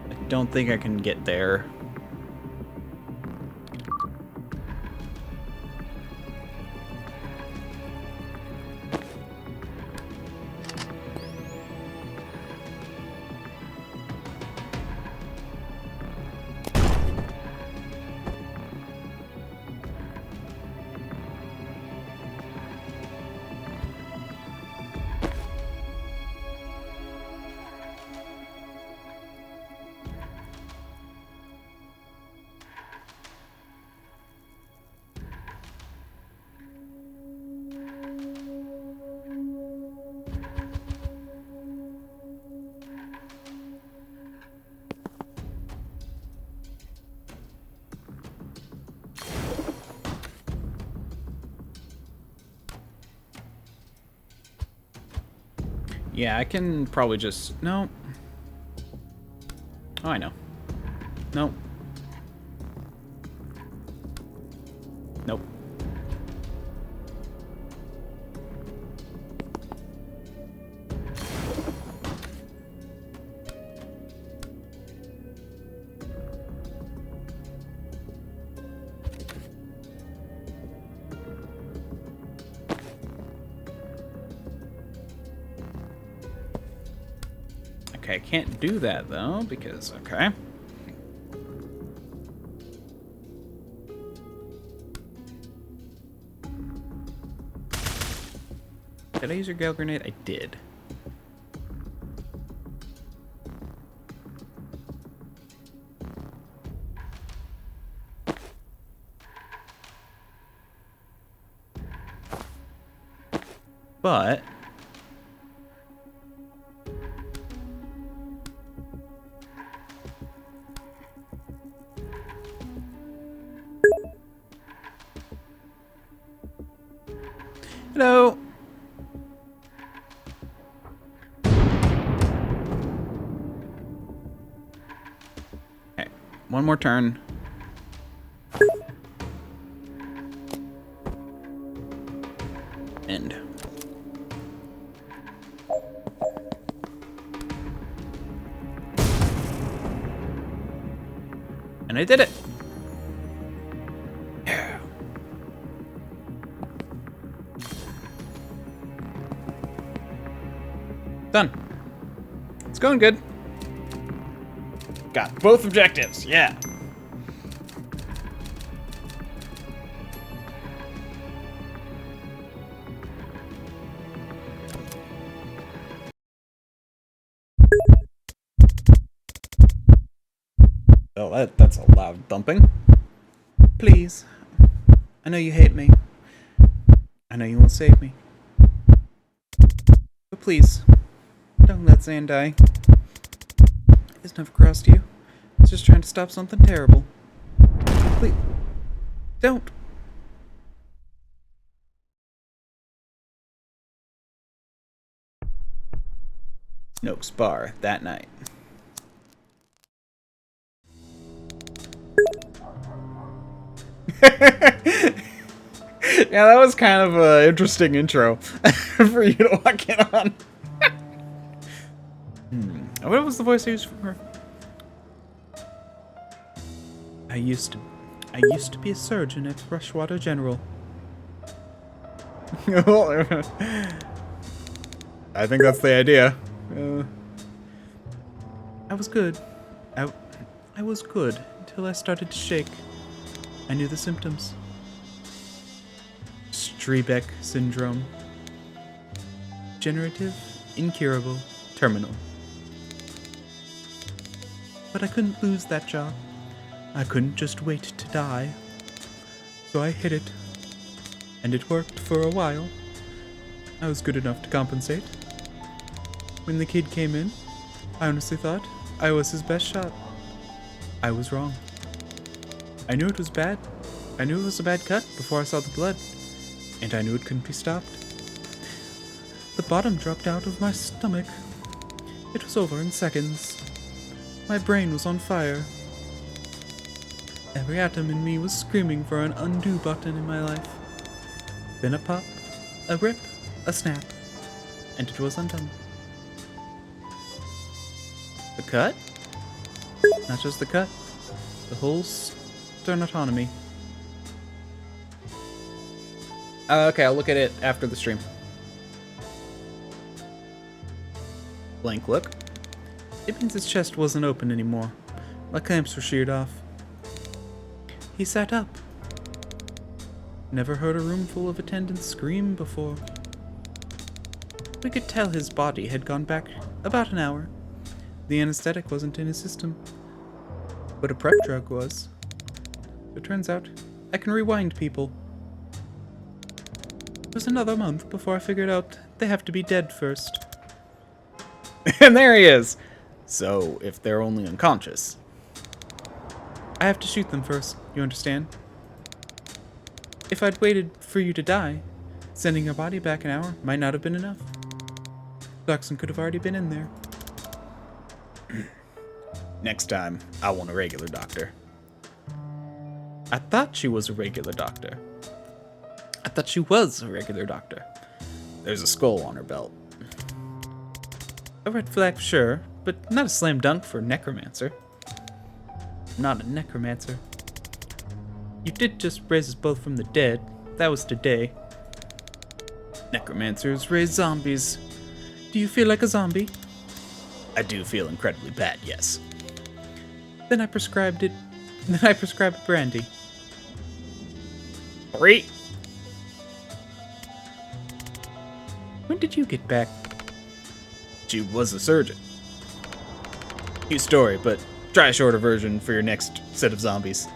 I don't think I can get there. Yeah, I can probably just... No. Oh, I know. Nope. Nope. Okay, I can't do that, though, because... Okay. Did I use your Gale Grenade? I did. But... Hello! Okay, one more turn. End. And I did it! Yeah. Done. It's going good. Got both objectives, yeah. Oh, that's a loud thumping. Please. I know you hate me. I know you won't save me. But please, don't let Zan die. It's never crossed you. It's just trying to stop something terrible. Please, don't. Snoke's bar that night. Yeah, that was kind of an interesting intro for you to walk in on. What was the voice I used for her? I used to be a surgeon at Freshwater General. I think that's the idea. I was good. I was good until I started to shake. I knew the symptoms. Drebeck syndrome. Generative, incurable, terminal. But I couldn't lose that job. I couldn't just wait to die. So I hid it. And it worked for a while. I was good enough to compensate. When the kid came in, I honestly thought I was his best shot. I was wrong. I knew it was bad. I knew it was a bad cut before I saw the blood. And I knew it couldn't be stopped. The bottom dropped out of my stomach. It was over in seconds. My brain was on fire. Every atom in me was screaming for an undo button in my life. Then a pop, a rip, a snap, and it was undone. The cut? Not just the cut. The whole stern autonomy. Okay, I'll look at it after the stream. Blank look. It means his chest wasn't open anymore. My clamps were sheared off. He sat up. Never heard a room full of attendants scream before. We could tell his body had gone back about an hour. The anesthetic wasn't in his system, but a prep drug was. It turns out I can rewind people. It was another month before I figured out they have to be dead first. And there he is. So, if they're only unconscious. I have to shoot them first, you understand? If I'd waited for you to die, sending your body back an hour might not have been enough. Dachshund could have already been in there. Next time, I want a regular doctor. I thought she was a regular doctor. I thought she was a regular doctor. There's a skull on her belt. A red flag for sure, but not a slam dunk for necromancer. Not a necromancer. You did just raise us both from the dead. That was today. Necromancers raise zombies. Do you feel like a zombie? I do feel incredibly bad, yes. Then I prescribed it. Then I prescribed brandy. 3. When did you get back? She was a surgeon. Cute story, but try a shorter version for your next set of zombies.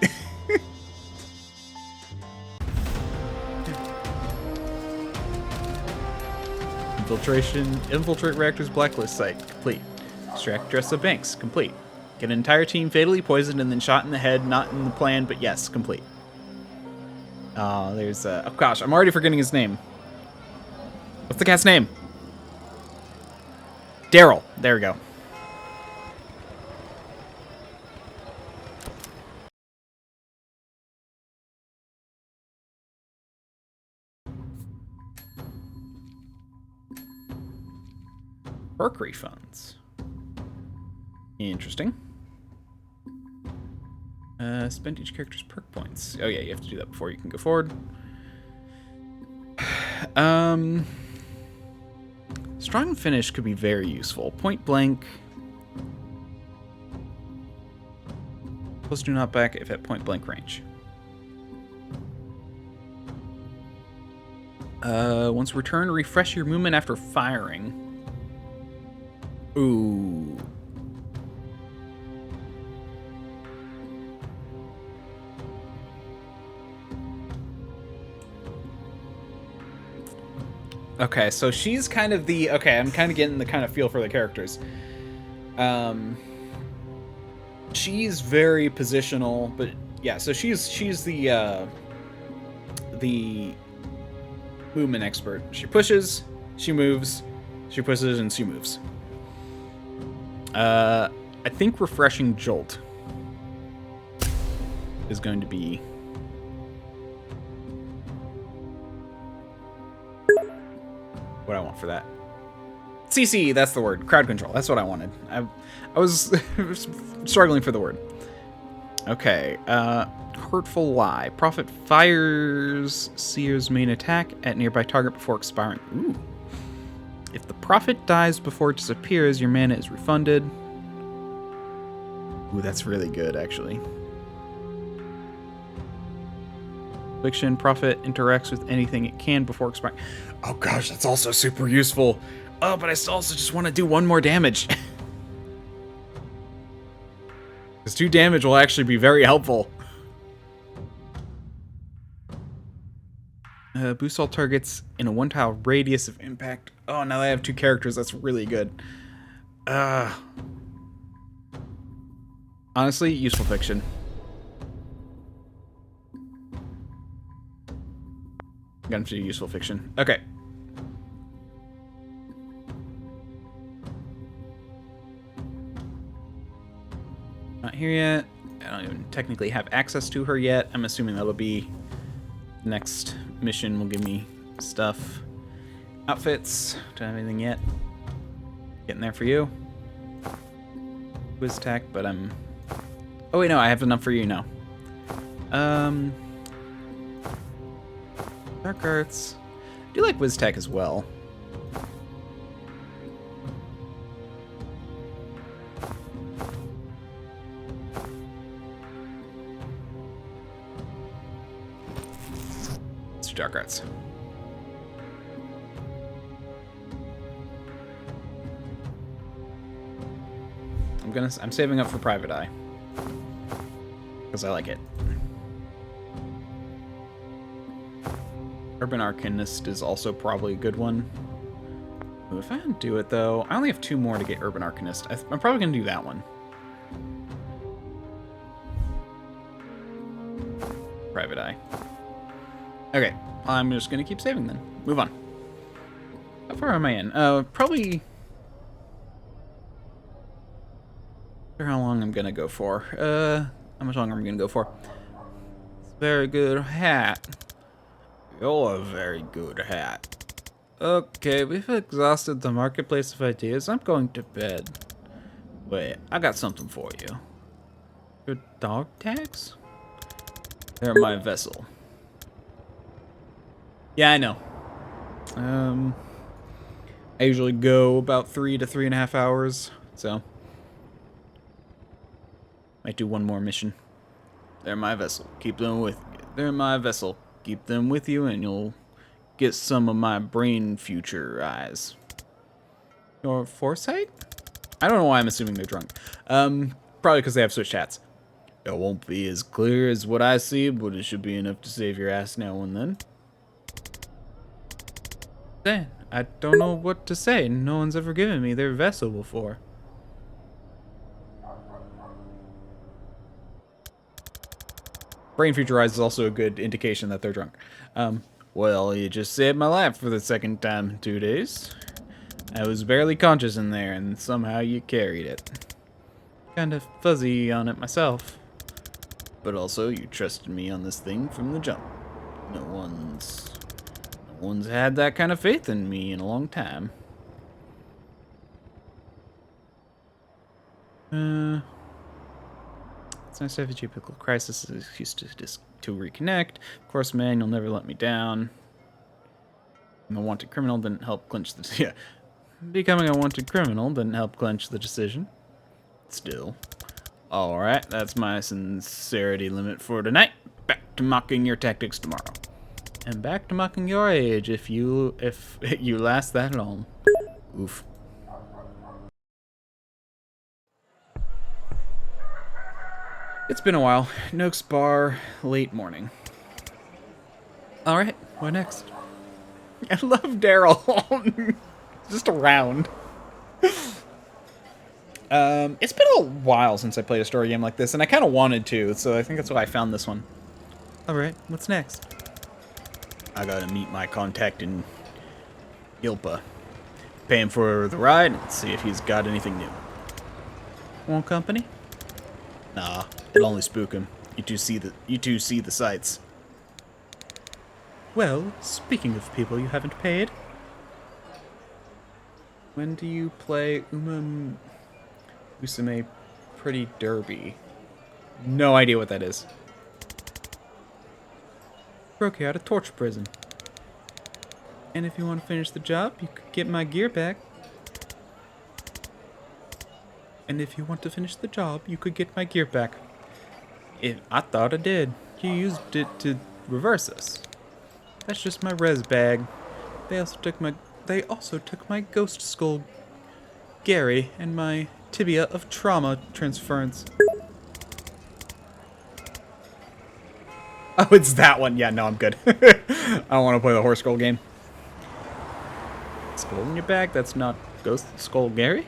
Infiltrate reactor's blacklist site, complete. Extract Dressa Banks, complete. Get an entire team fatally poisoned and then shot in the head, not in the plan, but yes, complete. There's oh gosh, I'm already forgetting his name. What's the cat's name? Daryl. There we go. Perk refunds. Interesting. Spend each character's perk points. Oh yeah, you have to do that before you can go forward. Strong finish could be very useful. Point blank. Plus do not back if at point blank range. Once returned, refresh your movement after firing. Ooh. Okay, so she's kind of the... Okay, I'm kind of getting the kind of feel for the characters. She's very positional, but yeah, so she's the movement expert. She pushes, she moves, she pushes, and she moves. I think refreshing jolt is going to be what I want for that. CC, that's the word. Crowd control. That's what I wanted. I was struggling for the word. Okay. Hurtful Lie. Prophet fires Seer's main attack at nearby target before expiring. Ooh. If the Prophet dies before it disappears, your mana is refunded. Ooh, that's really good, actually. Fiction Prophet interacts with anything it can before expiring. Oh gosh, that's also super useful. Oh, but I still also just want to do 1 more damage. Because 2 damage will actually be very helpful. Boost all targets in a 1-tile radius of impact. Oh, now I have 2 characters. That's really good. Honestly, useful fiction. Gonna do useful fiction. Okay. Not here yet. I don't even technically have access to her yet. I'm assuming that'll be the next mission will give me stuff. Outfits. Don't have anything yet. Getting there for you. Whiz tech, but I'm... Oh wait, no, I have enough for you now. Dark Arts. I do like Whiz tech as well. Let's do Dark Arts. I'm saving up for Private Eye. Because I like it. Urban Arcanist is also probably a good one. Ooh, if I don't do it though, I only have 2 more to get Urban Arcanist. I'm probably gonna do that one. Private Eye. Okay, I'm just gonna keep saving then. Move on. How far am I in? Probably... How long I'm gonna go for? How much longer I'm gonna go for? It's a very good hat. You're a very good hat. Okay, we've exhausted the marketplace of ideas. I'm going to bed. Wait, I got something for you. Your dog tags? They're my vessel. Yeah, I know. I usually go about 3 to 3.5 hours, so... Might do 1 more mission. They're my vessel. Keep them with you. They're my vessel. Keep them with you and you'll get some of my brain future eyes. Your foresight? I don't know why I'm assuming they're drunk. Probably because they have switched hats. It won't be as clear as what I see, but it should be enough to save your ass now and then. Then, I don't know what to say. No one's ever given me their vessel before. Brain future eyes is also a good indication that they're drunk. Well, you just saved my life for the 2nd time in 2 days. I was barely conscious in there, and somehow you carried it. Kind of fuzzy on it myself. But also, you trusted me on this thing from the jump. No one's had that kind of faith in me in a long time. It's nice to have a geopolitical crisis as an excuse to reconnect. Of course, man, you'll never let me down. I'm a wanted criminal didn't help clinch the... Yeah. Becoming a wanted criminal didn't help clinch the decision. Still. Alright, that's my sincerity limit for tonight. Back to mocking your tactics tomorrow. And back to mocking your age if you last that long. Oof. It's been a while. Noak's Bar, late morning. Alright, what next? I love Daryl. Just around. It's been a while since I played a story game like this, and I kind of wanted to, so I think that's why I found this one. Alright, what's next? I gotta meet my contact in Gilpa. Pay him for the ride and see if he's got anything new. Want company? Nah, it'll only spook him. You two see the sights. Well, speaking of people you haven't paid, when do you play Usume Pretty Derby? No idea what that is. Broke you out of torture prison. And if you want to finish the job, you could get my gear back. And if you want to finish the job, you could get my gear back. I thought I did. You used it to reverse this. That's just my res bag. They also took my ghost skull, Gary, and my tibia of trauma transference. Oh, it's that one. Yeah, no, I'm good. I don't want to play the horse skull game. Skull in your bag? That's not ghost skull Gary?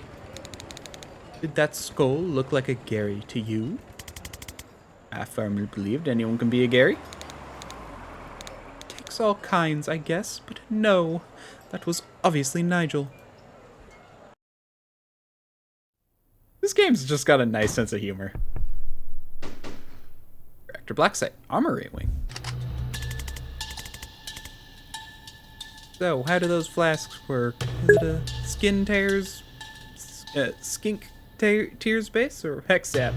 Did that skull look like a Gary to you? I firmly believed anyone can be a Gary. Takes all kinds, I guess, but no. That was obviously Nigel. This game's just got a nice sense of humor. Reactor Black Site, Armory Wing. So, how do those flasks work? Is it a skin tears, skink tears base, or hex sap?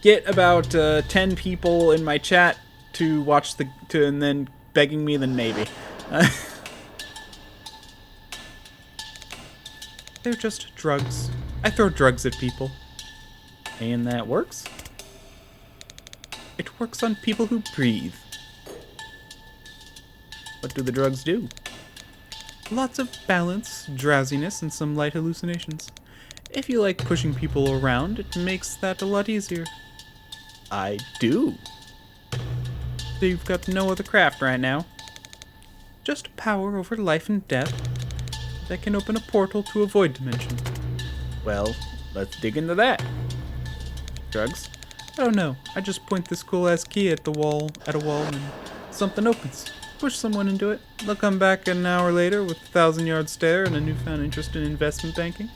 Get about 10 people in my chat to watch and then begging me the Navy. They're just drugs. I throw drugs at people. And that works? It works on people who breathe. What do the drugs do? Lots of balance, drowsiness, and some light hallucinations. If you like pushing people around, it makes that a lot easier. I do. So you've got no other craft right now. Just power over life and death that can open a portal to a void dimension. Well, let's dig into that. Drugs? I don't know. I just point this cool-ass key at a wall, and something opens. Push someone into it. They'll come back an hour later with a 1,000-yard stare and a newfound interest in investment banking.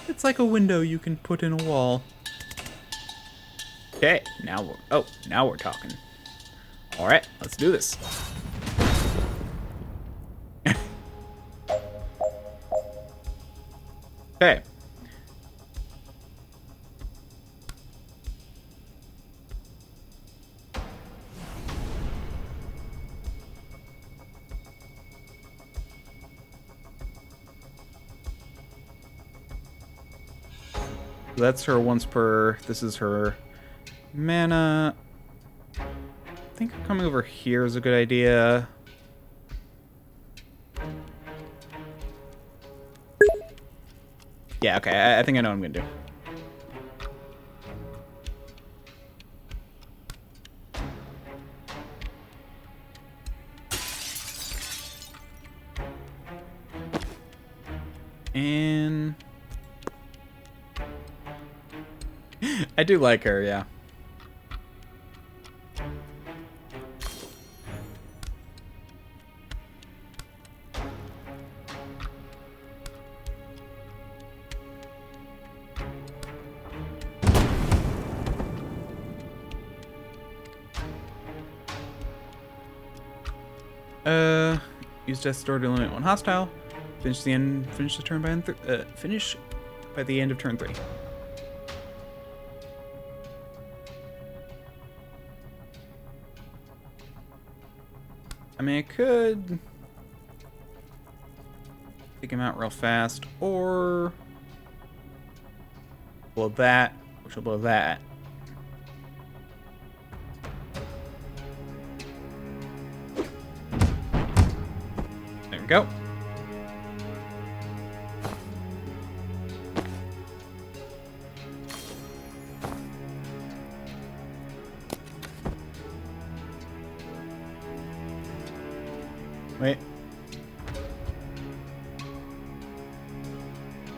It's like a window you can put in a wall. Okay, now we're talking. All right, let's do this. Okay. That's her once per. This is her mana. I think coming over here is a good idea. Yeah, okay, I think I know what I'm gonna do. And I do like her, yeah. Use Death Store to eliminate one hostile. Finish the turn finish by the end of turn 3. I mean, I could take him out real fast, or blow that, which will blow that. There we go. Wait.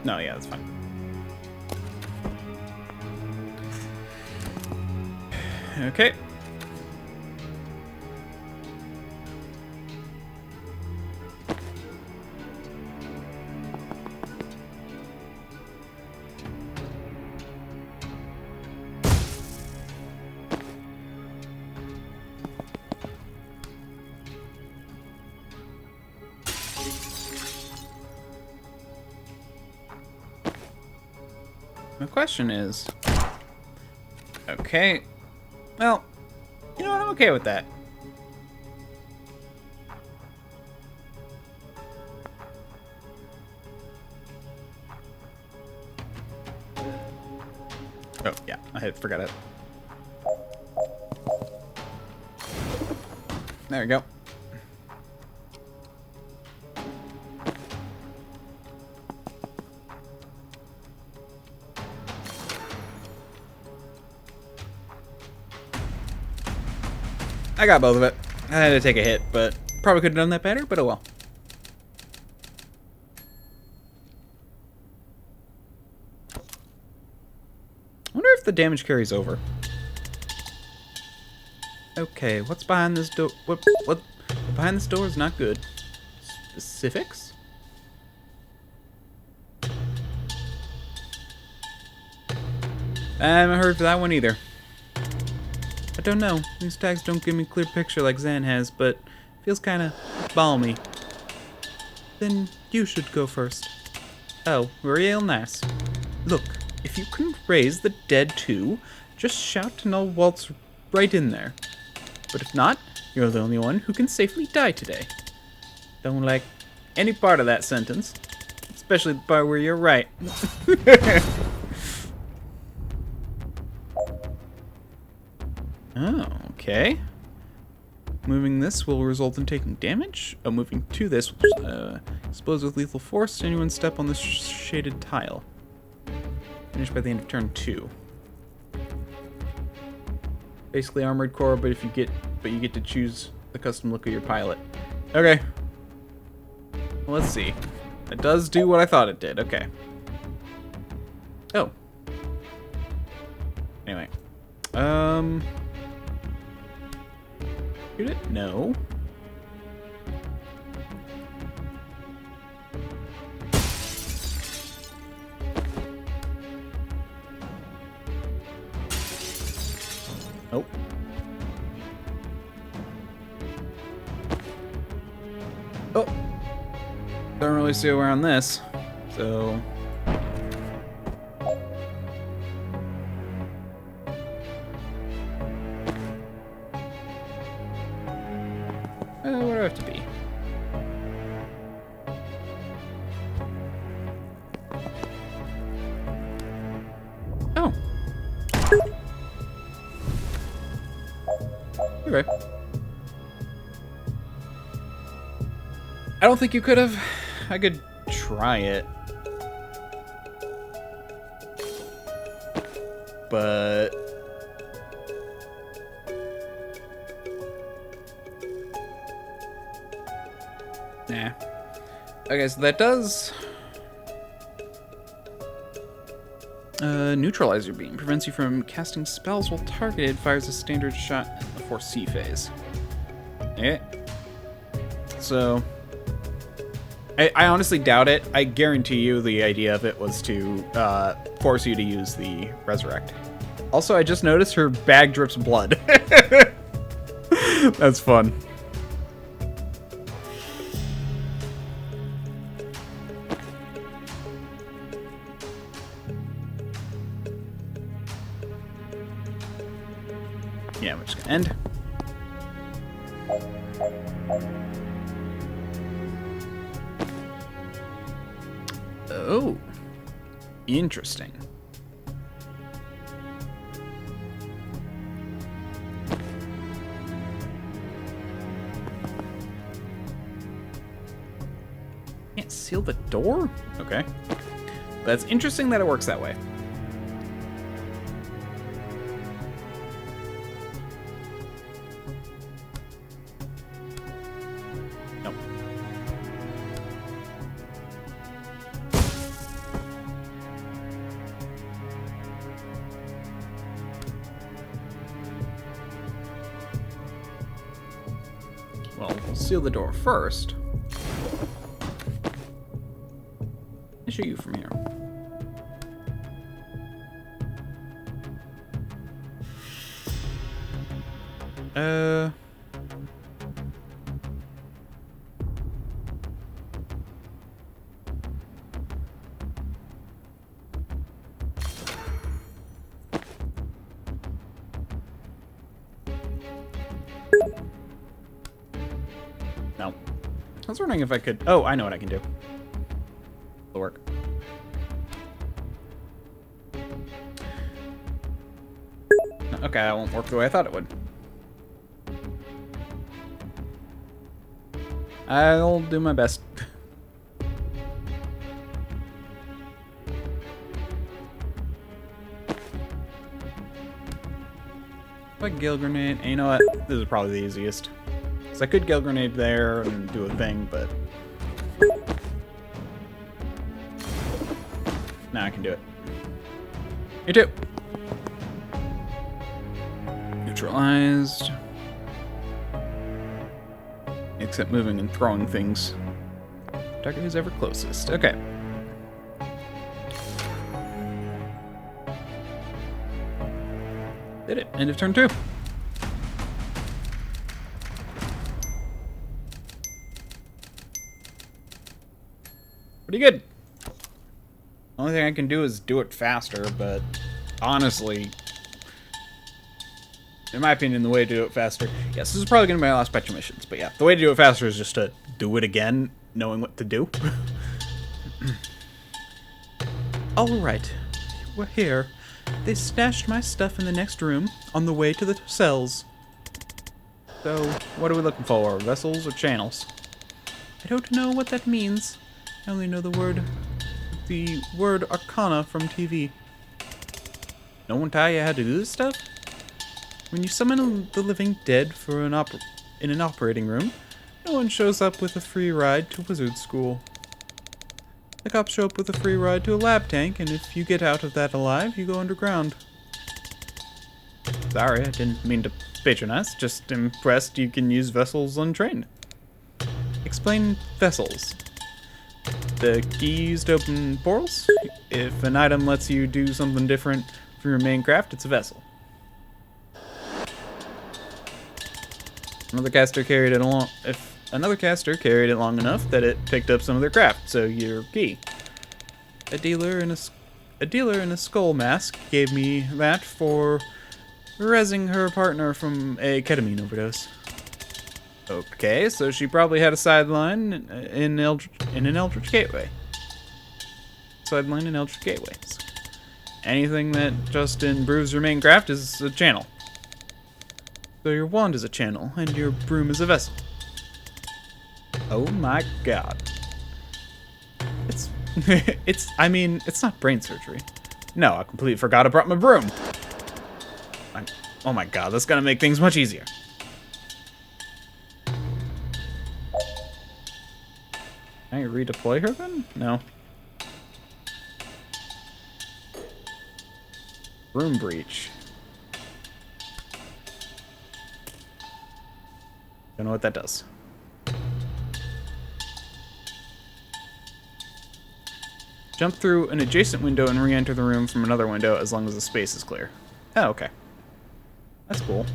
No, yeah, that's fine. Okay. The question is, okay, well, you know what, I'm okay with that. Oh, yeah, I had forgot it. There we go. I got both of it. I had to take a hit, but probably could have done that better, but oh well. I wonder if the damage carries over. Okay, what's behind this door? What behind this door is not good. Specifics? I haven't heard for that one either. I don't know. These tags don't give me a clear picture like Zan has, but feels kind of balmy. Then you should go first. Oh, real nice. Look, if you can raise the dead too, just shout and I'll waltz right in there. But if not, you're the only one who can safely die today. Don't like any part of that sentence, especially the part where you're right. Oh, okay. Moving this will result in taking damage. Oh, moving to this will explodes with lethal force. Anyone step on this shaded tile. Finished by the end of turn 2. Basically armored core, but you get to choose the custom look of your pilot. Okay. Well, let's see. It does do what I thought it did. Okay. Oh. Anyway. Shoot it? No. Nope. Oh. Don't really see where on this. So. Where do I have to be? Oh. Okay. I don't think you could have. I could try it. But nah. Okay, so that does neutralize your beam. Prevents you from casting spells while targeted. Fires a standard shot before C phase. Okay. So I honestly doubt it. I guarantee you the idea of it was to force you to use the resurrect. Also, I just noticed her bag drips blood. That's fun. Yeah, we're just gonna end. Oh, interesting. Can't seal the door? Okay. That's interesting that it works that way. Nope. Well, we'll seal the door first. I'll shoot you from here. No. I was wondering if I could... Oh, I know what I can do. It'll work. Okay, that won't work the way I thought it would. I'll do my best. Like Gale Grenade, and you know what? This is probably the easiest. Because I could Gale Grenade there and do a thing, but... Now I can do it. You too! Neutralized. Except moving and throwing things. Target who's ever closest. Okay. Did it. End of turn 2. Pretty good. Only thing I can do is do it faster, but honestly, in my opinion, the way to do it faster... Yes, this is probably going to be my last Petra missions, but yeah, the way to do it faster is just to do it again, knowing what to do. Alright, we're here. They stashed my stuff in the next room on the way to the cells. So, what are we looking for? Vessels or channels? I don't know what that means. I only know the word Arcana from TV. No one tell you how to do this stuff? When you summon the living dead for in an operating room, no one shows up with a free ride to wizard school. The cops show up with a free ride to a lab tank, and if you get out of that alive, you go underground. Sorry, I didn't mean to patronize. Just impressed you can use vessels untrained. Explain vessels. The key used to open portals? If an item lets you do something different from your main craft, it's a vessel. Another caster carried it along. If another caster carried it long enough that it picked up some of their craft, so your key. A dealer in a skull mask gave me that for rezzing her partner from a ketamine overdose. Okay, so she probably had a sideline in an Eldritch Gateway. Sideline in Eldritch Gateways. Anything that just improves your main craft is a channel. So your wand is a channel, and your broom is a vessel. Oh my god. I mean, it's not brain surgery. No, I completely forgot I brought my broom. Oh my god, that's gonna make things much easier. Can I redeploy her then? No. Room breach. Don't know what that does. Jump through an adjacent window and re-enter the room from another window as long as the space is clear. Oh, okay. That's cool.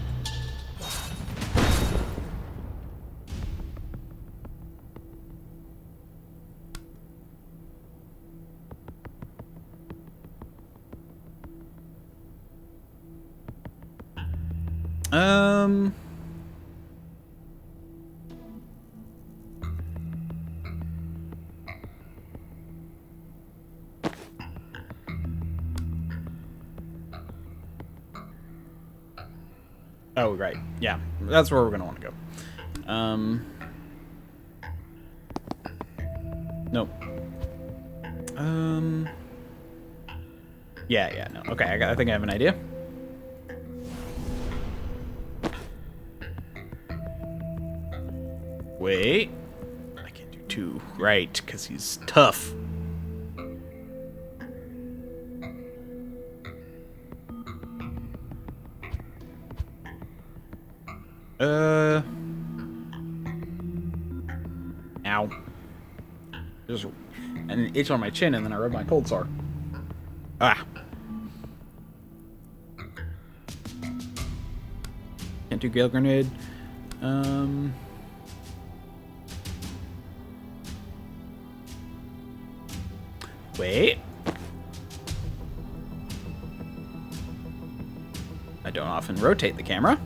Oh, right. Yeah, that's where we're going to want to go. Nope. Yeah, no. Okay, I think I have an idea. Wait. I can't do 2. Right, because he's tough. Ow. Just an itch on my chin, and then I rubbed my cold sore. Ah. Can't do Gale Grenade. Wait. I don't often rotate the camera.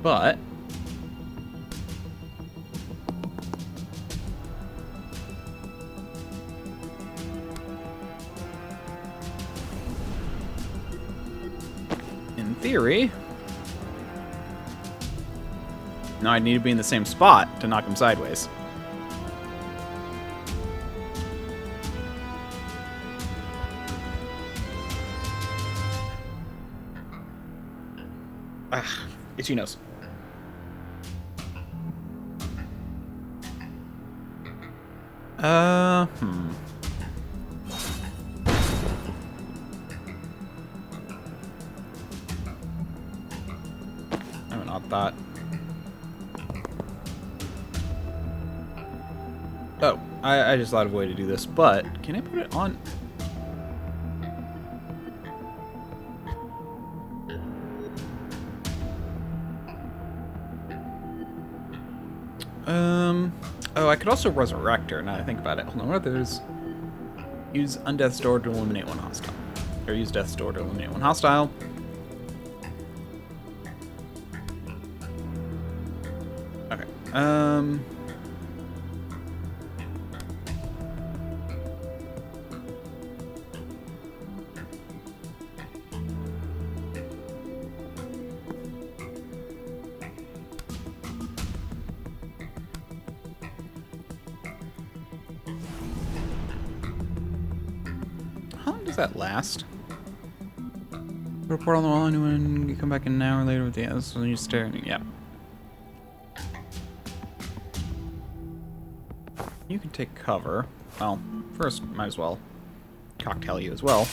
But theory... No, I'd need to be in the same spot to knock him sideways. Ah, itchy nose. I have an odd thought. Oh, I just thought of a way to do this, but can I put it on? Oh, I could also resurrect her, now that I think about it. Hold on, what are those? Use Undeath's Door to eliminate one hostile. Or use Death's Door to eliminate one hostile. Okay, how long does that last? Report on the wall, anyone you come back in an hour later with the others when you stare at me. Yeah. You can take cover. Well, first, might as well cocktail you as well.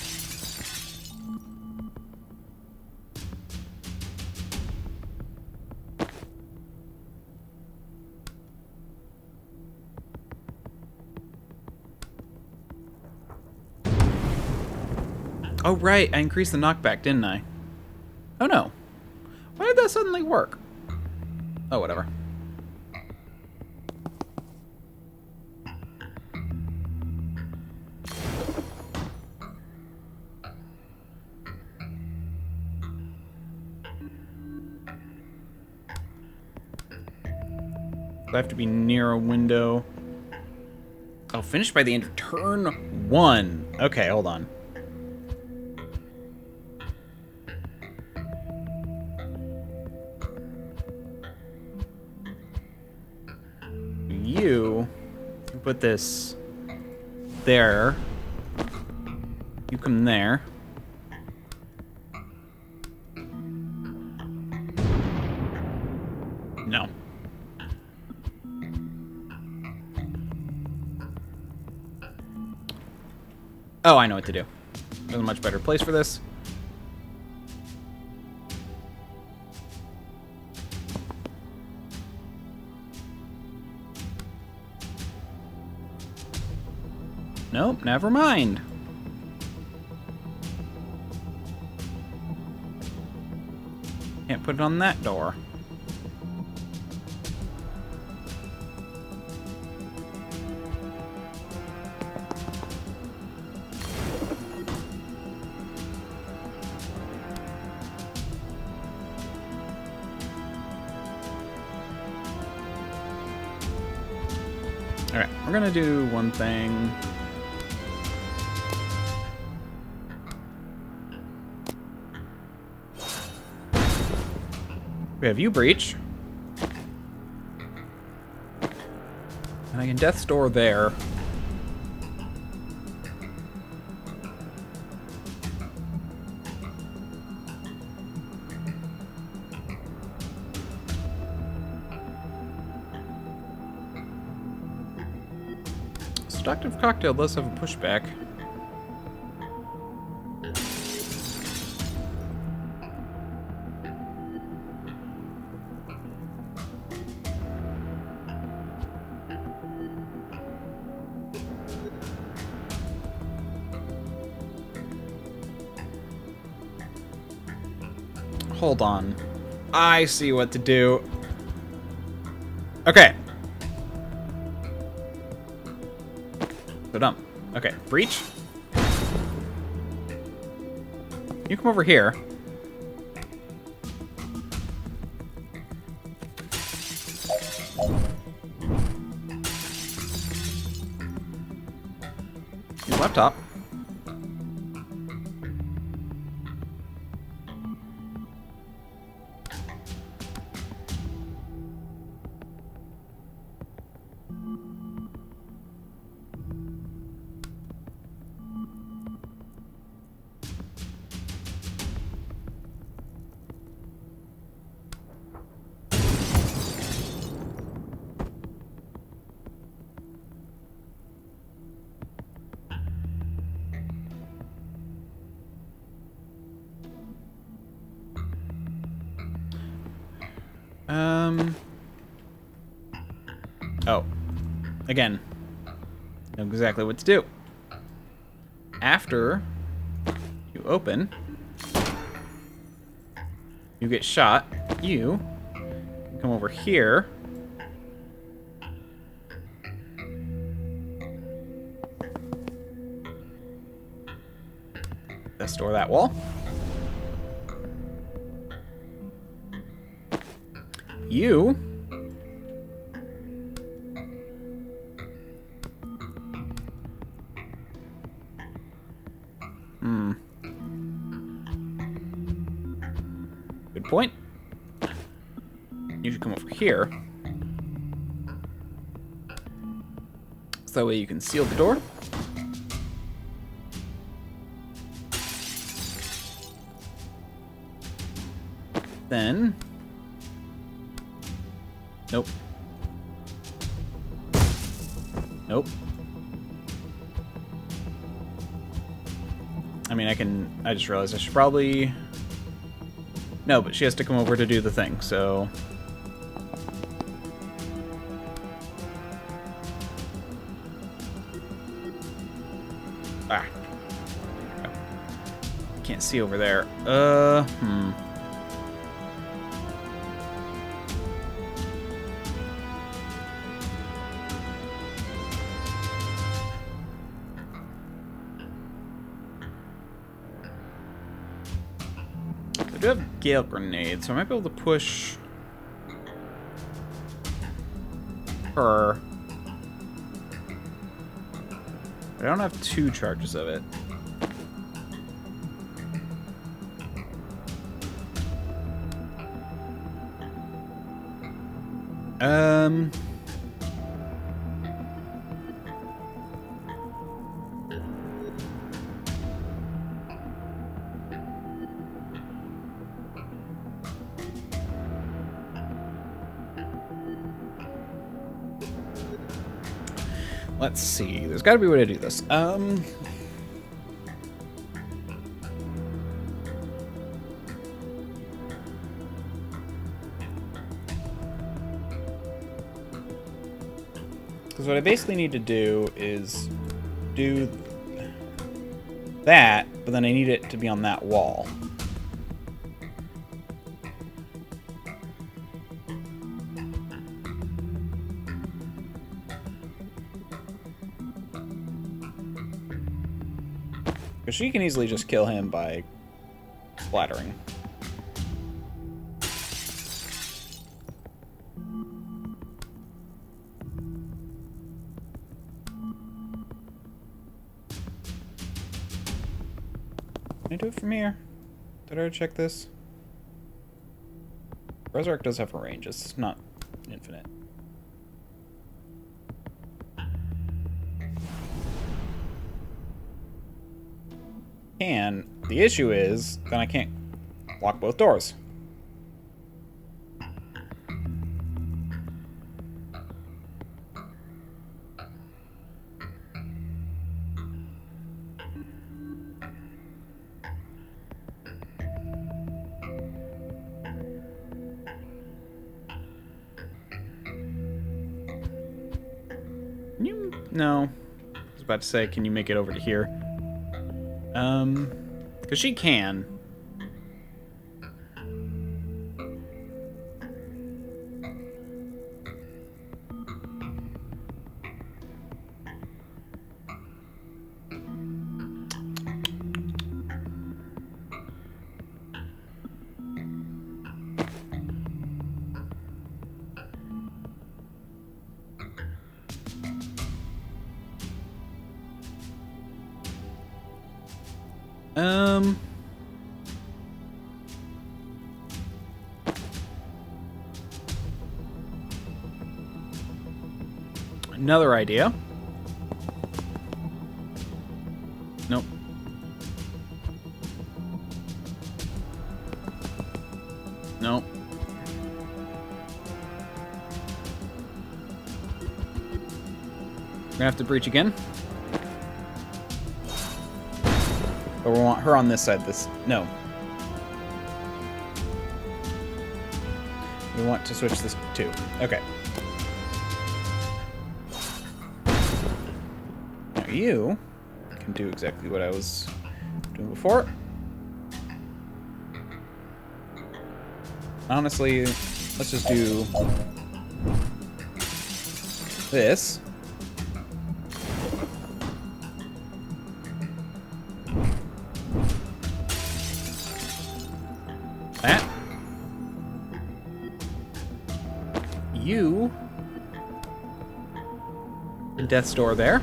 Oh, right. I increased the knockback, didn't I? Oh, no. Why did that suddenly work? Oh, whatever. I have to be near a window. Oh, finished by the end of turn 1. Okay, hold on. You put this there. You come there. No. Oh, I know what to do. There's a much better place for this. Nope, never mind. Can't put it on that door. Alright, we're gonna do one thing. We have you breach. And I can Death's Door there. Seductive Cocktail does have a pushback. Hold on. I see what to do. Okay. So dumb. Okay, breach. You come over here. Your laptop. Oh. Again. Know exactly what to do. After you open, you get shot. You come over here. Let's store that wall. You good point. You should come over here. So that way you can seal the door. Then... Nope. Nope. I mean, I just realized I should probably... No, but she has to come over to do the thing, so... Ah. Can't see over there. I do have Gale grenades, so I might be able to push her. But I don't have 2 charges of it. Let's see. There's got to be a way to do this. Because what I basically need to do is do that, but then I need it to be on that wall. Because she can easily just kill him by splattering. Can I do it from here? Did I already check this? Resurrect does have a range. It's not infinite. The issue is, then I can't lock both doors. Can you... No. I was about to say, can you make it over to here? Because she can. Another idea. Nope. Nope. We're gonna have to breach again. But we want her on this side. No. We want to switch this to. Okay. Now you can do exactly what I was doing before. Honestly, let's just do this. That. You. Death's door there.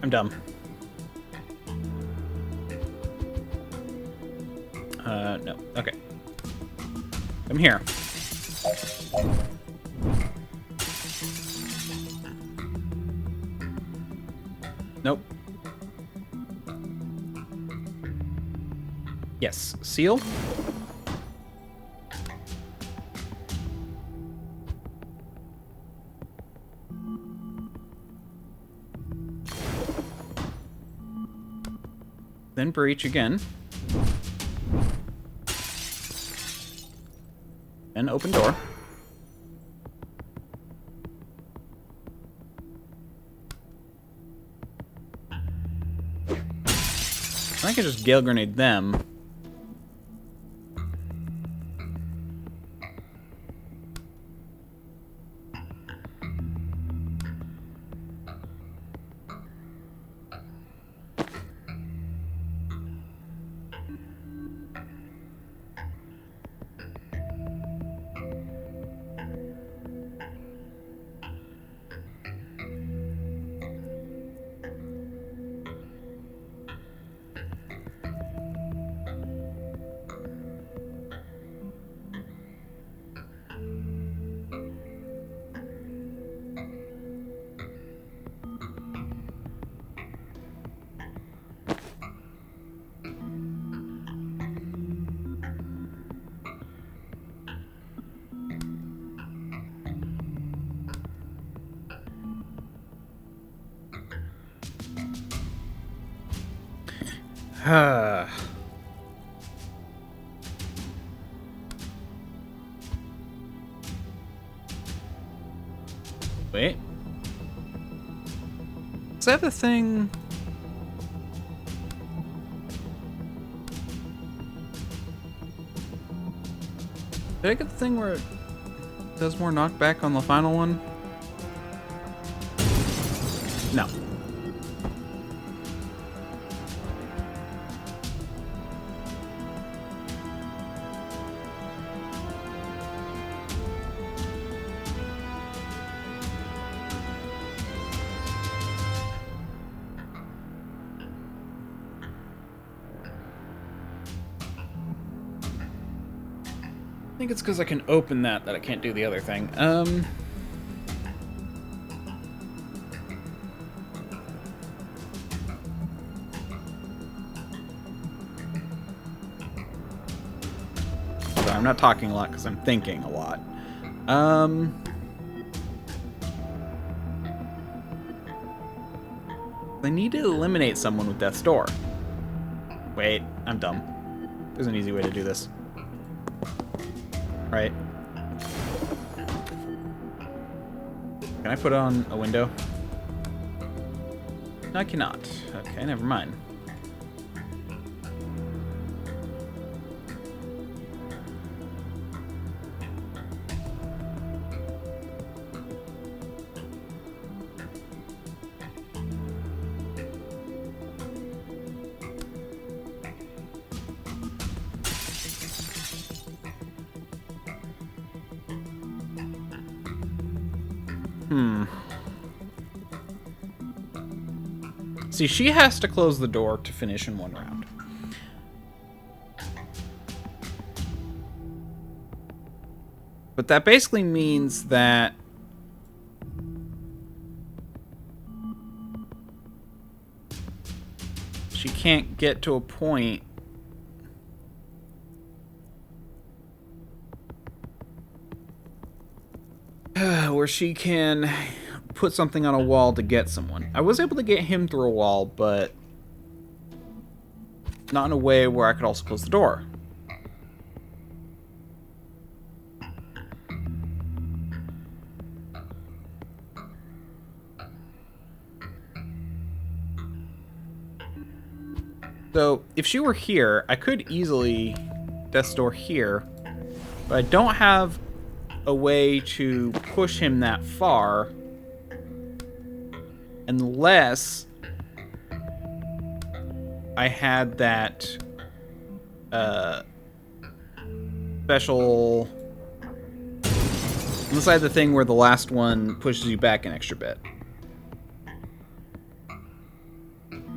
I'm dumb. No. Okay. Come here. Nope. Yes. Seal. Then breach again. Then open door. I can just Gale Grenade them. Wait. Is that the thing? Did I get the thing where it does more knockback on the final one? No. I think it's because I can open that I can't do the other thing. Sorry, I'm not talking a lot because I'm thinking a lot. I need to eliminate someone with Death's Door. Wait, I'm dumb. There's an easy way to do this. Right. Can I put on a window? No, I cannot. Okay, never mind. See, she has to close the door to finish in one round. But that basically means that she can't get to a point where she can put something on a wall to get someone. I was able to get him through a wall, but not in a way where I could also close the door. So, if she were here, I could easily death's door here, but I don't have a way to push him that far unless I had that special... Unless I had the thing where the last one pushes you back an extra bit.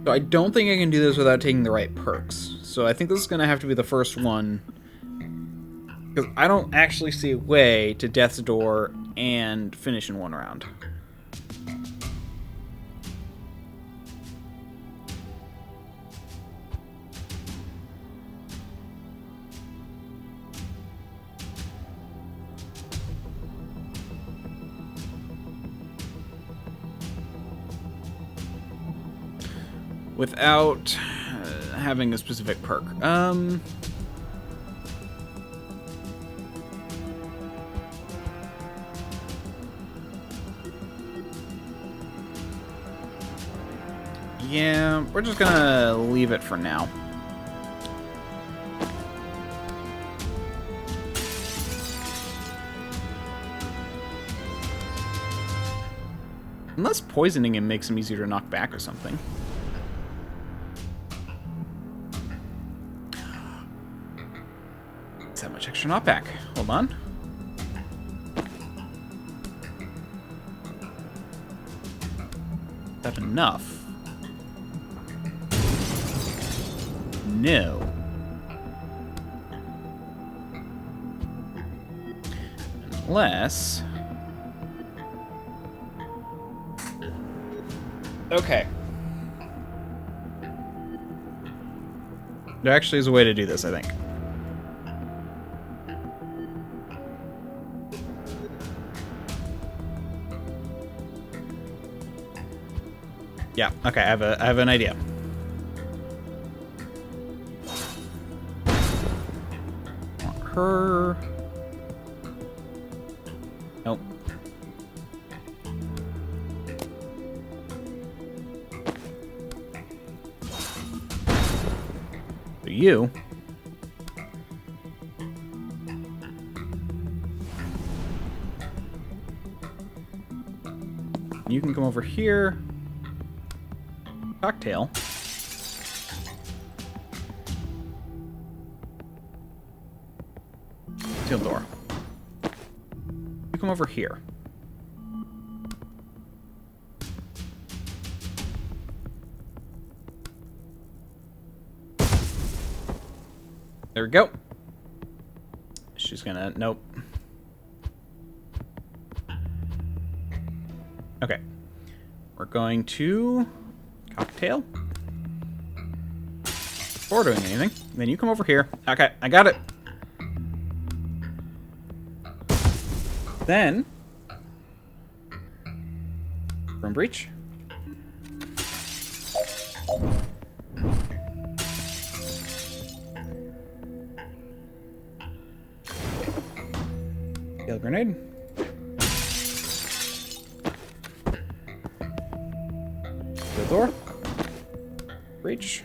So I don't think I can do this without taking the right perks. So I think this is going to have to be the first one. Because I don't actually see a way to Death's Door and finish in one round. Without having a specific perk. Yeah, we're just gonna leave it for now. Unless poisoning him makes him easier to knock back or something. It's that much extra knockback. Hold on. Is that enough? No. Unless... Okay. There actually is a way to do this, I think. Yeah, okay, I have an idea. Want her. Nope. So you. You can come over here. Cocktail. Sealed door. You come over here. There we go. She's gonna... Nope. Okay. We're going to... Cocktail. Before doing anything. Then you come over here. Okay, I got it. Then... Room breach. Gale grenade. The door. Breach.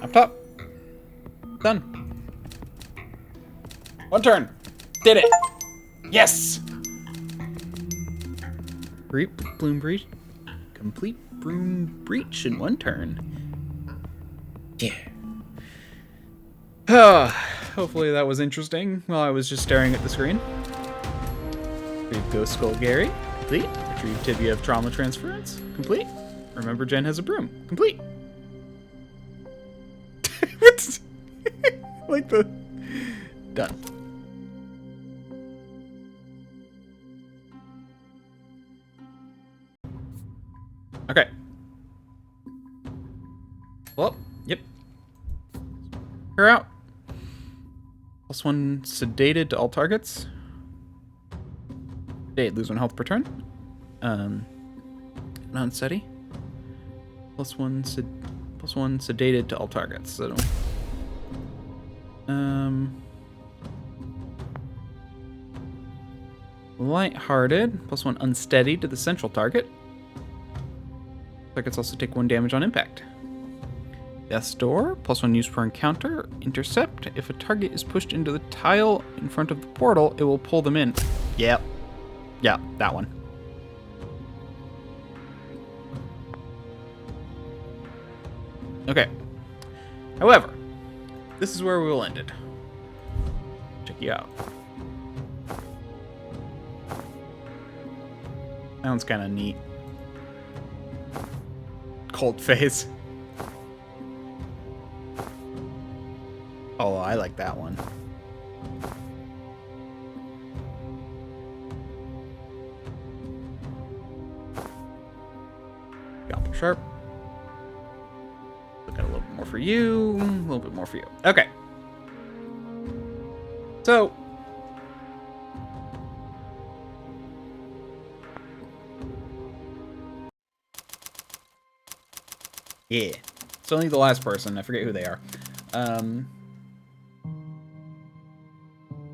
Up top. Done. One turn. Did it. Yes. Bloom breach. Complete broom breach in one turn. Yeah. Hopefully that was interesting while I was just staring at the screen. Retrieve Ghost Skull Gary. Complete. Retrieve Tibia of Trauma Transference. Complete. Remember Jen has a broom. Complete. Like the... Done. Okay. Well, yep. You're out. +1 sedated to all targets. Sedate, lose 1 health per turn. Non-steady. +1 sedated to all targets. So, lighthearted. +1 unsteady to the central target. Targets also take 1 damage on impact. Death's Door, +1 use per encounter. Intercept. If a target is pushed into the tile in front of the portal, it will pull them in. Yep. Yeah, that one. Okay. However, this is where we will end it. Check you out. That one's kind of neat. Cold phase. Oh, I like that one. Scalpel Sharp. Look at a little bit more for you. A little bit more for you. Okay. So. Yeah. It's only the last person. I forget who they are.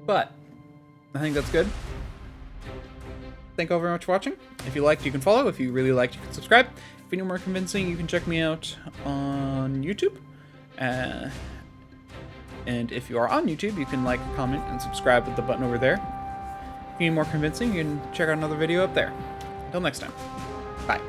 But I think that's good. Thank you all very much for watching. If you liked, you can follow. If you really liked, you can subscribe. If you need more convincing, you can check me out on YouTube. And if you are on YouTube, you can like, comment, and subscribe with the button over there. If you need more convincing, you can check out another video up there. Until next time. Bye.